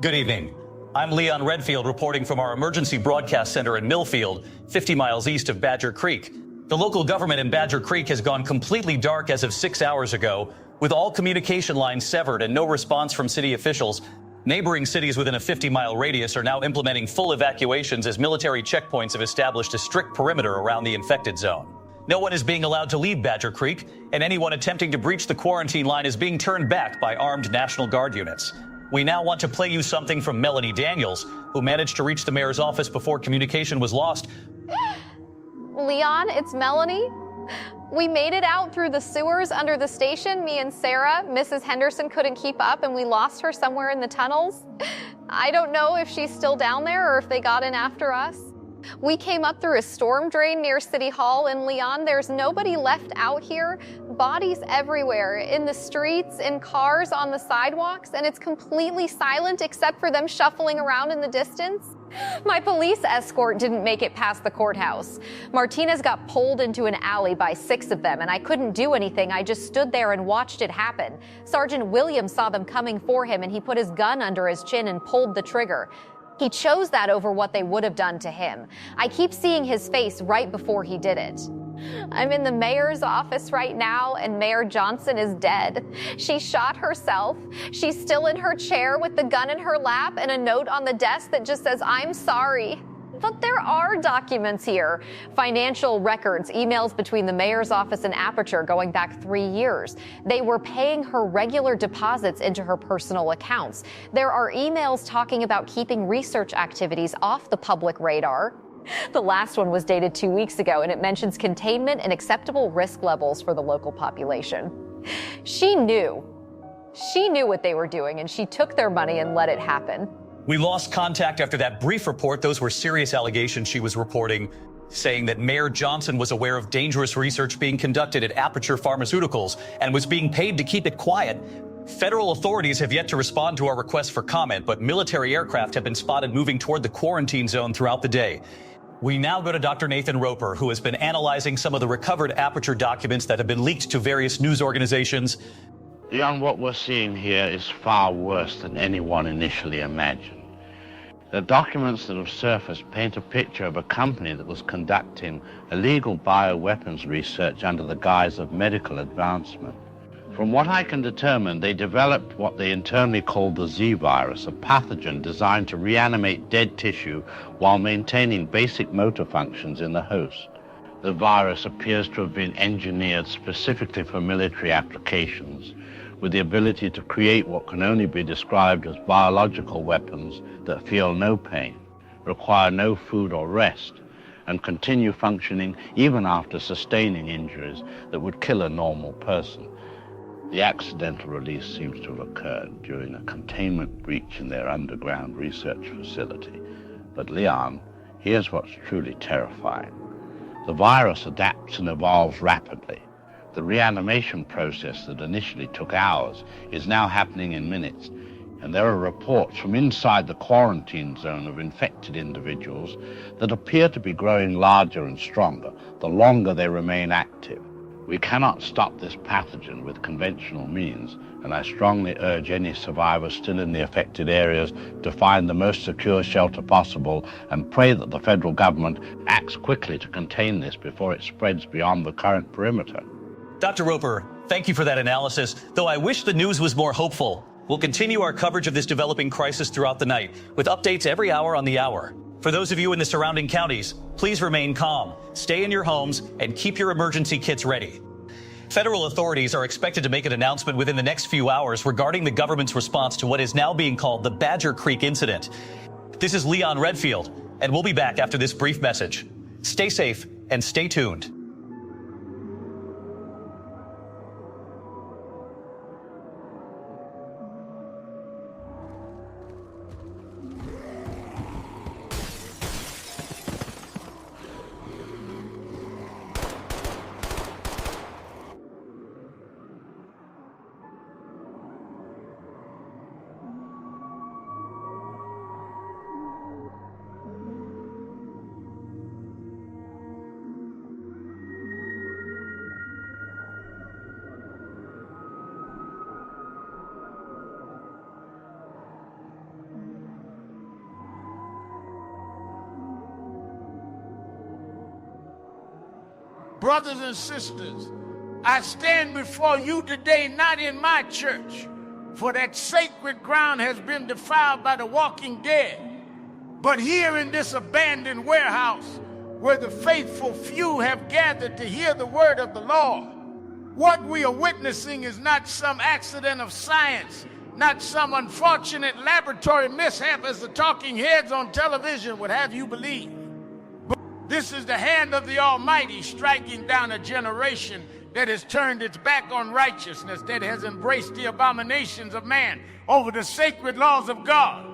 Good evening. I'm Leon Redfield reporting from our emergency broadcast center in Millfield, 50 miles east of Badger Creek. The local government in Badger Creek has gone completely dark as of 6 hours ago, with all communication lines severed and no response from city officials. Neighboring cities within a 50-mile radius are now implementing full evacuations as military checkpoints have established a strict perimeter around the infected zone. No one is being allowed to leave Badger Creek, and anyone attempting to breach the quarantine line is being turned back by armed National Guard units. We now want to play you something from Melanie Daniels, who managed to reach the mayor's office before communication was lost. Leon, it's Melanie. We made it out through the sewers under the station, me and Sarah. Mrs. Henderson couldn't keep up and we lost her somewhere in the tunnels. I don't know if she's still down there or if they got in after us. We came up through a storm drain near City Hall in Leon. There's nobody left out here. Bodies everywhere, in the streets, in cars, on the sidewalks, and it's completely silent except for them shuffling around in the distance. My police escort didn't make it past the courthouse. Martinez got pulled into an alley by 6 of them, and I couldn't do anything. I just stood there and watched it happen. Sergeant Williams saw them coming for him, and he put his gun under his chin and pulled the trigger. He chose that over what they would have done to him. I keep seeing his face right before he did it. I'm in the mayor's office right now, and Mayor Johnson is dead. She shot herself. She's still in her chair with the gun in her lap and a note on the desk that just says, "I'm sorry." But there are documents here. Financial records, emails between the mayor's office and Aperture going back 3 years. They were paying her regular deposits into her personal accounts. There are emails talking about keeping research activities off the public radar. The last one was dated 2 weeks ago, and it mentions containment and acceptable risk levels for the local population. She knew what they were doing, and she took their money and let it happen. We lost contact after that brief report. Those were serious allegations she was reporting, saying that Mayor Johnson was aware of dangerous research being conducted at Aperture Pharmaceuticals and was being paid to keep it quiet. Federal authorities have yet to respond to our request for comment, but military aircraft have been spotted moving toward the quarantine zone throughout the day. We now go to Dr. Nathan Roper, who has been analyzing some of the recovered Aperture documents that have been leaked to various news organizations. Leon, what we're seeing here is far worse than anyone initially imagined. The documents that have surfaced paint a picture of a company that was conducting illegal bioweapons research under the guise of medical advancement. From what I can determine, they developed what they internally called the Z virus, a pathogen designed to reanimate dead tissue while maintaining basic motor functions in the host. The virus appears to have been engineered specifically for military applications, with the ability to create what can only be described as biological weapons that feel no pain, require no food or rest, and continue functioning even after sustaining injuries that would kill a normal person. The accidental release seems to have occurred during a containment breach in their underground research facility. But Leon, here's what's truly terrifying. The virus adapts and evolves rapidly. The reanimation process that initially took hours is now happening in minutes, and there are reports from inside the quarantine zone of infected individuals that appear to be growing larger and stronger the longer they remain active. We cannot stop this pathogen with conventional means, and I strongly urge any survivors still in the affected areas to find the most secure shelter possible and pray that the federal government acts quickly to contain this before it spreads beyond the current perimeter. Dr. Roper, thank you for that analysis, though I wish the news was more hopeful. We'll continue our coverage of this developing crisis throughout the night, with updates every hour on the hour. For those of you in the surrounding counties, please remain calm, stay in your homes, and keep your emergency kits ready. Federal authorities are expected to make an announcement within the next few hours regarding the government's response to what is now being called the Badger Creek incident. This is Leon Redfield, and we'll be back after this brief message. Stay safe and stay tuned. Brothers and sisters, I stand before you today not in my church, for that sacred ground has been defiled by the walking dead, but here in this abandoned warehouse where the faithful few have gathered to hear the word of the Lord. What we are witnessing is not some accident of science, not some unfortunate laboratory mishap as the talking heads on television would have you believe. But this is the hand of the Almighty striking down a generation that has turned its back on righteousness, that has embraced the abominations of man over the sacred laws of God.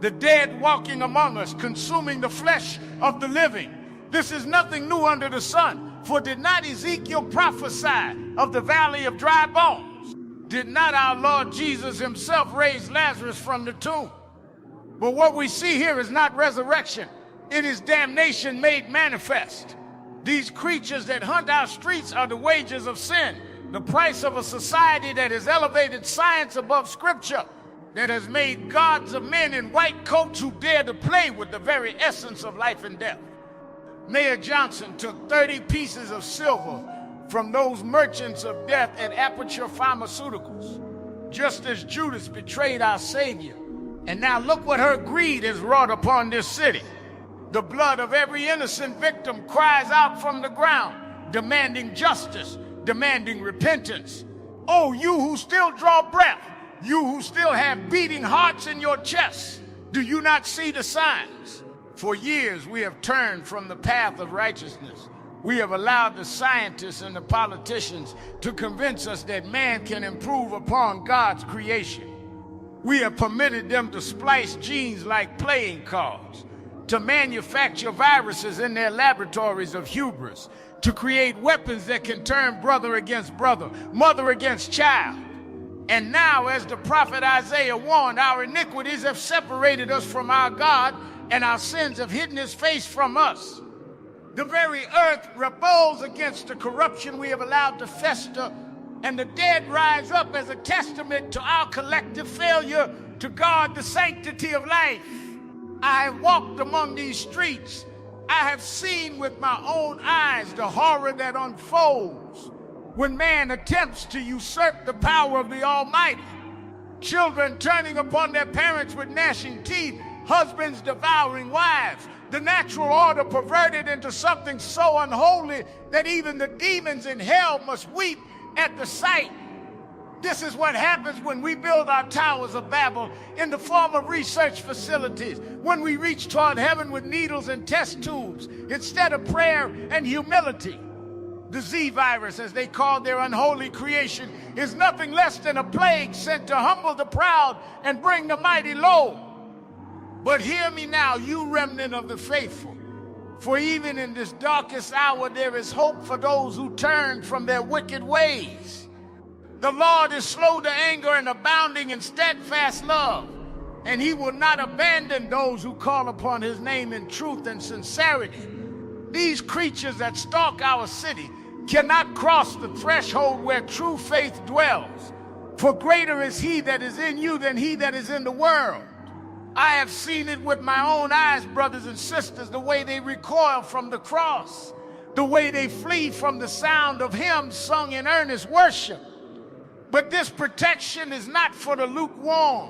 The dead walking among us, consuming the flesh of the living. This is nothing new under the sun. For did not Ezekiel prophesy of the valley of dry bones? Did not our Lord Jesus himself raise Lazarus from the tomb? But what we see here is not resurrection. It is damnation made manifest. These creatures that hunt our streets are the wages of sin, the price of a society that has elevated science above scripture, that has made gods of men in white coats who dare to play with the very essence of life and death. Mayor Johnson took 30 pieces of silver from those merchants of death at Aperture Pharmaceuticals, just as Judas betrayed our Savior. And now look what her greed has wrought upon this city. The blood of every innocent victim cries out from the ground, demanding justice, demanding repentance. Oh, you who still draw breath, you who still have beating hearts in your chest, do you not see the signs? For years we have turned from the path of righteousness. We have allowed the scientists and the politicians to convince us that man can improve upon God's creation. We have permitted them to splice genes like playing cards, to manufacture viruses in their laboratories of hubris, to create weapons that can turn brother against brother, mother against child. And now, as the prophet Isaiah warned, our iniquities have separated us from our God, and our sins have hidden his face from us. The very earth rebels against the corruption we have allowed to fester, and the dead rise up as a testament to our collective failure to guard the sanctity of life. I have walked among these streets. I have seen with my own eyes the horror that unfolds when man attempts to usurp the power of the Almighty. Children turning upon their parents with gnashing teeth, husbands devouring wives, the natural order perverted into something so unholy that even the demons in hell must weep at the sight. This is what happens when we build our towers of Babel in the form of research facilities, when we reach toward heaven with needles and test tubes instead of prayer and humility. The Z virus, as they call their unholy creation, is nothing less than a plague sent to humble the proud and bring the mighty low. But hear me now, you remnant of the faithful, for even in this darkest hour there is hope for those who turn from their wicked ways. The Lord is slow to anger and abounding in steadfast love, and he will not abandon those who call upon his name in truth and sincerity. These creatures that stalk our city cannot cross the threshold where true faith dwells, for greater is he that is in you than he that is in the world. I have seen it with my own eyes, brothers and sisters, the way they recoil from the cross, the way they flee from the sound of hymns sung in earnest worship. But this protection is not for the lukewarm,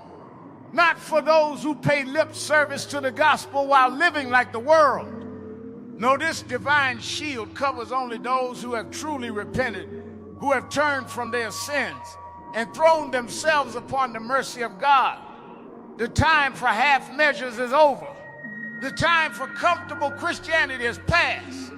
not for those who pay lip service to the gospel while living like the world. No, this divine shield covers only those who have truly repented, who have turned from their sins and thrown themselves upon the mercy of God. The time for half measures is over. The time for comfortable Christianity is past.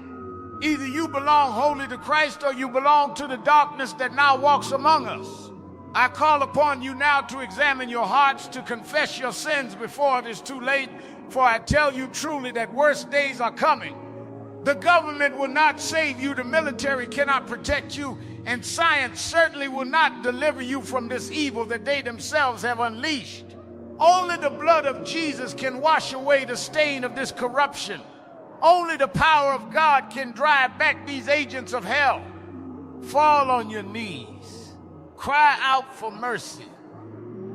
Either you belong wholly to Christ or you belong to the darkness that now walks among us. I call upon you now to examine your hearts, to confess your sins before it is too late, for I tell you truly that worse days are coming. The government will not save you, the military cannot protect you, and science certainly will not deliver you from this evil that they themselves have unleashed. Only the blood of Jesus can wash away the stain of this corruption. Only the power of God can drive back these agents of hell. Fall on your knees. Cry out for mercy.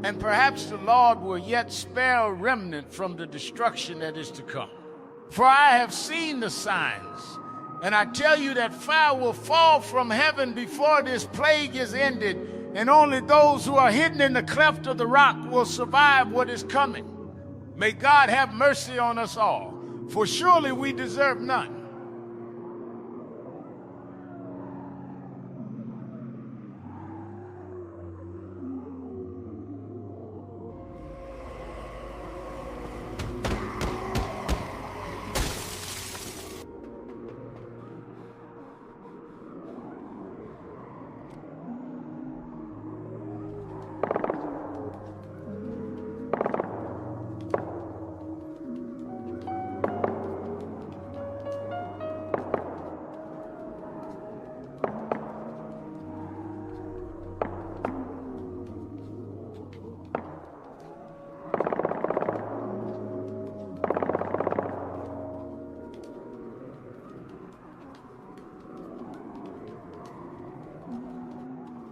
And perhaps the Lord will yet spare a remnant from the destruction that is to come. For I have seen the signs, And I tell you that fire will fall from heaven before this plague is ended, and only those who are hidden in the cleft of the rock will survive what is coming. May God have mercy on us all, for surely we deserve none.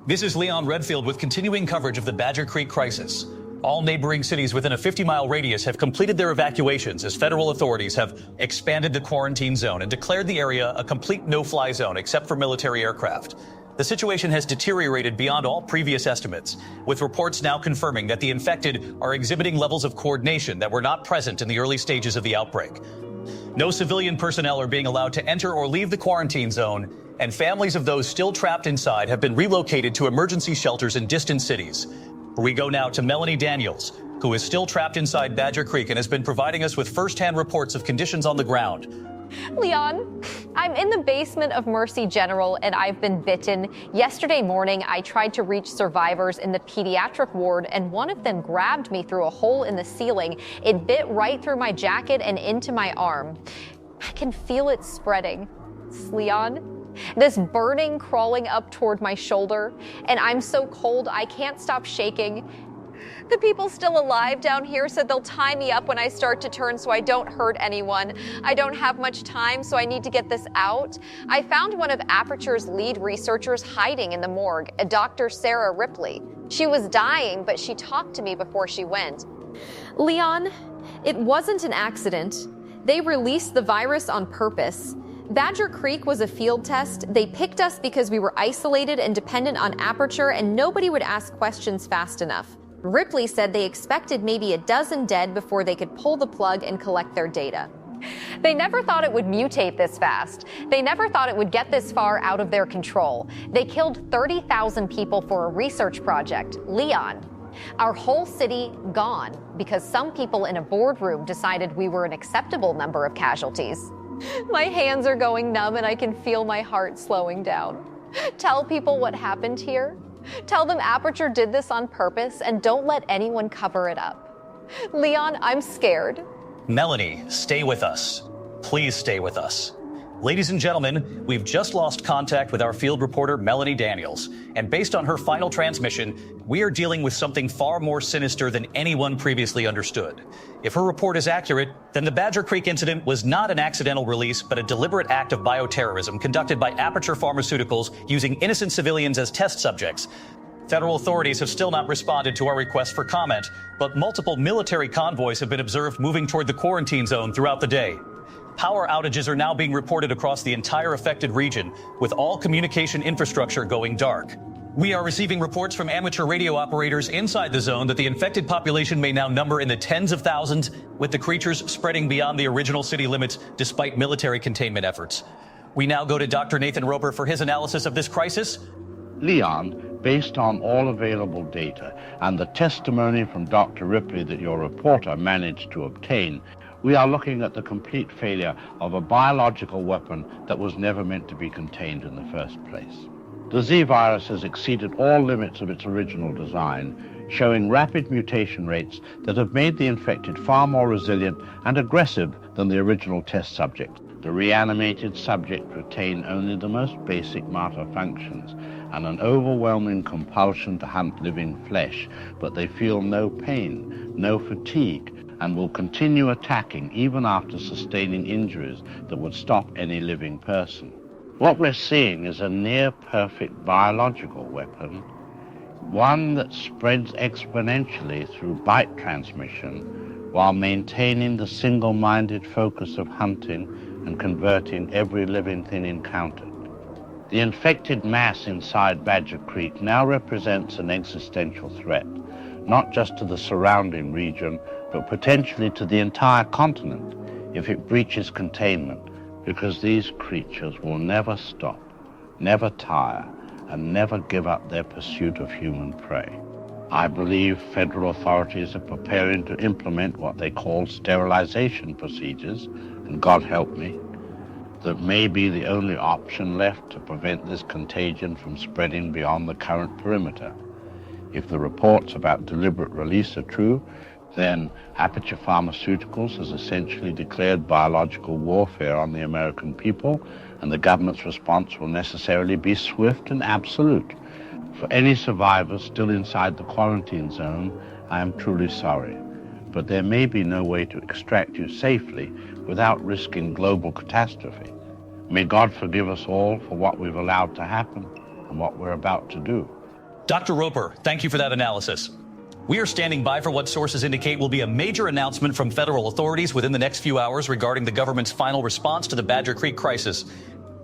This is Leon Redfield with continuing coverage of the Badger Creek crisis. All neighboring cities within a 50-mile radius have completed their evacuations as federal authorities have expanded the quarantine zone and declared the area a complete no-fly zone except for military aircraft. The situation has deteriorated beyond all previous estimates, with reports now confirming that the infected are exhibiting levels of coordination that were not present in the early stages of the outbreak. No civilian personnel are being allowed to enter or leave the quarantine zone, and families of those still trapped inside have been relocated to emergency shelters in distant cities. We go now to Melanie Daniels, who is still trapped inside Badger Creek and has been providing us with first-hand reports of conditions on the ground. Leon, I'm in the basement of Mercy General and I've been bitten. Yesterday morning, I tried to reach survivors in the pediatric ward and one of them grabbed me through a hole in the ceiling. It bit right through my jacket and into my arm. I can feel it spreading. Leon, this burning crawling up toward my shoulder, and I'm so cold I can't stop shaking. The people still alive down here said they'll tie me up when I start to turn so I don't hurt anyone. I don't have much time, so I need to get this out. I found one of Aperture's lead researchers hiding in the morgue, a Dr. Sarah Ripley. She was dying, but she talked to me before she went. Leon, it wasn't an accident. They released the virus on purpose. Badger Creek was a field test. They picked us because we were isolated and dependent on Aperture and nobody would ask questions fast enough. Ripley said they expected maybe a dozen dead before they could pull the plug and collect their data. They never thought it would mutate this fast. They never thought it would get this far out of their control. They killed 30,000 people for a research project. Leon, our whole city gone because some people in a boardroom decided we were an acceptable number of casualties. My hands are going numb and I can feel my heart slowing down. Tell people what happened here. Tell them Aperture did this on purpose and don't let anyone cover it up. Leon, I'm scared. Melanie, stay with us. Please stay with us. Ladies and gentlemen, we've just lost contact with our field reporter, Melanie Daniels. And based on her final transmission, we are dealing with something far more sinister than anyone previously understood. If her report is accurate, then the Badger Creek incident was not an accidental release, but a deliberate act of bioterrorism conducted by Aperture Pharmaceuticals using innocent civilians as test subjects. Federal authorities have still not responded to our request for comment, but multiple military convoys have been observed moving toward the quarantine zone throughout the day. Power outages are now being reported across the entire affected region, with all communication infrastructure going dark. We are receiving reports from amateur radio operators inside the zone that the infected population may now number in the tens of thousands, with the creatures spreading beyond the original city limits despite military containment efforts. We now go to Dr. Nathan Roper for his analysis of this crisis. Leon, based on all available data and the testimony from Dr. Ripley that your reporter managed to obtain, we are looking at the complete failure of a biological weapon that was never meant to be contained in the first place. The Z virus has exceeded all limits of its original design, showing rapid mutation rates that have made the infected far more resilient and aggressive than the original test subject. The reanimated subject retain only the most basic motor functions and an overwhelming compulsion to hunt living flesh, but they feel no pain, no fatigue, and will continue attacking even after sustaining injuries that would stop any living person. What we're seeing is a near-perfect biological weapon, one that spreads exponentially through bite transmission while maintaining the single-minded focus of hunting and converting every living thing encountered. The infected mass inside Badger Creek now represents an existential threat, not just to the surrounding region, but potentially to the entire continent if it breaches containment, because these creatures will never stop, never tire, and never give up their pursuit of human prey. I believe federal authorities are preparing to implement what they call sterilization procedures, and God help me, that may be the only option left to prevent this contagion from spreading beyond the current perimeter. If the reports about deliberate release are true, then Aperture Pharmaceuticals has essentially declared biological warfare on the American people, and the government's response will necessarily be swift and absolute. For any survivors still inside the quarantine zone, I am truly sorry, but there may be no way to extract you safely without risking global catastrophe. May God forgive us all for what we've allowed to happen and what we're about to do. Dr. Roper, thank you for that analysis. We are standing by for what sources indicate will be a major announcement from federal authorities within the next few hours regarding the government's final response to the Badger Creek crisis.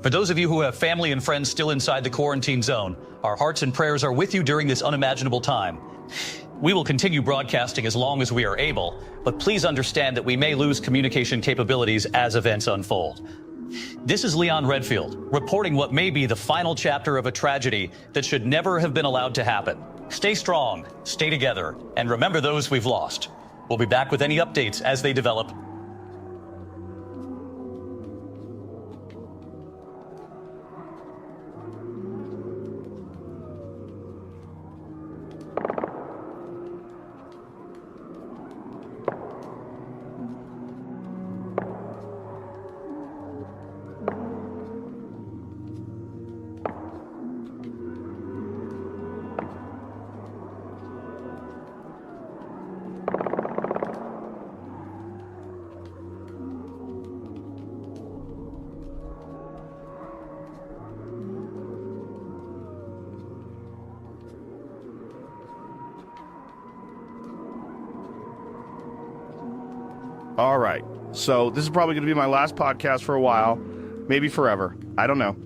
For those of you who have family and friends still inside the quarantine zone, our hearts and prayers are with you during this unimaginable time. We will continue broadcasting as long as we are able, but please understand that we may lose communication capabilities as events unfold. This is Leon Redfield, reporting what may be the final chapter of a tragedy that should never have been allowed to happen. Stay strong, stay together, and remember those we've lost. We'll be back with any updates as they develop. All right, so this is probably going to be my last podcast for a while, maybe forever. I don't know.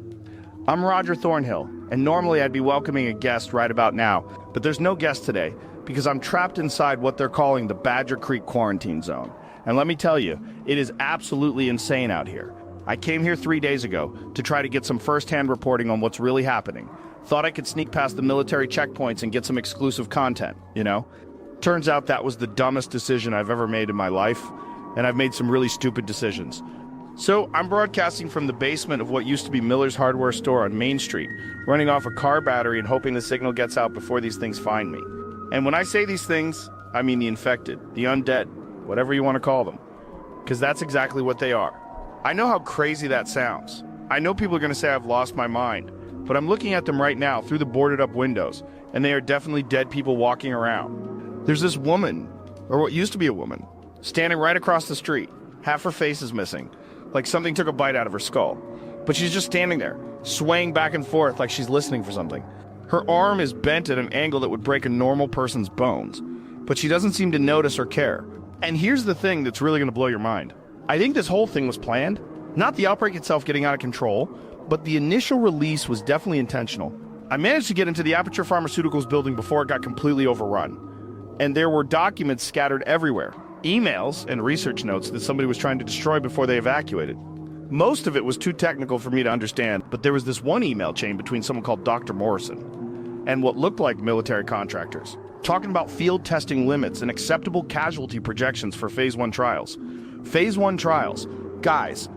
I'm Roger Thornhill, and normally I'd be welcoming a guest right about now, but there's no guest today because I'm trapped inside what they're calling the Badger Creek quarantine zone. And let me tell you, it is absolutely insane out here. I came here 3 days ago to try to get some first-hand reporting on what's really happening. Thought I could sneak past the military checkpoints and get some exclusive content, you know? Turns out that was the dumbest decision I've ever made in my life, and I've made some really stupid decisions. So I'm broadcasting from the basement of what used to be Miller's Hardware store on Main Street, running off a car battery and hoping the signal gets out before these things find me. And when I say these things, I mean the infected, the undead, whatever you want to call them, because that's exactly what they are. I know how crazy that sounds. I know people are going to say I've lost my mind, but I'm looking at them right now through the boarded up windows, and they are definitely dead people walking around. There's this woman, or what used to be a woman, standing right across the street. Half her face is missing, like something took a bite out of her skull. But she's just standing there, swaying back and forth like she's listening for something. Her arm is bent at an angle that would break a normal person's bones, but she doesn't seem to notice or care. And here's the thing that's really going to blow your mind. I think this whole thing was planned. Not the outbreak itself getting out of control, but the initial release was definitely intentional. I managed to get into the Aperture Pharmaceuticals building before it got completely overrun. And there were documents scattered everywhere. Emails and research notes that somebody was trying to destroy before they evacuated. Most of it was too technical for me to understand, but there was this one email chain between someone called Dr. Morrison and what looked like military contractors, talking about field testing limits and acceptable casualty projections for Phase 1 trials. Phase 1 trials. Guys,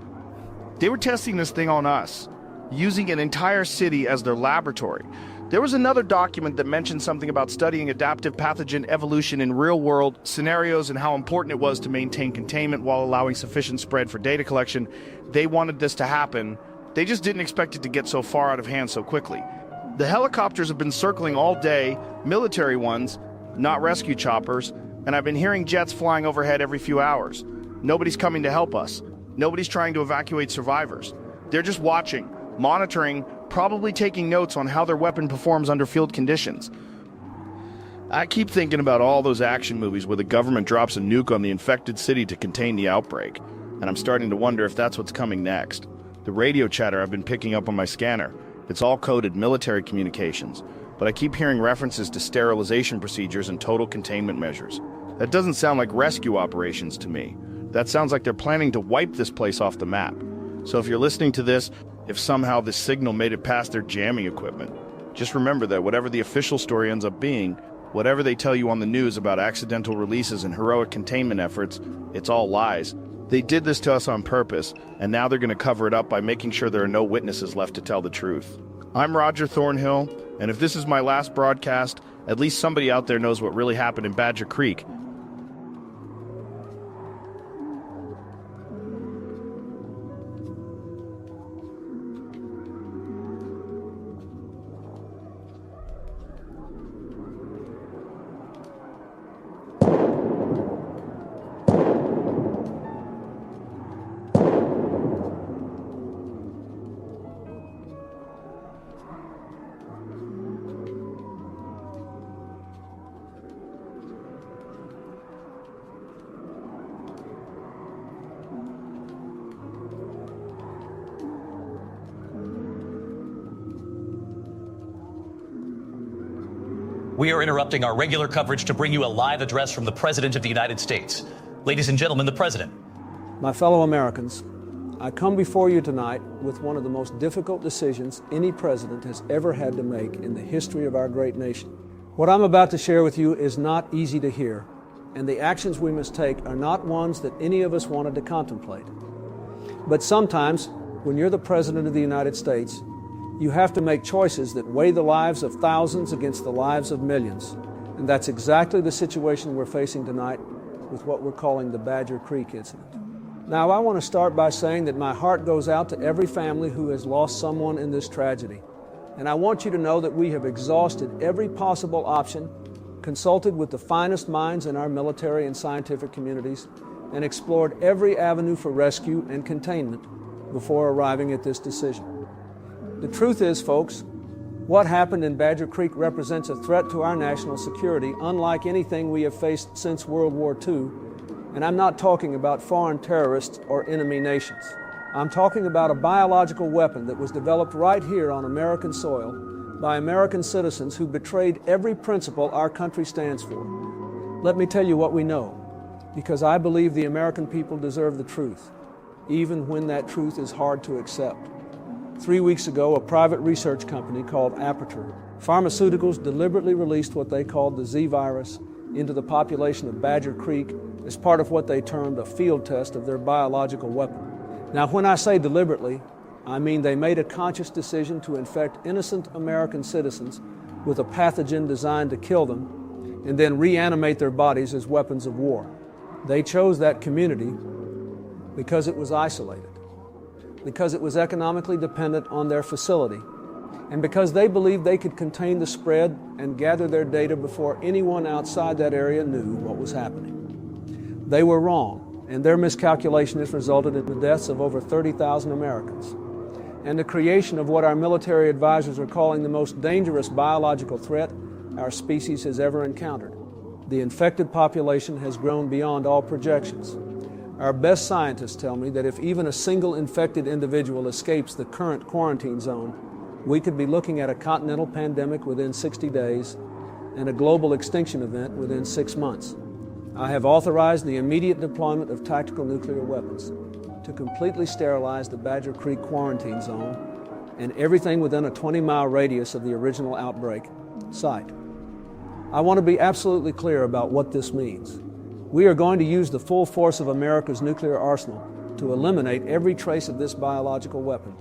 they were testing this thing on us, using an entire city as their laboratory. There was another document that mentioned something about studying adaptive pathogen evolution in real-world scenarios and how important it was to maintain containment while allowing sufficient spread for data collection. They wanted this to happen. They just didn't expect it to get so far out of hand so quickly. The helicopters have been circling all day, military ones, not rescue choppers, and I've been hearing jets flying overhead every few hours. Nobody's coming to help us. Nobody's trying to evacuate survivors. They're just watching, monitoring, probably taking notes on how their weapon performs under field conditions. I keep thinking about all those action movies where the government drops a nuke on the infected city to contain the outbreak. and I'm starting to wonder if that's what's coming next. The radio chatter I've been picking up on my scanner, it's all coded military communications, but I keep hearing references to sterilization procedures and total containment measures. That doesn't sound like rescue operations to me. That sounds like they're planning to wipe this place off the map. So if you're listening to this, if somehow this signal made it past their jamming equipment, just remember that whatever the official story ends up being, whatever they tell you on the news about accidental releases and heroic containment efforts, it's all lies. They did this to us on purpose, and now they're going to cover it up by making sure there are no witnesses left to tell the truth. I'm Roger Thornhill, and if this is my last broadcast, at least somebody out there knows what really happened in Badger Creek. We are interrupting our regular coverage to bring you a live address from the President of the United States. Ladies and gentlemen, the President. My fellow Americans, I come before you tonight with one of the most difficult decisions any president has ever had to make in the history of our great nation. What I'm about to share with you is not easy to hear, and the actions we must take are not ones that any of us wanted to contemplate. But sometimes, when you're the President of the United States, you have to make choices that weigh the lives of thousands against the lives of millions. And that's exactly the situation we're facing tonight with what we're calling the Badger Creek incident. Now, I want to start by saying that my heart goes out to every family who has lost someone in this tragedy. And I want you to know that we have exhausted every possible option, consulted with the finest minds in our military and scientific communities, and explored every avenue for rescue and containment before arriving at this decision. The truth is, folks, what happened in Badger Creek represents a threat to our national security unlike anything we have faced since World War II, and I'm not talking about foreign terrorists or enemy nations. I'm talking about a biological weapon that was developed right here on American soil by American citizens who betrayed every principle our country stands for. Let me tell you what we know, because I believe the American people deserve the truth, even when that truth is hard to accept. 3 weeks ago, a private research company called Aperture Pharmaceuticals deliberately released what they called the Z virus into the population of Badger Creek as part of what they termed a field test of their biological weapon. Now, when I say deliberately, I mean they made a conscious decision to infect innocent American citizens with a pathogen designed to kill them and then reanimate their bodies as weapons of war. They chose that community because it was isolated, because it was economically dependent on their facility, and because they believed they could contain the spread and gather their data before anyone outside that area knew what was happening. They were wrong, and their miscalculation has resulted in the deaths of over 30,000 Americans, and the creation of what our military advisors are calling the most dangerous biological threat our species has ever encountered. The infected population has grown beyond all projections. Our best scientists tell me that if even a single infected individual escapes the current quarantine zone, we could be looking at a continental pandemic within 60 days and a global extinction event within 6 months. I have authorized the immediate deployment of tactical nuclear weapons to completely sterilize the Badger Creek quarantine zone and everything within a 20-mile radius of the original outbreak site. I want to be absolutely clear about what this means. We are going to use the full force of America's nuclear arsenal to eliminate every trace of this biological weapon.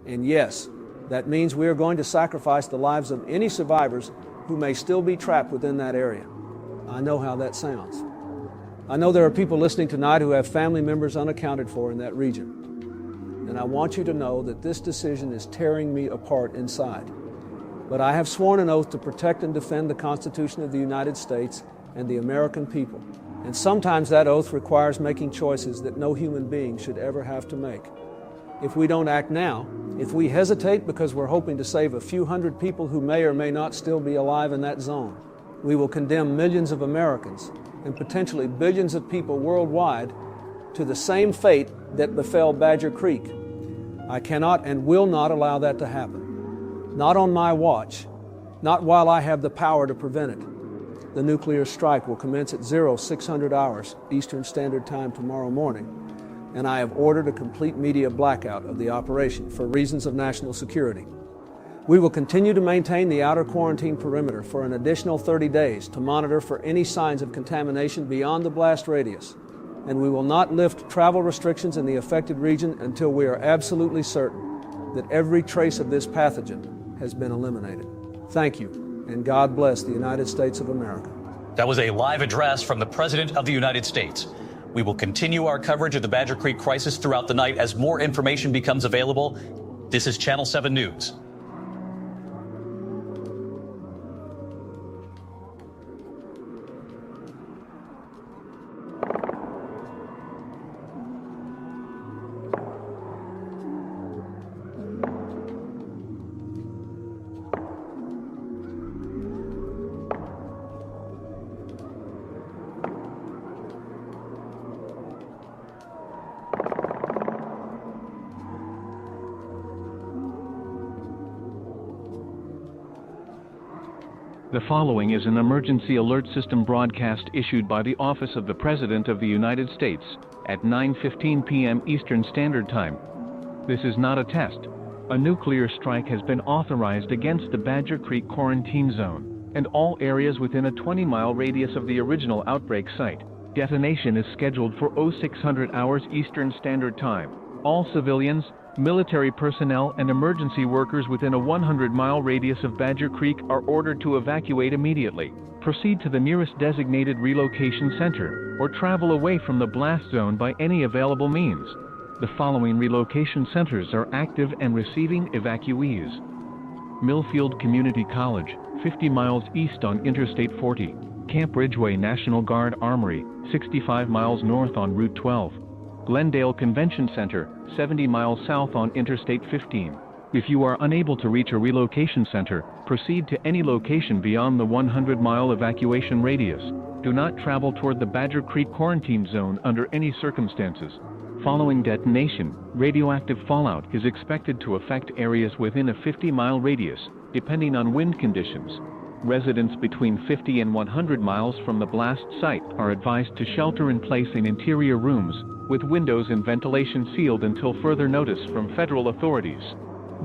And yes, that means we are going to sacrifice the lives of any survivors who may still be trapped within that area. I know how that sounds. I know there are people listening tonight who have family members unaccounted for in that region. And I want you to know that this decision is tearing me apart inside. But I have sworn an oath to protect and defend the Constitution of the United States and the American people. And sometimes that oath requires making choices that no human being should ever have to make. If we don't act now, if we hesitate because we're hoping to save a few hundred people who may or may not still be alive in that zone, we will condemn millions of Americans and potentially billions of people worldwide to the same fate that befell Badger Creek. I cannot and will not allow that to happen. Not on my watch, not while I have the power to prevent it. The nuclear strike will commence at 0600 hours Eastern Standard Time tomorrow morning, and I have ordered a complete media blackout of the operation for reasons of national security. We will continue to maintain the outer quarantine perimeter for an additional 30 days to monitor for any signs of contamination beyond the blast radius, and we will not lift travel restrictions in the affected region until we are absolutely certain that every trace of this pathogen has been eliminated. Thank you, and God bless the United States of America. That was a live address from the President of the United States. We will continue our coverage of the Badger Creek crisis throughout the night as more information becomes available. This is Channel 7 News. The following is an emergency alert system broadcast issued by the Office of the President of the United States at 9:15 p.m. Eastern Standard Time. This is not a test. A nuclear strike has been authorized against the Badger Creek quarantine zone and all areas within a 20-mile radius of the original outbreak site. Detonation is scheduled for 0600 hours Eastern Standard Time. All civilians, military personnel, and emergency workers within a 100-mile radius of Badger Creek are ordered to evacuate immediately. Proceed to the nearest designated relocation center or travel away from the blast zone by any available means. The following relocation centers are active and receiving evacuees: Millfield Community College, 50 miles east on Interstate 40. Camp Ridgeway National Guard Armory, 65 miles north on Route 12. Glendale Convention Center, 70 miles south on Interstate 15. If you are unable to reach a relocation center, proceed to any location beyond the 100-mile evacuation radius. Do not travel toward the Badger Creek quarantine zone under any circumstances. Following detonation, radioactive fallout is expected to affect areas within a 50-mile radius, depending on wind conditions. Residents between 50 and 100 miles from the blast site are advised to shelter in place in interior rooms, with windows and ventilation sealed until further notice from federal authorities.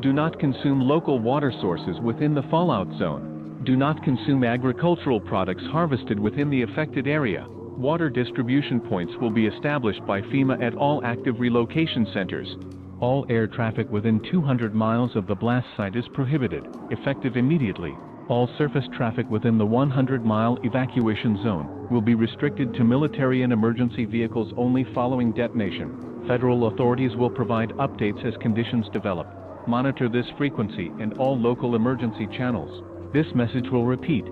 Do not consume local water sources within the fallout zone. Do not consume agricultural products harvested within the affected area. Water distribution points will be established by FEMA at all active relocation centers. All air traffic within 200 miles of the blast site is prohibited, effective immediately. All surface traffic within the 100-mile evacuation zone will be restricted to military and emergency vehicles only following detonation. Federal authorities will provide updates as conditions develop. Monitor this frequency and all local emergency channels. This message will repeat.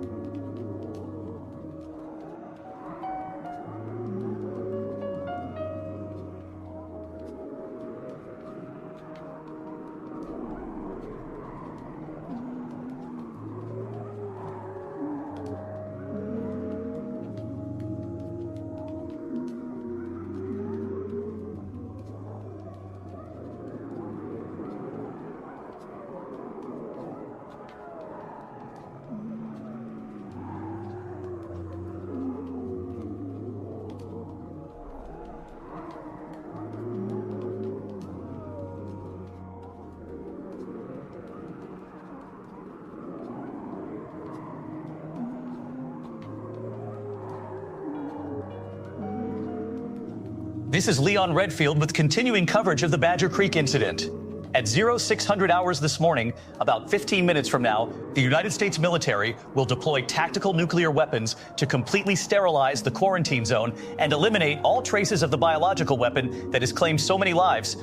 This is Leon Redfield with continuing coverage of the Badger Creek incident. At 0600 hours this morning, about 15 minutes from now, the United States military will deploy tactical nuclear weapons to completely sterilize the quarantine zone and eliminate all traces of the biological weapon that has claimed so many lives.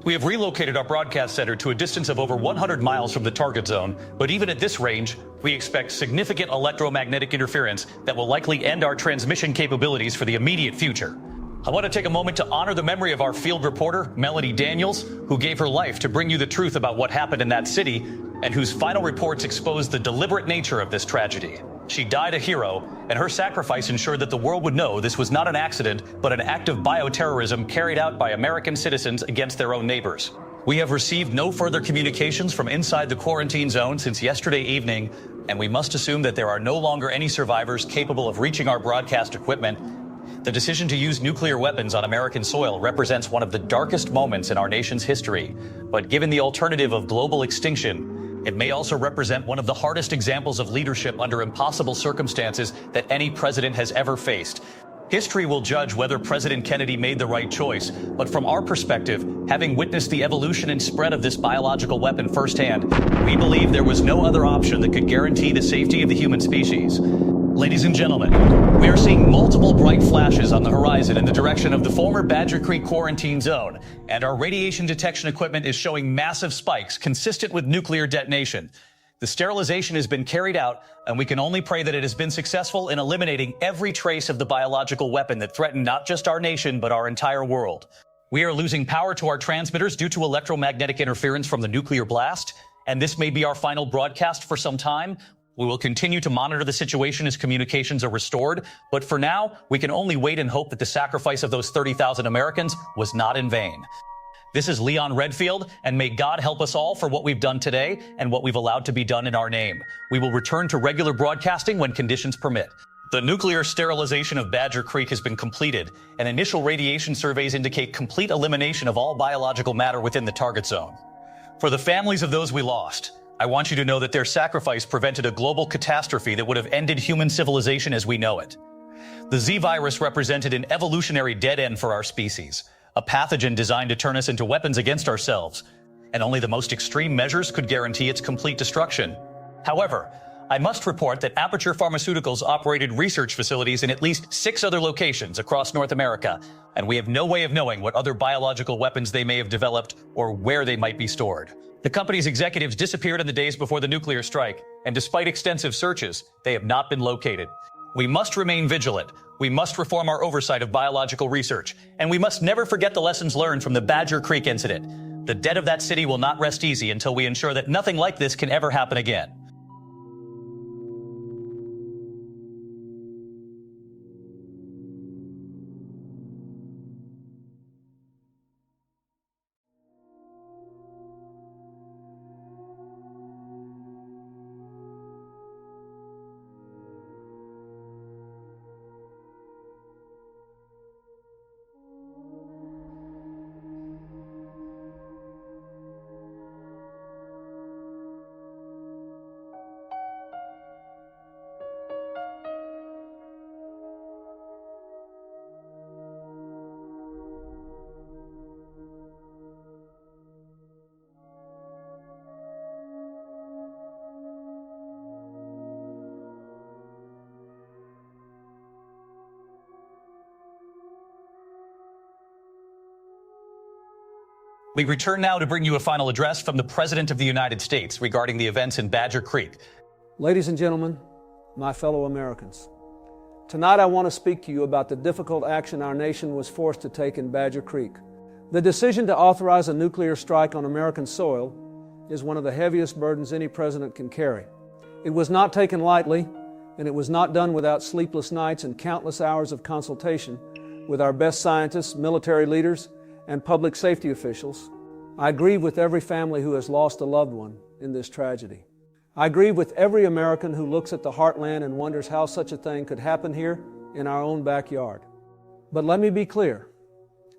We have relocated our broadcast center to a distance of over 100 miles from the target zone, but even at this range, we expect significant electromagnetic interference that will likely end our transmission capabilities for the immediate future. I want to take a moment to honor the memory of our field reporter, Melanie Daniels, who gave her life to bring you the truth about what happened in that city and whose final reports exposed the deliberate nature of this tragedy. She died a hero, and her sacrifice ensured that the world would know this was not an accident, but an act of bioterrorism carried out by American citizens against their own neighbors. We have received no further communications from inside the quarantine zone since yesterday evening, and we must assume that there are no longer any survivors capable of reaching our broadcast equipment. The decision to use nuclear weapons on American soil represents one of the darkest moments in our nation's history. But given the alternative of global extinction, it may also represent one of the hardest examples of leadership under impossible circumstances that any president has ever faced. History will judge whether President Kennedy made the right choice, but from our perspective, having witnessed the evolution and spread of this biological weapon firsthand, we believe there was no other option that could guarantee the safety of the human species. Ladies and gentlemen, we are seeing multiple bright flashes on the horizon in the direction of the former Badger Creek quarantine zone, and our radiation detection equipment is showing massive spikes consistent with nuclear detonation. The sterilization has been carried out, and we can only pray that it has been successful in eliminating every trace of the biological weapon that threatened not just our nation, but our entire world. We are losing power to our transmitters due to electromagnetic interference from the nuclear blast, and this may be our final broadcast for some time. We will continue to monitor the situation as communications are restored, but for now, we can only wait and hope that the sacrifice of those 30,000 Americans was not in vain. This is Leon Redfield, and may God help us all for what we've done today and what we've allowed to be done in our name. We will return to regular broadcasting when conditions permit. The nuclear sterilization of Badger Creek has been completed, and initial radiation surveys indicate complete elimination of all biological matter within the target zone. For the families of those we lost, I want you to know that their sacrifice prevented a global catastrophe that would have ended human civilization as we know it. The Z virus represented an evolutionary dead end for our species, a pathogen designed to turn us into weapons against ourselves, and only the most extreme measures could guarantee its complete destruction. However, I must report that Aperture Pharmaceuticals operated research facilities in at least 6 other locations across North America, and we have no way of knowing what other biological weapons they may have developed or where they might be stored. The company's executives disappeared in the days before the nuclear strike, and despite extensive searches, they have not been located. We must remain vigilant. We must reform our oversight of biological research, and we must never forget the lessons learned from the Badger Creek incident. The dead of that city will not rest easy until we ensure that nothing like this can ever happen again. We return now to bring you a final address from the President of the United States regarding the events in Badger Creek. Ladies and gentlemen, my fellow Americans, tonight I want to speak to you about the difficult action our nation was forced to take in Badger Creek. The decision to authorize a nuclear strike on American soil is one of the heaviest burdens any president can carry. It was not taken lightly, and it was not done without sleepless nights and countless hours of consultation with our best scientists, military leaders, and public safety officials. I grieve with every family who has lost a loved one in this tragedy. I grieve with every American who looks at the heartland and wonders how such a thing could happen here in our own backyard. But let me be clear,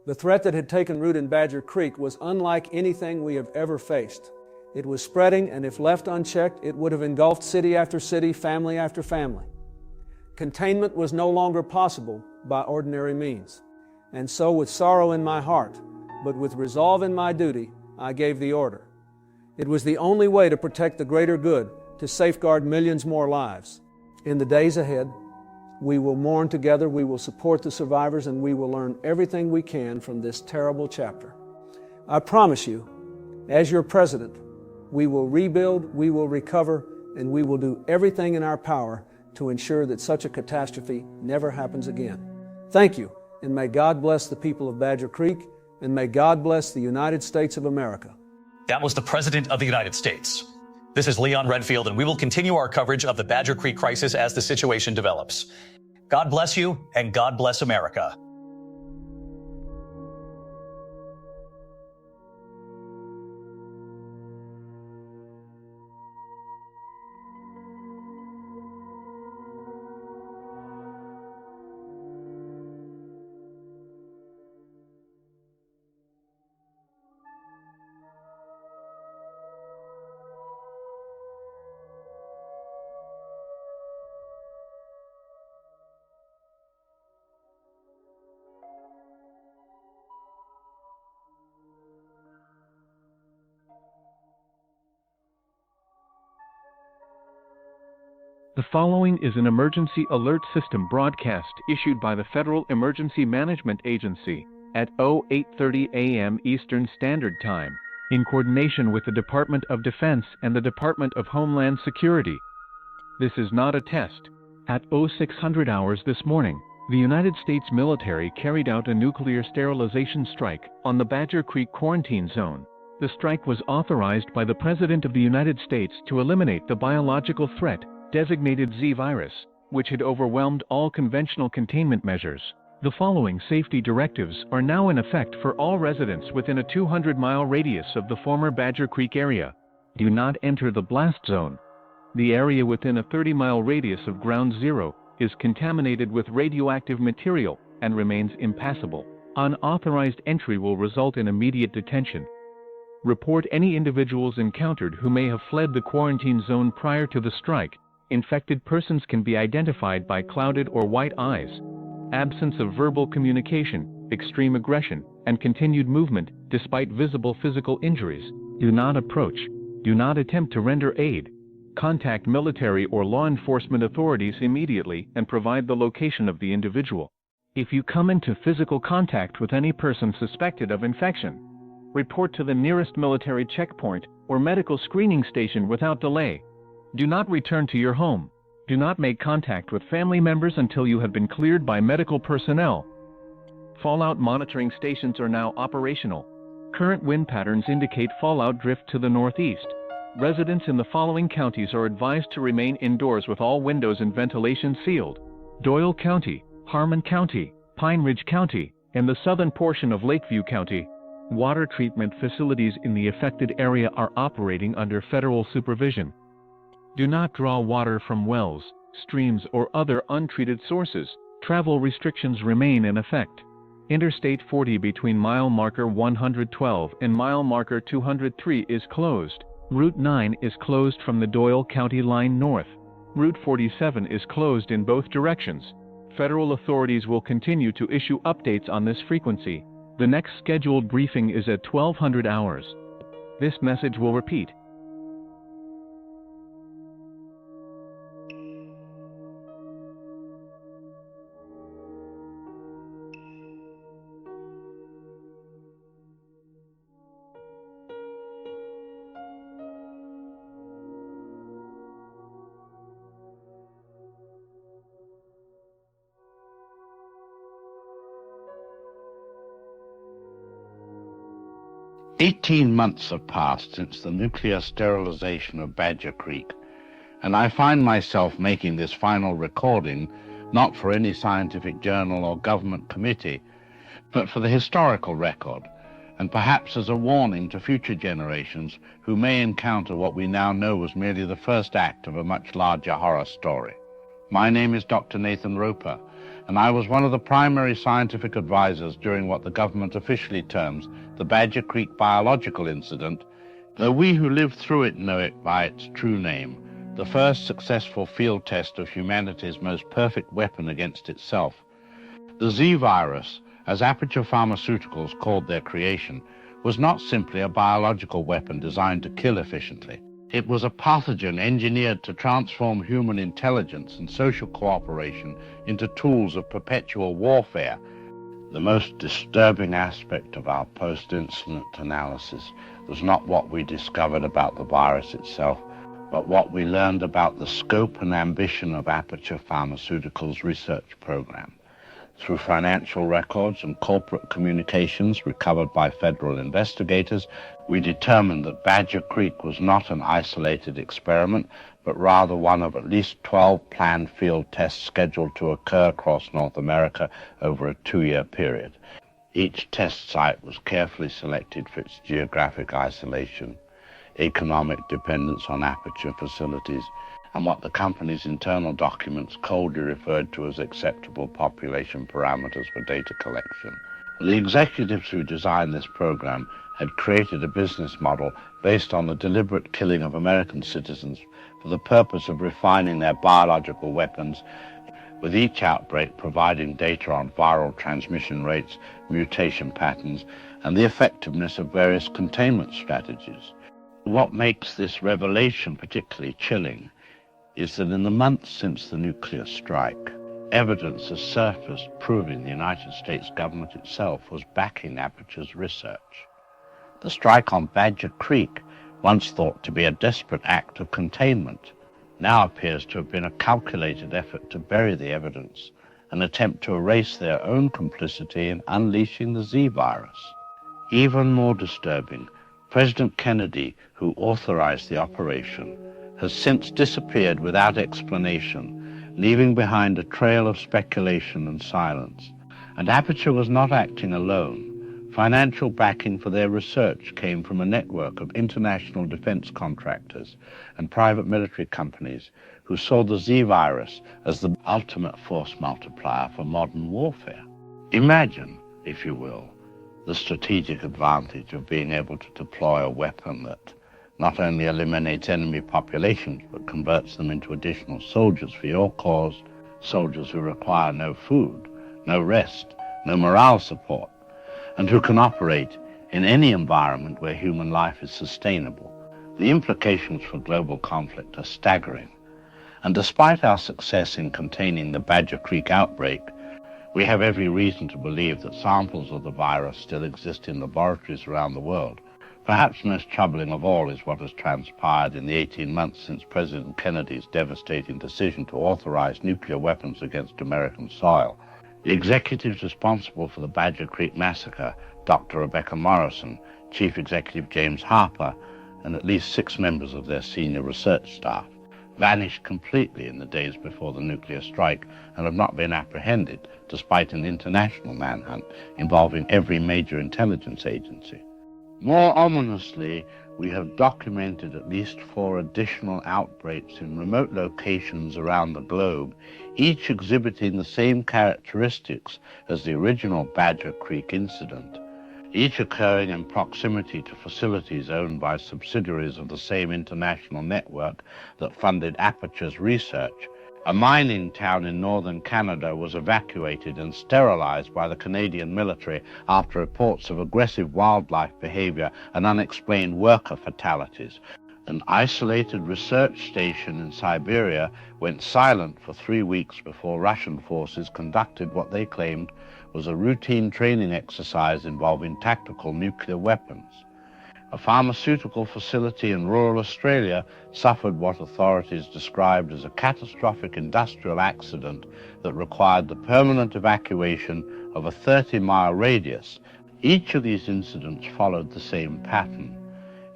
the threat that had taken root in Badger Creek was unlike anything we have ever faced. It was spreading, and if left unchecked, it would have engulfed city after city, family after family. Containment was no longer possible by ordinary means. And so, with sorrow in my heart, but with resolve in my duty, I gave the order. It was the only way to protect the greater good, to safeguard millions more lives. In the days ahead, we will mourn together, we will support the survivors, and we will learn everything we can from this terrible chapter. I promise you, as your president, we will rebuild, we will recover, and we will do everything in our power to ensure that such a catastrophe never happens again. Thank you. And may God bless the people of Badger Creek, and may God bless the United States of America. That was the President of the United States. This is Leon Redfield, and we will continue our coverage of the Badger Creek crisis as the situation develops. God bless you, and God bless America. The following is an emergency alert system broadcast issued by the Federal Emergency Management Agency at 08:30 a.m. Eastern Standard Time, in coordination with the Department of Defense and the Department of Homeland Security. This is not a test. At 0600 hours this morning, the United States military carried out a nuclear sterilization strike on the Badger Creek quarantine zone. The strike was authorized by the President of the United States to eliminate the biological threat designated Z virus, which had overwhelmed all conventional containment measures. The following safety directives are now in effect for all residents within a 200-mile radius of the former Badger Creek area. Do not enter the blast zone. The area within a 30-mile radius of Ground Zero is contaminated with radioactive material and remains impassable. Unauthorized entry will result in immediate detention. Report any individuals encountered who may have fled the quarantine zone prior to the strike. Infected persons can be identified by clouded or white eyes, absence of verbal communication, extreme aggression, and continued movement despite visible physical injuries. Do not approach. Do not attempt to render aid. Contact military or law enforcement authorities immediately and provide the location of the individual. If you come into physical contact with any person suspected of infection, report to the nearest military checkpoint or medical screening station without delay. Do not return to your home. Do not make contact with family members until you have been cleared by medical personnel. Fallout monitoring stations are now operational. Current wind patterns indicate fallout drift to the northeast. Residents in the following counties are advised to remain indoors with all windows and ventilation sealed: Doyle County, Harmon County, Pine Ridge County, and the southern portion of Lakeview County. Water treatment facilities in the affected area are operating under federal supervision. Do not draw water from wells, streams, or other untreated sources. Travel restrictions remain in effect. Interstate 40 between mile marker 112 and mile marker 203 is closed. Route 9 is closed from the Doyle County line north. Route 47 is closed in both directions. Federal authorities will continue to issue updates on this frequency. The next scheduled briefing is at 1200 hours. This message will repeat. "18 months have passed since the nuclear sterilization of Badger Creek, and I find myself making this final recording not for any scientific journal or government committee, but for the historical record, and perhaps as a warning to future generations who may encounter what we now know was merely the first act of a much larger horror story. My name is Dr. Nathan Roper, and I was one of the primary scientific advisors during what the government officially terms the Badger Creek biological incident, though we who lived through it know it by its true name, the first successful field test of humanity's most perfect weapon against itself. The Z virus, as Aperture Pharmaceuticals called their creation, was not simply a biological weapon designed to kill efficiently. It was a pathogen engineered to transform human intelligence and social cooperation into tools of perpetual warfare. The most disturbing aspect of our post-incident analysis was not what we discovered about the virus itself, but what we learned about the scope and ambition of Aperture Pharmaceuticals' research program. Through financial records and corporate communications recovered by federal investigators, we determined that Badger Creek was not an isolated experiment, but rather one of at least 12 planned field tests scheduled to occur across North America over a 2-year period. Each test site was carefully selected for its geographic isolation, economic dependence on Aperture facilities, and what the company's internal documents coldly referred to as acceptable population parameters for data collection. The executives who designed this program had created a business model based on the deliberate killing of American citizens for the purpose of refining their biological weapons, with each outbreak providing data on viral transmission rates, mutation patterns, and the effectiveness of various containment strategies. What makes this revelation particularly chilling is that in the months since the nuclear strike, evidence has surfaced proving the United States government itself was backing Aperture's research. The strike on Badger Creek, once thought to be a desperate act of containment, now appears to have been a calculated effort to bury the evidence, an attempt to erase their own complicity in unleashing the Z virus. Even more disturbing, President Kennedy, who authorized the operation, has since disappeared without explanation, leaving behind a trail of speculation and silence. And Aperture was not acting alone. Financial backing for their research came from a network of international defense contractors and private military companies who saw the Z virus as the ultimate force multiplier for modern warfare. Imagine, if you will, the strategic advantage of being able to deploy a weapon that not only eliminates enemy populations, but converts them into additional soldiers for your cause, soldiers who require no food, no rest, no morale support, and who can operate in any environment where human life is sustainable. The implications for global conflict are staggering. And despite our success in containing the Badger Creek outbreak, we have every reason to believe that samples of the virus still exist in laboratories around the world. Perhaps most troubling of all is what has transpired in the 18 months since President Kennedy's devastating decision to authorize nuclear weapons against American soil. The executives responsible for the Badger Creek massacre, Dr. Rebecca Morrison, Chief Executive James Harper, and at least 6 members of their senior research staff, vanished completely in the days before the nuclear strike and have not been apprehended, despite an international manhunt involving every major intelligence agency. More ominously, we have documented at least 4 additional outbreaks in remote locations around the globe, each exhibiting the same characteristics as the original Badger Creek incident, each occurring in proximity to facilities owned by subsidiaries of the same international network that funded Aperture's research. A mining town in northern Canada was evacuated and sterilized by the Canadian military after reports of aggressive wildlife behavior and unexplained worker fatalities. An isolated research station in Siberia went silent for 3 weeks before Russian forces conducted what they claimed was a routine training exercise involving tactical nuclear weapons. A pharmaceutical facility in rural Australia suffered what authorities described as a catastrophic industrial accident that required the permanent evacuation of a 30-mile radius. Each of these incidents followed the same pattern.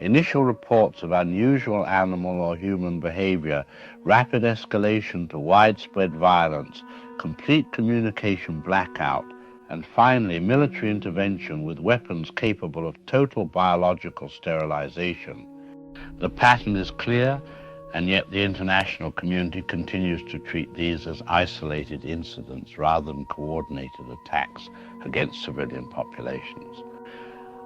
Initial reports of unusual animal or human behavior, rapid escalation to widespread violence, complete communication blackout, and finally military intervention with weapons capable of total biological sterilization. The pattern is clear, and yet the international community continues to treat these as isolated incidents rather than coordinated attacks against civilian populations.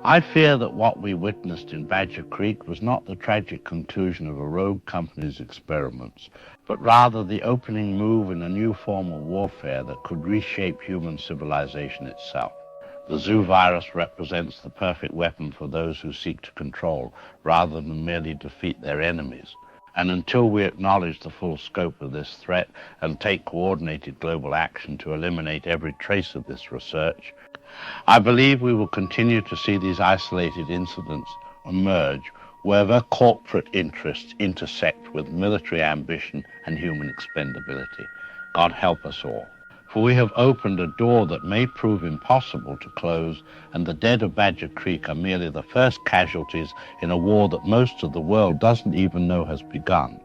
I fear that what we witnessed in Badger Creek was not the tragic conclusion of a rogue company's experiments, but rather the opening move in a new form of warfare that could reshape human civilization itself. The zoo virus represents the perfect weapon for those who seek to control, rather than merely defeat their enemies. And until we acknowledge the full scope of this threat and take coordinated global action to eliminate every trace of this research, I believe we will continue to see these isolated incidents emerge wherever corporate interests intersect with military ambition and human expendability. God help us all. For we have opened a door that may prove impossible to close, and the dead of Badger Creek are merely the first casualties in a war that most of the world doesn't even know has begun.